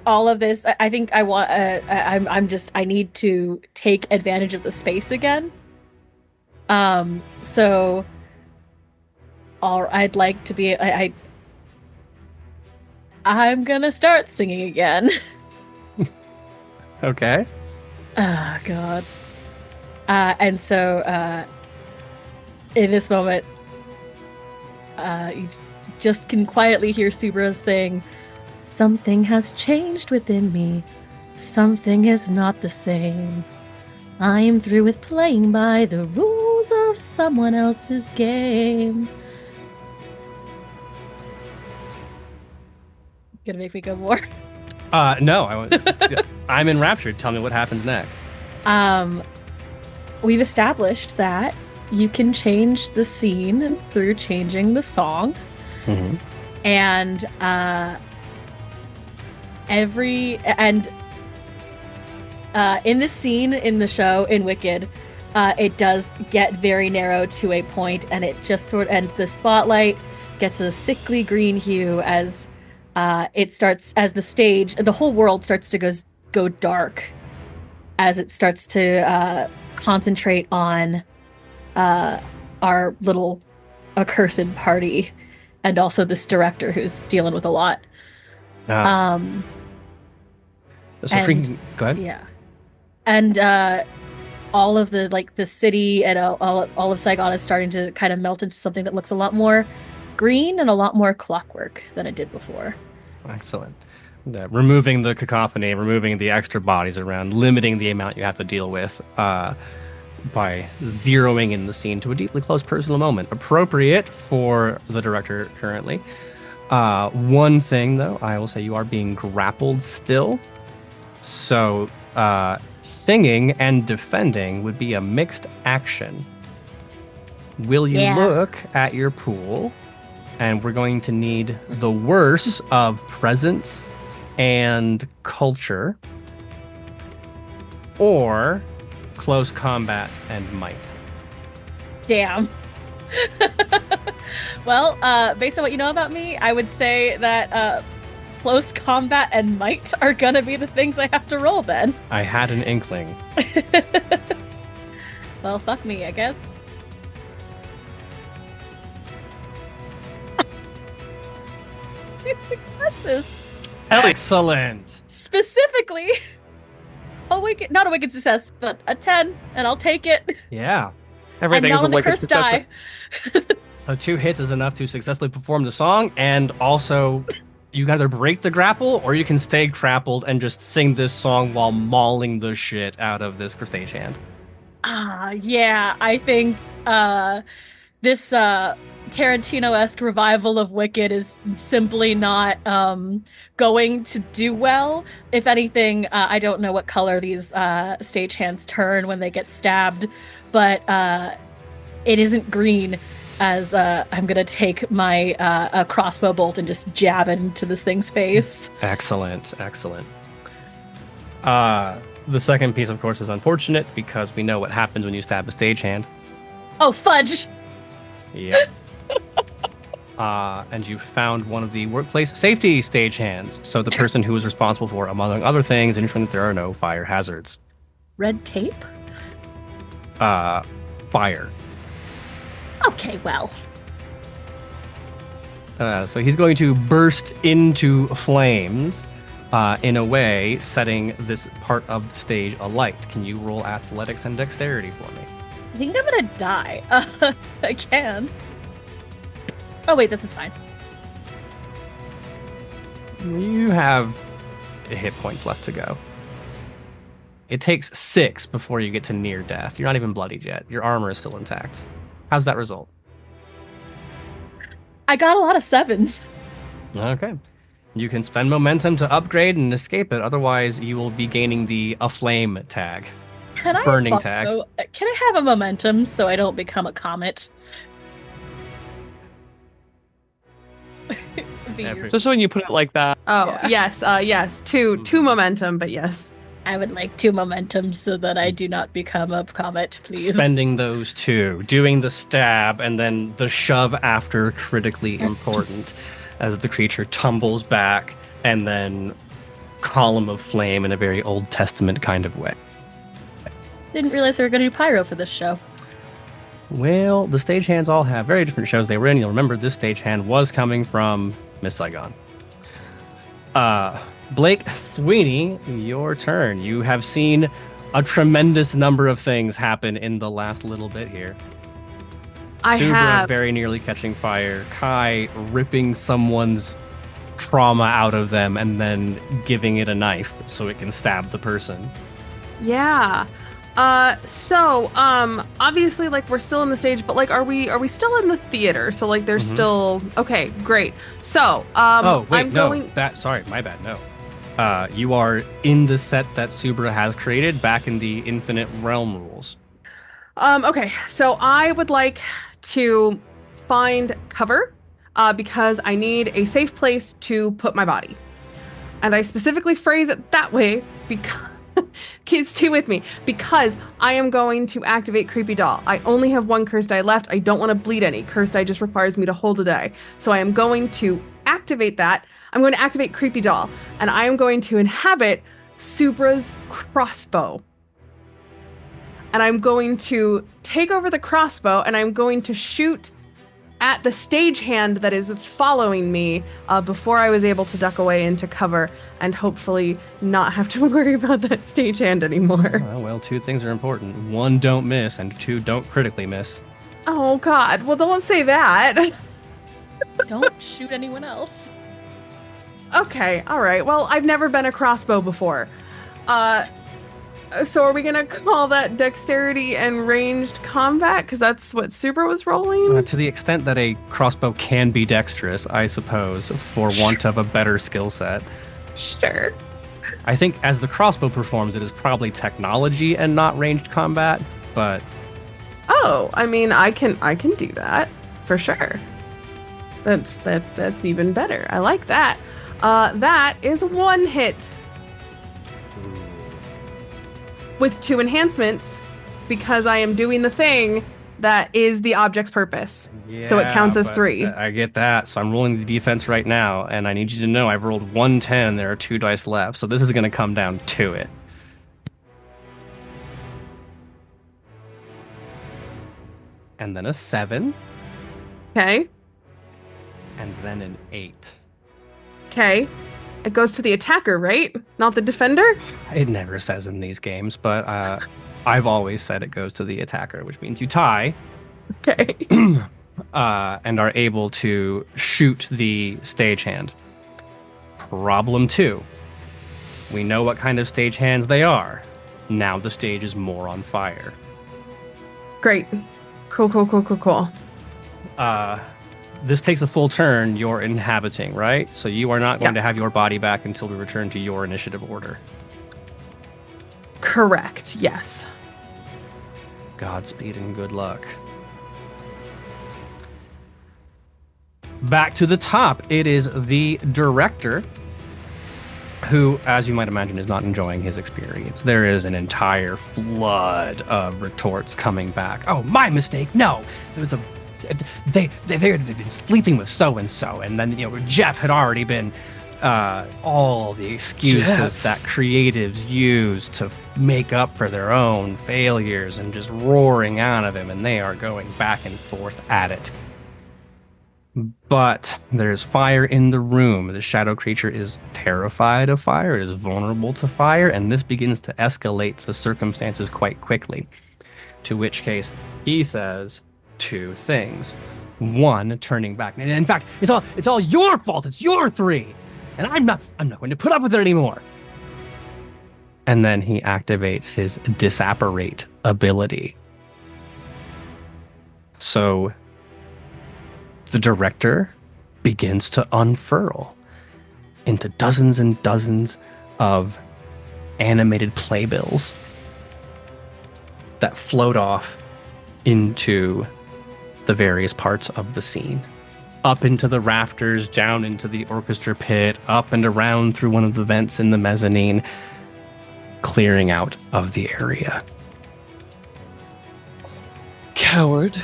all of this. I think I want. I need to take advantage of the space again. So, I'd like to be. I'm gonna start singing again. Okay. Oh God. And so, in this moment, you just can quietly hear Subra saying, "Something has changed within me. Something is not the same. I am through with playing by the rules of someone else's game." Gonna make me go more? No. I'm enraptured. Tell me what happens next. We've established that you can change the scene through changing the song. Mm-hmm. And in this scene in the show in Wicked, it does get very narrow to a point, and it just and the spotlight gets a sickly green hue as the whole world starts to go dark as it starts to concentrate on our little accursed party, and also this director who's dealing with a lot. Go ahead. Yeah, and all of the city and all of Saigon is starting to kind of melt into something that looks a lot more green and a lot more clockwork than it did before. Excellent. Removing the cacophony, removing the extra bodies around, limiting the amount you have to deal with by zeroing in the scene to a deeply close personal moment. Appropriate for the director currently. One thing, though, I will say you are being grappled still. So singing and defending would be a mixed action. Will you look at your pool? And we're going to need the worst of presence and culture, or close combat and might. Damn. Well, based on what you know about me, I would say that close combat and might are gonna be the things I have to roll then. I had an inkling. Well, fuck me, I guess. 2 successes. Excellent. Specifically, not a wicked success, but a 10, and I'll take it. Yeah. Everything is a wicked success. Die. So 2 hits is enough to successfully perform the song, and also you can either break the grapple or you can stay grappled and just sing this song while mauling the shit out of this stagehand. Yeah, I think this Tarantino-esque revival of Wicked is simply not going to do well. If anything, I don't know what color these stagehands turn when they get stabbed, but it isn't green, as I'm going to take my crossbow bolt and just jab into this thing's face. Excellent. The second piece, of course, is unfortunate because we know what happens when you stab a stagehand. Oh, fudge! Yep. And you found one of the workplace safety stagehands. So the person who is responsible for, among other things, ensuring that there are no fire hazards. Red tape? Fire. Okay, well. So he's going to burst into flames, in a way, setting this part of the stage alight. Can you roll athletics and dexterity for me? I think I'm gonna die. I can. Oh wait, this is fine. You have hit points left to go. It takes 6 before you get to near death. You're not even bloodied yet. Your armor is still intact. How's that result? I got a lot of 7s. Okay. You can spend momentum to upgrade and escape it. Otherwise, you will be gaining the aflame tag. Can I Burning tag. Can I have a momentum so I don't become a comet? Especially when you put it like that. Oh, Yeah. yes. Two momentum, but yes. I would like 2 momentum so that I do not become a comet, please. Spending those 2, doing the stab, and then the shove after, critically important, as the creature tumbles back, and then column of flame in a very Old Testament kind of way. Didn't realize they were going to do pyro for this show. Well, the stagehands all have very different shows they were in. You'll remember this stagehand was coming from Miss Saigon. Blake Sweeney, your turn. You have seen a tremendous number of things happen in the last little bit here. I Subra have. very nearly catching fire. Kai ripping someone's trauma out of them and then giving it a knife so it can stab the person. Yeah. So obviously, like, we're still in the stage, but, like, are we still in the theater? So, like, there's still... Okay, great. So, Oh, wait, I'm no. going... Sorry, my bad, no. You are in the set that Subra has created, back in the Infinite Realm rules. Okay, so I would like to find cover, because I need a safe place to put my body. And I specifically phrase it that way because... Kids, stay with me, because I am going to activate Creepy Doll. I only have 1 cursed die left. I don't want to bleed any. Cursed die just requires me to hold a die. So I am going to activate that. I'm going to activate Creepy Doll, and I am going to inhabit Subra's crossbow. And I'm going to take over the crossbow, and I'm going to shoot at the stagehand that is following me before I was able to duck away into cover and hopefully not have to worry about that stagehand anymore. Well, 2 things are important. 1, don't miss, and 2, don't critically miss. Oh, God. Well, don't say that. Don't shoot anyone else. Okay, all right. Well, I've never been a crossbow before. So are we going to call that dexterity and ranged combat? Because that's what Subra was rolling? To the extent that a crossbow can be dexterous, I suppose, for want of a better skill set. Sure. I think as the crossbow performs, it is probably technology and not ranged combat, but... Oh, I mean, I can do that for sure. That's even better. I like that. That is 1 hit. With 2 enhancements, because I am doing the thing that is the object's purpose. Yeah, so it counts as 3. I get that. So I'm rolling the defense right now, and I need you to know I've rolled 110. There are 2 dice left, so this is going to come down to it. And then a 7. Okay. And then an 8. Okay. It goes to the attacker, right? Not the defender? It never says in these games, but I've always said it goes to the attacker, which means you tie. Okay. And are able to shoot the stagehand. Problem 2. We know what kind of stagehands they are. Now the stage is more on fire. Great. Cool. This takes a full turn you're inhabiting, right? So you are not going to have your body back until we return to your initiative order. Correct, yes. Godspeed and good luck. Back to the top. It is the director who, as you might imagine, is not enjoying his experience. There is an entire flood of retorts coming back. Oh, my mistake. No, there was a... They had been sleeping with so-and-so, and then, Jeff had already been... all the excuses that creatives use to make up for their own failures and just roaring out of him, and they are going back and forth at it. But there's fire in the room. The shadow creature is terrified of fire, it is vulnerable to fire, and this begins to escalate the circumstances quite quickly. To which case, he says 2 things. 1, turning back. And in fact, it's all your fault. It's your 3. And I'm not going to put up with it anymore. And then he activates his disapparate ability. So the director begins to unfurl. into dozens and dozens of animated playbills that float off into the various parts of the scene. Up into the rafters, down into the orchestra pit, up and around through one of the vents in the mezzanine, clearing out of the area. Coward.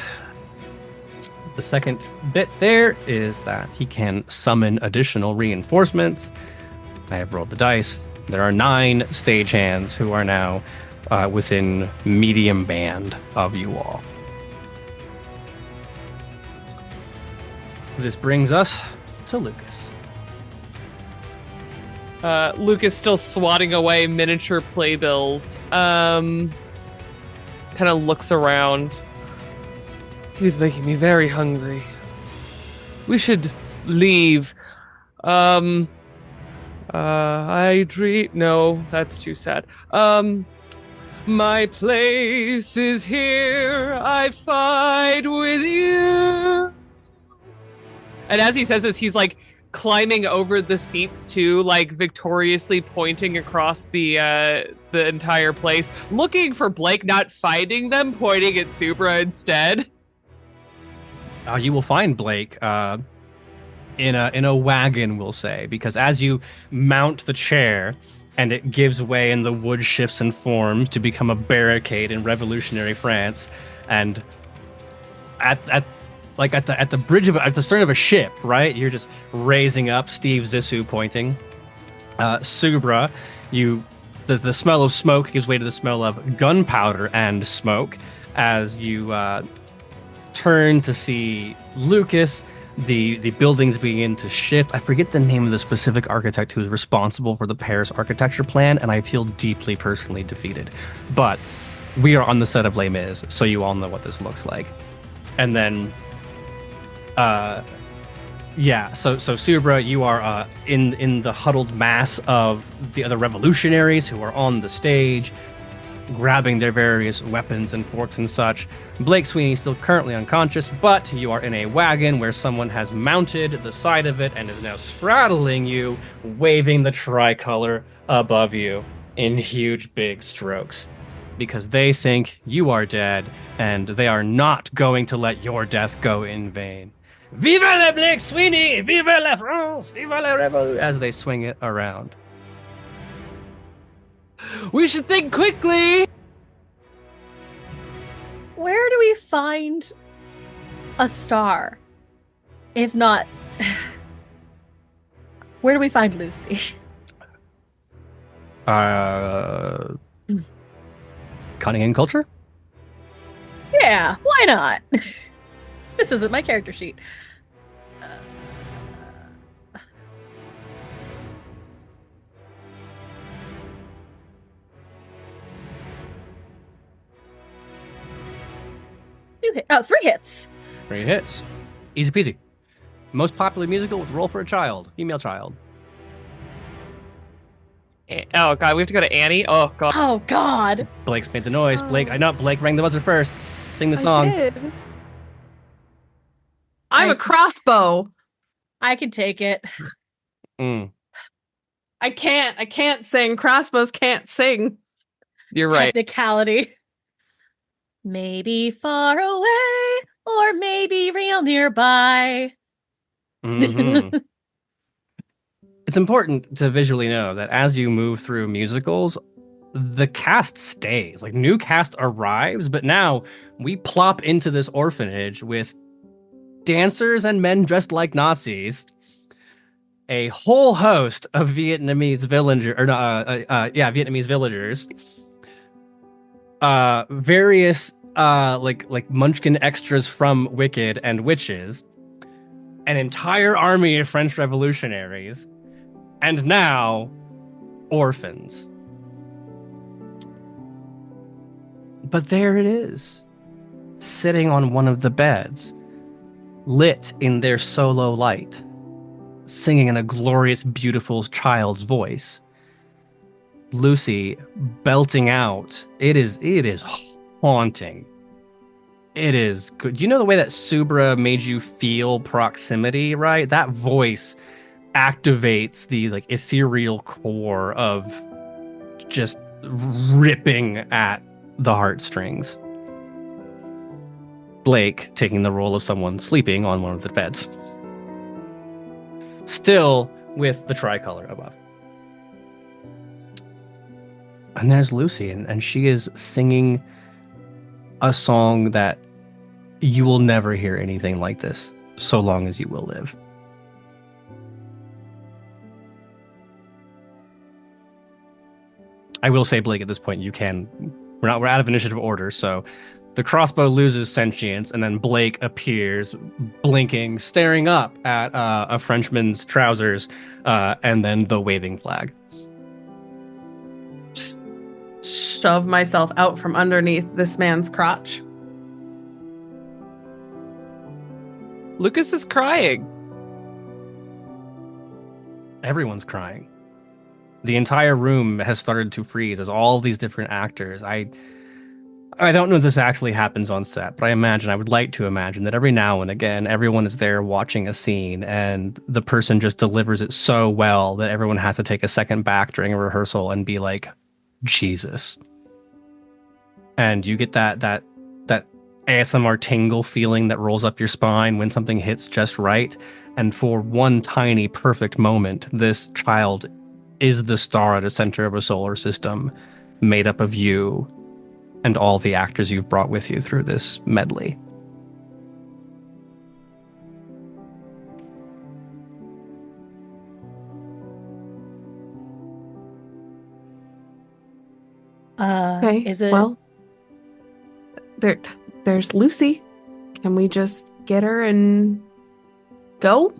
The second bit there is that he can summon additional reinforcements. I have rolled the dice. There are 9 stagehands who are now within medium band of you all. This brings us to Lucas. Lucas still swatting away miniature playbills. Kind of looks around. He's making me very hungry. We should leave. No, that's too sad. My place is here. I fight with you. And as he says this, he's like climbing over the seats too, like victoriously pointing across the entire place, looking for Blake, not finding them, pointing at Subra instead. You will find Blake in a wagon, we'll say, because as you mount the chair and it gives way and the wood shifts and forms to become a barricade in revolutionary France, and at the bridge of at the stern of a ship, right? You're just raising up, Steve Zissou pointing. Subra, the smell of smoke gives way to the smell of gunpowder and smoke as you turn to see Lucas. The buildings begin to shift. I forget the name of the specific architect who is responsible for the Paris architecture plan, and I feel deeply personally defeated. But we are on the set of Les Mis, so you all know what this looks like. And then so Subra, you are in the huddled mass of the other revolutionaries who are on the stage, grabbing their various weapons and forks and such. Blake Sweeney is still currently unconscious, but you are in a wagon where someone has mounted the side of it and is now straddling you, waving the tricolor above you in huge big strokes, because they think you are dead and they are not going to let your death go in vain. Vive le Blake Sweeney! Vive la France! Vive la Revolution! As they swing it around. We should think quickly! Where do we find a star? If not... Where do we find Lucy? Cunning and culture? Yeah, why not? This isn't my character sheet. Three hits. 3 hits. Easy peasy. Most popular musical with Roll for a Child. Female child. Oh god, we have to go to Annie? Oh god. Oh god. Blake's made the noise. Blake rang the buzzer first. Sing the song. I did. I'm a crossbow. I can take it. I can't sing. Crossbows can't sing. You're right. Technicality. Maybe far away, or maybe real nearby. Mm-hmm. It's important to visually know that as you move through musicals, the cast stays. Like, new cast arrives, but now we plop into this orphanage with dancers and men dressed like Nazis, a whole host of Vietnamese villagers, various like Munchkin extras from Wicked and witches, an entire army of French revolutionaries, and now orphans. But there it is, sitting on one of the beds, lit in their solo light, singing in a glorious, beautiful child's voice. Lucy belting out. It is haunting. It is good. Do you know the way that Subra made you feel proximity, right? That voice activates the like ethereal core of just ripping at the heartstrings. Blake taking the role of someone sleeping on one of the beds. Still with the tricolor above. And there's Lucy, and she is singing a song that you will never hear anything like this so long as you will live. I will say, Blake, at this point, we're out of initiative order, so the crossbow loses sentience, and then Blake appears, blinking, staring up at a Frenchman's trousers, and then the waving flag. Just shove myself out from underneath this man's crotch. Lucas is crying. Everyone's crying. The entire room has started to freeze as all these different actors. I don't know if this actually happens on set, but I would like to imagine that every now and again, everyone is there watching a scene and the person just delivers it so well that everyone has to take a second back during a rehearsal and be like, Jesus. And you get that ASMR tingle feeling that rolls up your spine when something hits just right. And for one tiny perfect moment, this child is the star at the center of a solar system made up of you and all the actors you've brought with you through this medley. Okay. Is it? Well, there's Lucy. Can we just get her and go?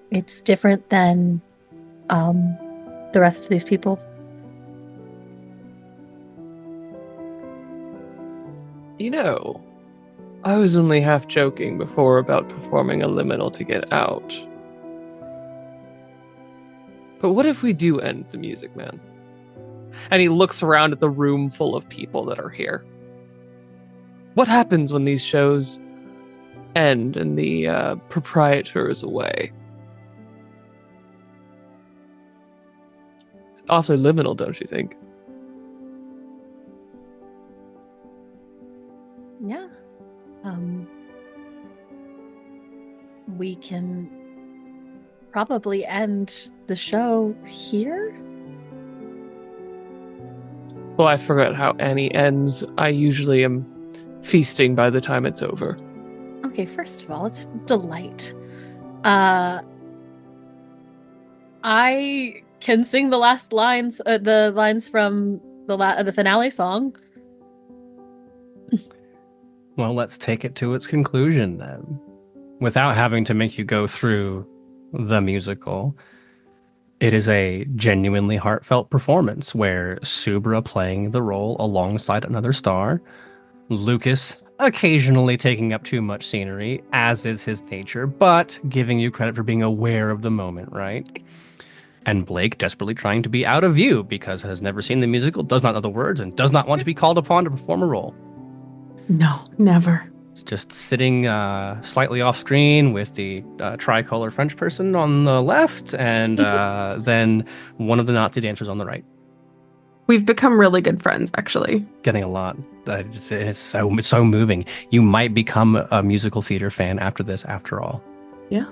It's different than the rest of these people. You know, I was only half joking before about performing a liminal to get out. But what if we do end the Music Man? And he looks around at the room full of people that are here. What happens when these shows end and the proprietor is away? It's awfully liminal, don't you think? Yeah. We can probably end the show here. Well, I forgot how Annie ends. I usually am feasting by the time it's over. Okay, first of all, it's a delight. I can sing the last lines, the lines from the finale song. Well, let's take it to its conclusion then. Without having to make you go through the musical, it is a genuinely heartfelt performance where Subra playing the role alongside another star, Lucas occasionally taking up too much scenery, as is his nature, but giving you credit for being aware of the moment, right? And Blake desperately trying to be out of view because has never seen the musical, does not know the words, and does not want to be called upon to perform a role. No, never. It's just sitting slightly off screen with the tricolor French person on the left, and then one of the Nazi dancers on the right. We've become really good friends, actually. Getting a lot. It's so moving. You might become a musical theater fan after this, after all. Yeah.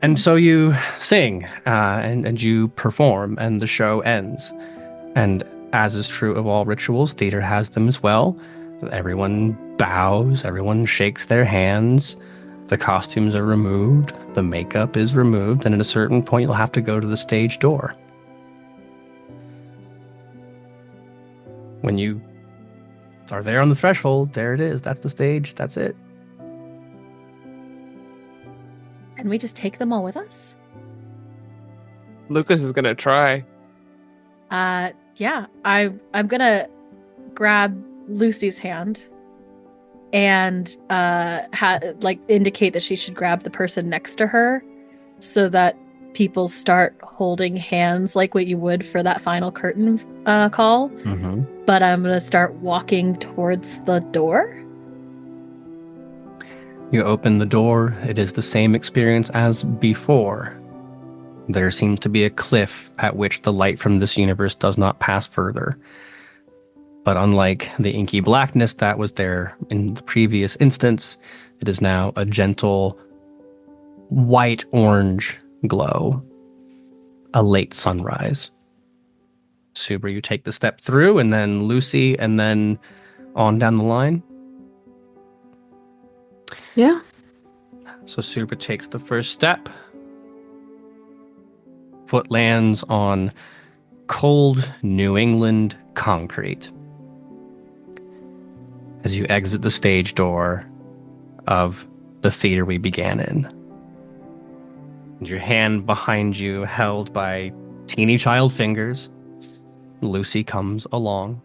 And so you sing, and you perform, and the show ends. And as is true of all rituals, theater has them as well. Everyone bows, everyone shakes their hands, the costumes are removed, the makeup is removed, and at a certain point you'll have to go to the stage door. When you are there on the threshold, there it is. That's the stage. That's it. And we just take them all with us? Lucas is gonna try. Yeah. I'm gonna grab Lucy's hand and indicate that she should grab the person next to her so that people start holding hands like what you would for that final curtain call. Mm-hmm. But I'm gonna start walking towards the door. You open the door. It is the same experience as before. There seems to be a cliff at which the light from this universe does not pass further. But unlike the inky blackness that was there in the previous instance, it is now a gentle white-orange glow. A late sunrise. Subra, you take the step through, and then Lucy, and then on down the line. Yeah. So Subra takes the first step. Foot lands on cold New England concrete as you exit the stage door of the theater we began in. And your hand behind you held by teeny child fingers, Lucy comes along.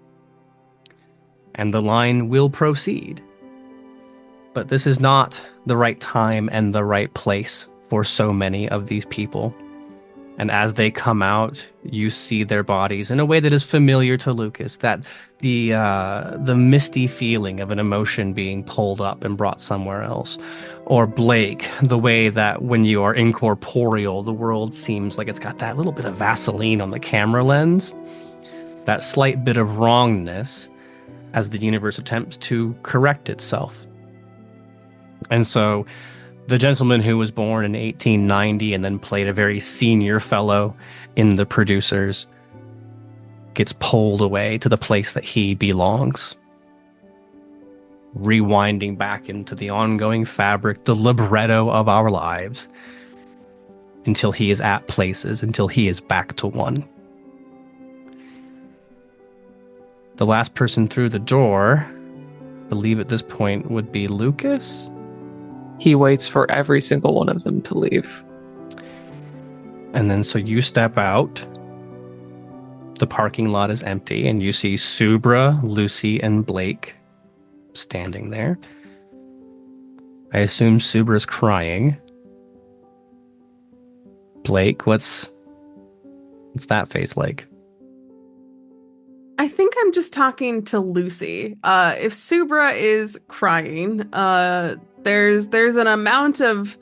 And the line will proceed. But this is not the right time and the right place for so many of these people. And as they come out, you see their bodies in a way that is familiar to Lucas, that the misty feeling of an emotion being pulled up and brought somewhere else. Or Blake, the way that when you are incorporeal, the world seems like it's got that little bit of Vaseline on the camera lens, that slight bit of wrongness as the universe attempts to correct itself. And so the gentleman who was born in 1890 and then played a very senior fellow in the producers gets pulled away to the place that he belongs. Rewinding back into the ongoing fabric, the libretto of our lives, until he is at places, until he is back to one. The last person through the door, I believe at this point, would be Lucas. He waits for every single one of them to leave. And then so you step out. The parking lot is empty, and you see Subra, Lucy, and Blake standing there. I assume Subra's crying. Blake, what's that face like? I think I'm just talking to Lucy. If Subra is crying, there's an amount of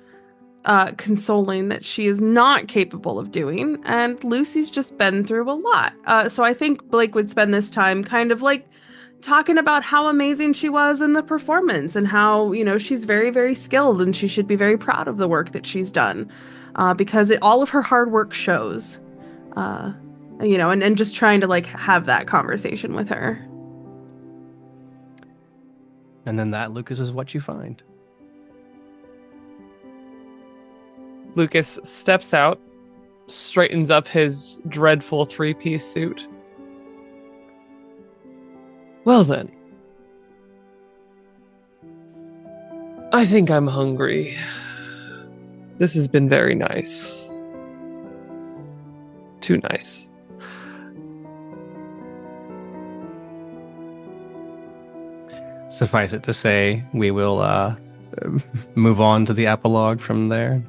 consoling that she is not capable of doing, and Lucy's just been through a lot. So I think Blake would spend this time kind of like talking about how amazing she was in the performance and how, she's very, very skilled and she should be very proud of the work that she's done, because all of her hard work shows. And just trying to like have that conversation with her. And then that, Lucas, is what you find. Lucas steps out, straightens up his dreadful three-piece suit. Well then. I think I'm hungry. This has been very nice. Too nice. Suffice it to say, we will move on to the epilogue from there.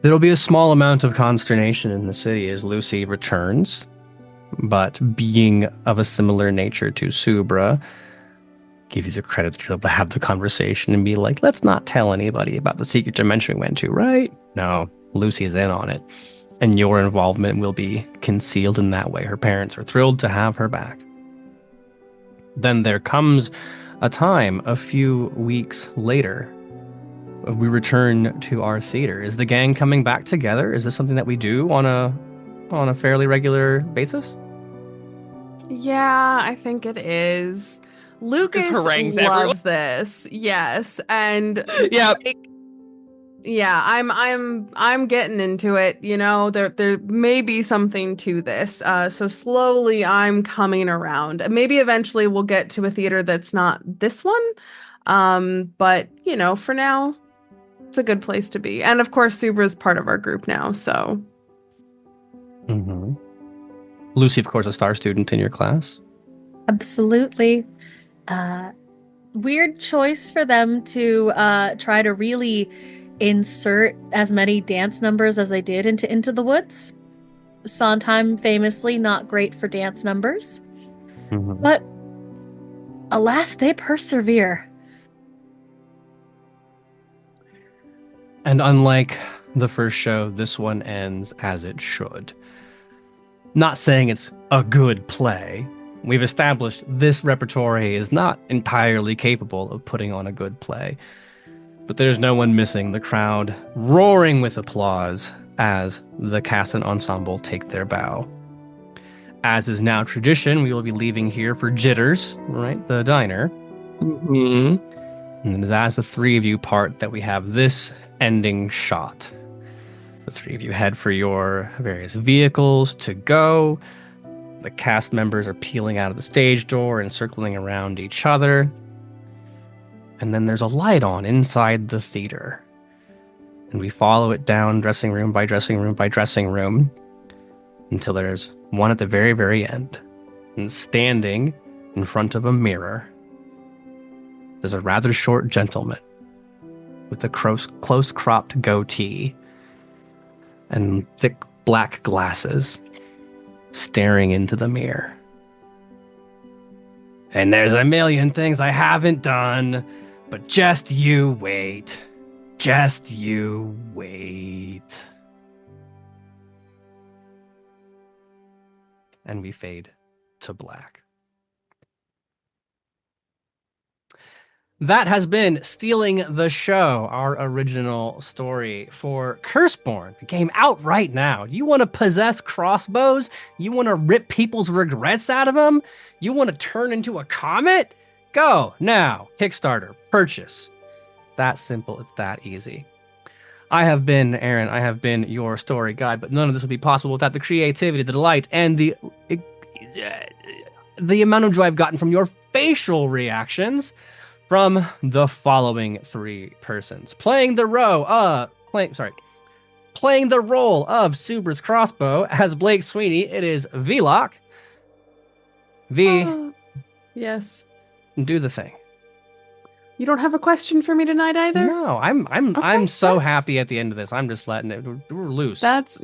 There'll be a small amount of consternation in the city as Lucy returns, but being of a similar nature to Subra, give you the credit to be able to have the conversation and be like, let's not tell anybody about the secret dimension we went to, right? No, Lucy's in on it. And your involvement will be concealed in that way. Her parents are thrilled to have her back. Then there comes a time, a few weeks later, we return to our theater. Is the gang coming back together? Is this something that we do on a fairly regular basis? Yeah, I think it is. Lucas loves this. Yes, and yeah, I'm getting into it. There may be something to this. So slowly I'm coming around. Maybe eventually we'll get to a theater that's not this one. But for now, it's a good place to be. And of course, Subra is part of our group now. So, Lucy, of course, a star student in your class. Absolutely. Weird choice for them to try to really insert as many dance numbers as they did into the Woods. Sondheim famously not great for dance numbers. But alas, they persevere. And unlike the first show, this one ends as it should. Not saying it's a good play. We've established this repertory is not entirely capable of putting on a good play. But there's no one missing the crowd roaring with applause as the cast and ensemble take their bow. As is now tradition, we will be leaving here for Jitters, right? The diner. Mm-hmm. And as the three of you part, that we have this ending shot. The three of you head for your various vehicles to go. The cast members are peeling out of the stage door and circling around each other. And then there's a light on inside the theater. And we follow it down dressing room by dressing room by dressing room until there's one at the very, very end. And standing in front of a mirror, there's a rather short gentleman with a close-cropped goatee and thick black glasses staring into the mirror. And there's a million things I haven't done, but just you wait. Just you wait. And we fade to black. That has been Stealing the Show, our original story for Curseborne, a game out right now. You want to possess crossbows? You want to rip people's regrets out of them? You want to turn into a comet? Go now. Kickstarter. Purchase. That simple. It's that easy. I have been Aaron. I have been your story guide, but none of this would be possible without the creativity, the delight, and the amount of joy I've gotten from your facial reactions from the following three persons. Playing the role of Suber's crossbow as Blake Sweeney, it is Vlock. Yes. Do the thing. You don't have a question for me tonight either? No, I'm so that's- happy at the end of this. I'm just letting it. We're loose. That's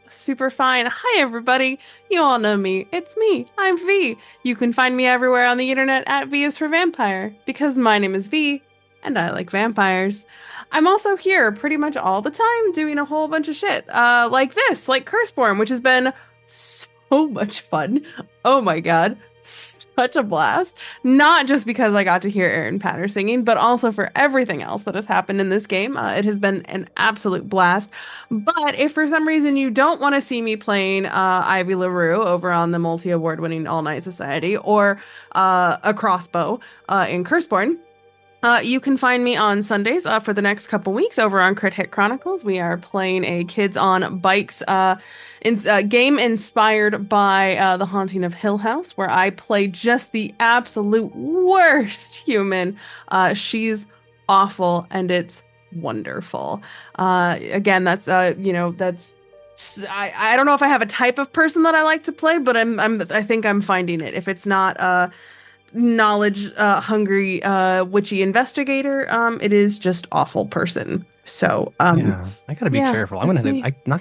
super fine. Hi everybody. You all know me. It's me. I'm V. You can find me everywhere on the internet at V is for Vampire because my name is V and I like vampires. I'm also here pretty much all the time doing a whole bunch of shit. Like this, like Curseborne, which has been so much fun. Oh my god. Such a blast. Not just because I got to hear Aaron Patter singing, but also for everything else that has happened in this game. It has been an absolute blast. But if for some reason you don't want to see me playing Ivy LaRue over on the multi-award winning All Night Society or a crossbow in Curseborne, you can find me on Sundays for the next couple weeks over on Crit Hit Chronicles. We are playing a Kids on Bikes game inspired by The Haunting of Hill House, where I play just the absolute worst human. She's awful, and it's wonderful. Again, that's I don't know if I have a type of person that I like to play, but I think I'm finding it. If it's not knowledge hungry witchy investigator, it is just awful person. So yeah, I gotta be careful. I'm not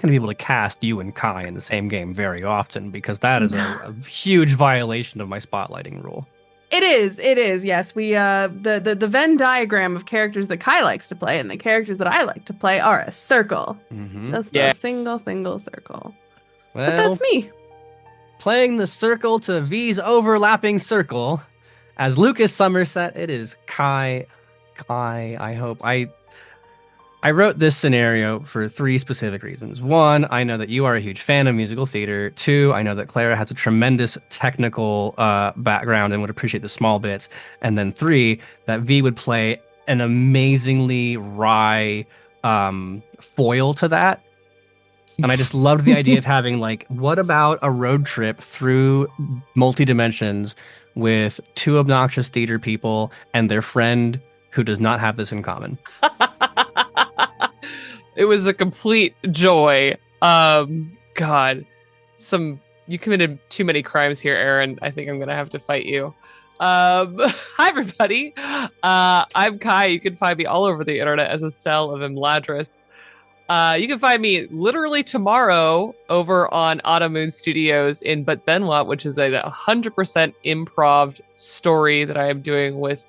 gonna be able to cast you and Kai in the same game very often because that is a huge violation of my spotlighting rule. It is. Yes, we the Venn diagram of characters that Kai likes to play and the characters that I like to play are a circle, just a single circle. Well, but that's me playing the circle to V's overlapping circle. As Lucas Somerset, it is Kai. I hope I wrote this scenario for three specific reasons. One, I know that you are a huge fan of musical theater. Two, I know that Clara has a tremendous technical background and would appreciate the small bits. And then three, that V would play an amazingly wry foil to that. And I just loved the idea of having, like, what about a road trip through multi-dimensions with two obnoxious theater people and their friend who does not have this in common? It was a complete joy. God, you committed too many crimes here, Aaron. I think I'm gonna have to fight you. Hi everybody. I'm Kai. You can find me all over the internet as a cell of Imladris. You can find me literally tomorrow over on Autumn Moon Studios in But Then What, which is a 100% improv story that I am doing with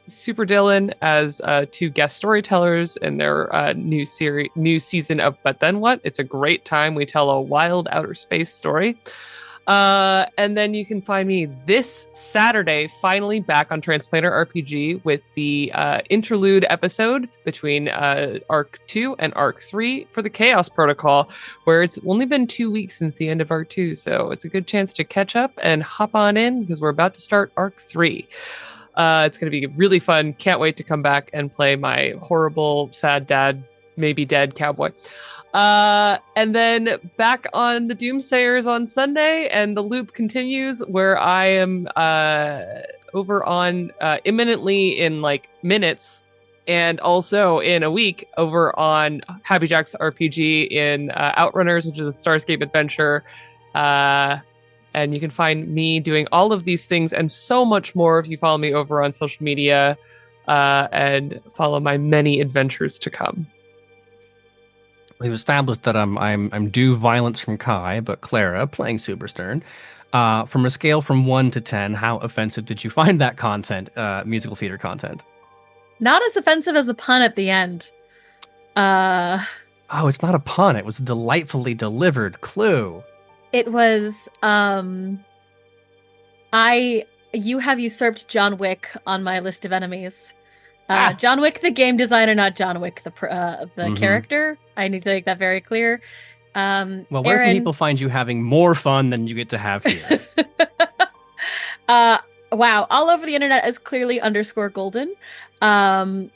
Super Dylan as 2 guest storytellers in their new season of But Then What? It's a great time. We tell a wild outer space story. And then you can find me this Saturday, finally back on Transplanter RPG with the interlude episode between Arc 2 and Arc 3 for the Chaos Protocol, where it's only been 2 weeks since the end of Arc 2. So it's a good chance to catch up and hop on in because we're about to start Arc 3. It's going to be really fun. Can't wait to come back and play my horrible, sad dad, maybe dead cowboy. And then back on the Doomsayers on Sunday, and the loop continues where I am over on imminently in like minutes, and also in a week over on Happy Jack's RPG in Outrunners, which is a Starscape adventure. And you can find me doing all of these things and so much more if you follow me over on social media and follow my many adventures to come. We've established that I'm due violence from Kai, but Clara playing Super Stern. From a scale from 1 to 10, how offensive did you find that content, musical theater content? Not as offensive as the pun at the end. Oh, it's not a pun. It was a delightfully delivered clue. It was, you have usurped John Wick on my list of enemies. John Wick, the game designer, not John Wick, the character. I need to make that very clear. Well, where can people find you having more fun than you get to have here? Wow, all over the internet as clearly _golden. I'm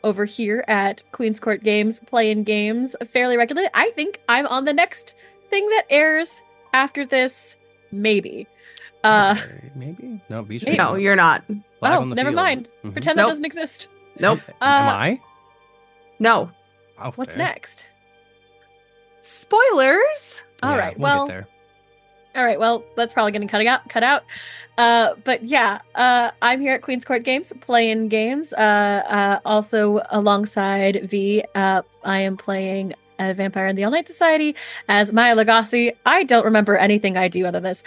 over here at Queen's Court Games, playing games fairly regularly. I think I'm on the next thing that airs after this, maybe. Maybe? No, be sure. No, you're not. Never mind. Mm-hmm. Pretend that doesn't exist. Nope. Am I? No. Oh, What's fair. next? Spoilers. All right. Well, get there. All right. Well, that's probably getting cut out. But yeah, I'm here at Queen's Court Games playing games. Also alongside V, I am playing a vampire in the All Night Society as Maya Lagasse. I don't remember anything I do other than this.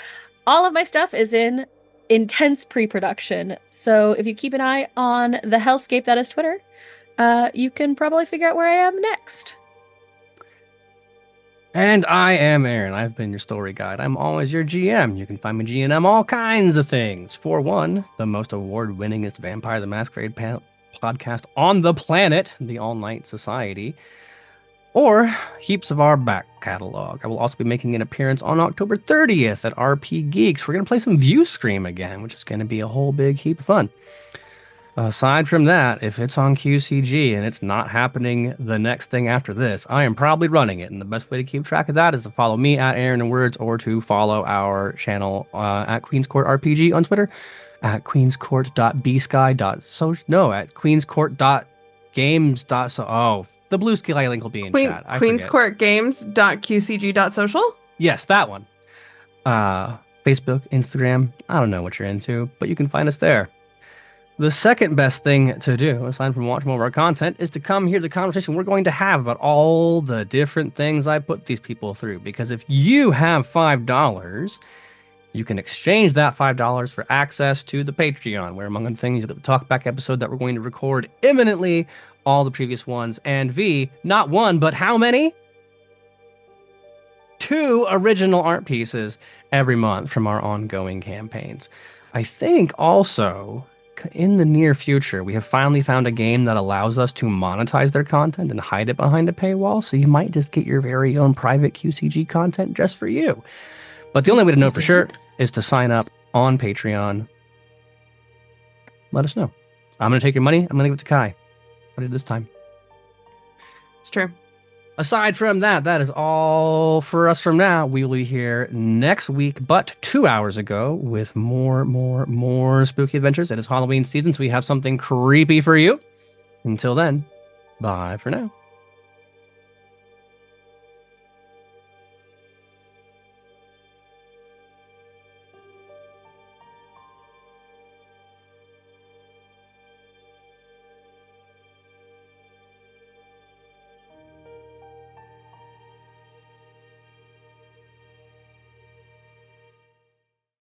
All of my stuff is in intense pre-production. So if you keep an eye on the hellscape that is Twitter, you can probably figure out where I am next. And I am Aaron. I've been your story guide. I'm always your GM. You can find me GM all kinds of things. For one, the most award-winningest Vampire the Masquerade podcast on the planet, the All Night Society, or heaps of our back catalog. I will also be making an appearance on October 30th at RP Geeks. We're going to play some View Scream again, which is going to be a whole big heap of fun. Aside from that, if it's on QCG and it's not happening the next thing after this, I am probably running it. And the best way to keep track of that is to follow me at Aaron and Words, or to follow our channel at Queen's Court RPG on Twitter, at queenscourt.bsky.social. No, at queenscourt.games. Oh, the blue sky link will be in chat. queenscourtgames.qcg.social? Yes, that one. Facebook, Instagram. I don't know what you're into, but you can find us there. The second best thing to do, aside from watch more of our content, is to come hear the conversation we're going to have about all the different things I put these people through. Because if you have $5, you can exchange that $5 for access to the Patreon, where, among other things, you'll get the talkback episode that we're going to record imminently, all the previous ones, and V, not one, but how many? 2 original art pieces every month from our ongoing campaigns. I think also, in the near future, we have finally found a game that allows us to monetize their content and hide it behind a paywall, so you might just get your very own private QCG content just for you. But the only way to know for sure is to sign up on Patreon. Let us know. I'm going to take your money. I'm going to give it to Kai. What did this time? It's true. Aside from that, that is all for us from now. We will be here next week, but 2 hours ago, with more spooky adventures. It is Halloween season, so we have something creepy for you. Until then, bye for now.